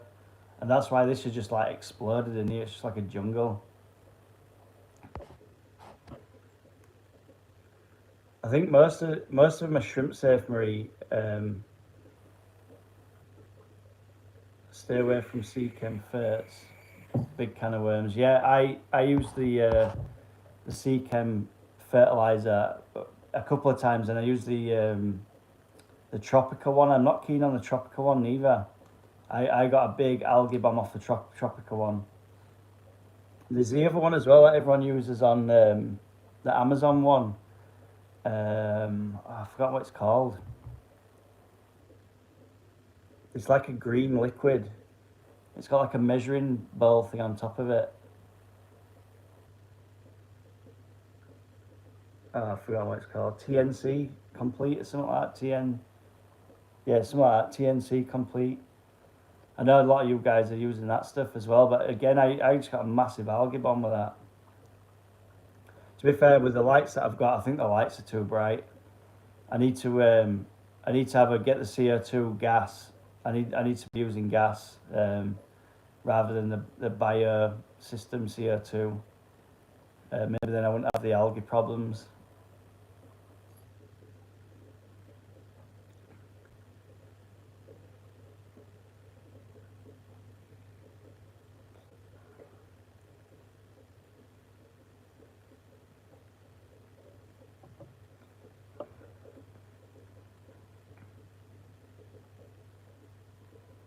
A: and that's why this has just like exploded in here. It's just like a jungle. I think most of them are shrimp safe, Marie. Stay away from Seachem ferts. Big can of worms. Yeah, I use the Seachem fertilizer a couple of times, and I use the Tropica one. I'm not keen on the Tropica one neither. I got a big algae bomb off the Tropica one. There's the other one as well that everyone uses on the Amazon one. I forgot what it's called. It's like a green liquid. It's got like a measuring bowl thing on top of it. I forgot what it's called. TNC Complete or something like that. Yeah, something like that. TNC Complete. I know a lot of you guys are using that stuff as well, but again, I just got a massive algae bomb with that. To be fair, with the lights that I've got, I think the lights are too bright. I need to get the CO2 gas. I need to be using gas rather than the bio system CO2. Maybe then I wouldn't have the algae problems.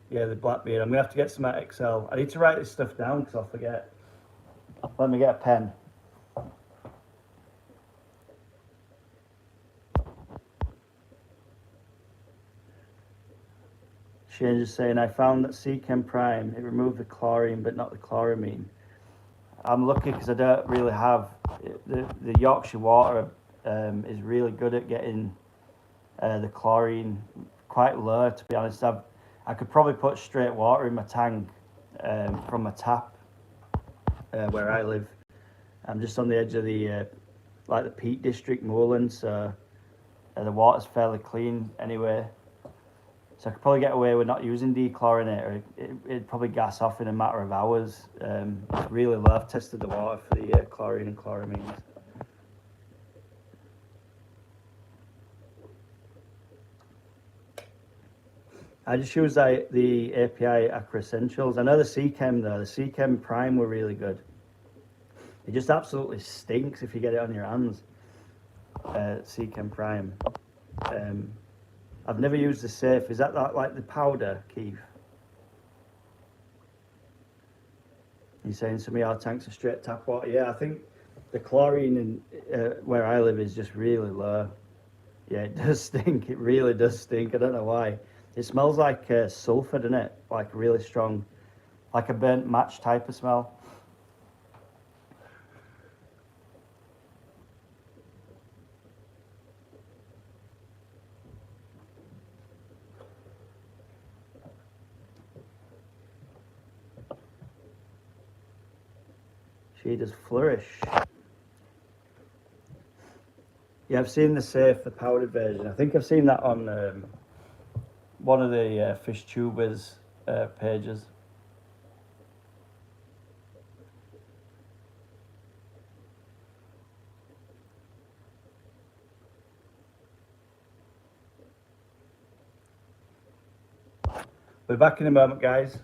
A: Yeah, the Blackbeard. I'm gonna have to get some Excel. I need to write this stuff down because I'll forget. Let me get a pen. Shane is saying, I found that Seachem Prime, it removed the chlorine but not the chloramine. I'm lucky because I don't really have, the Yorkshire water is really good at getting the chlorine quite low, to be honest. I could probably put straight water in my tank from a tap where I live. I'm just on the edge of the Peak District, Moorland, so the water's fairly clean anyway. So I could probably get away with not using dechlorinator. It'd probably gas off in a matter of hours. It's really low. I've tested the water for the chlorine and chloramines. I just use the API Aqua Essentials. I know the Seachem though. The Seachem Prime were really good. It just absolutely stinks if you get it on your hands. Seachem Prime. I've never used the safe. Is that like the powder, Keith? You're saying some of our tanks are straight tap water? Yeah, I think the chlorine in where I live is just really low. Yeah, it does stink. It really does stink. I don't know why. It smells like sulphur, doesn't it? Like really strong, like a burnt match type of smell. She does flourish. Yeah, I've seen the safe, the powdered version. I think I've seen that on one of the fish tubers pages. We're back in a moment, guys.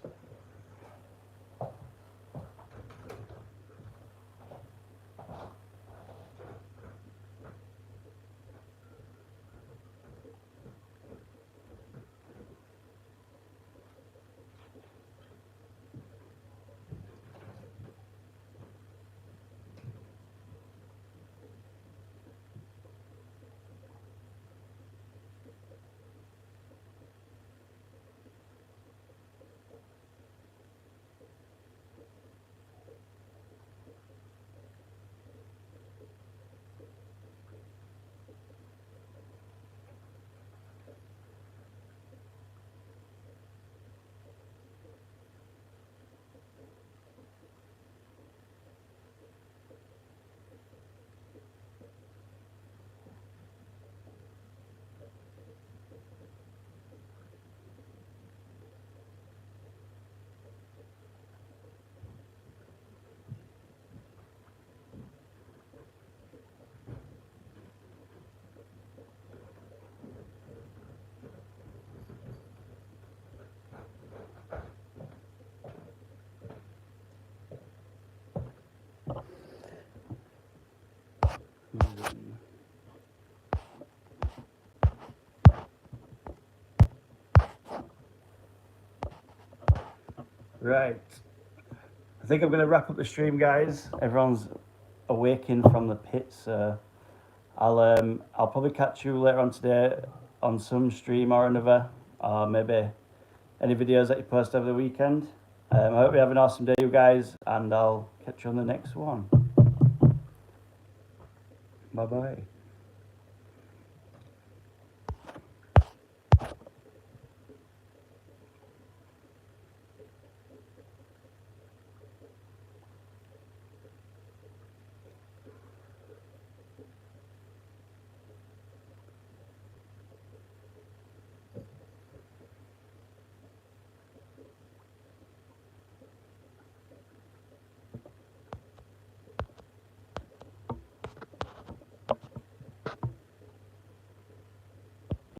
A: Right. I think I'm going to wrap up the stream, guys. Everyone's awaking from the pits. So I'll probably catch you later on today on some stream or another, or maybe any videos that you post over the weekend. I hope you have an awesome day, you guys, and I'll catch you on the next one. Bye bye.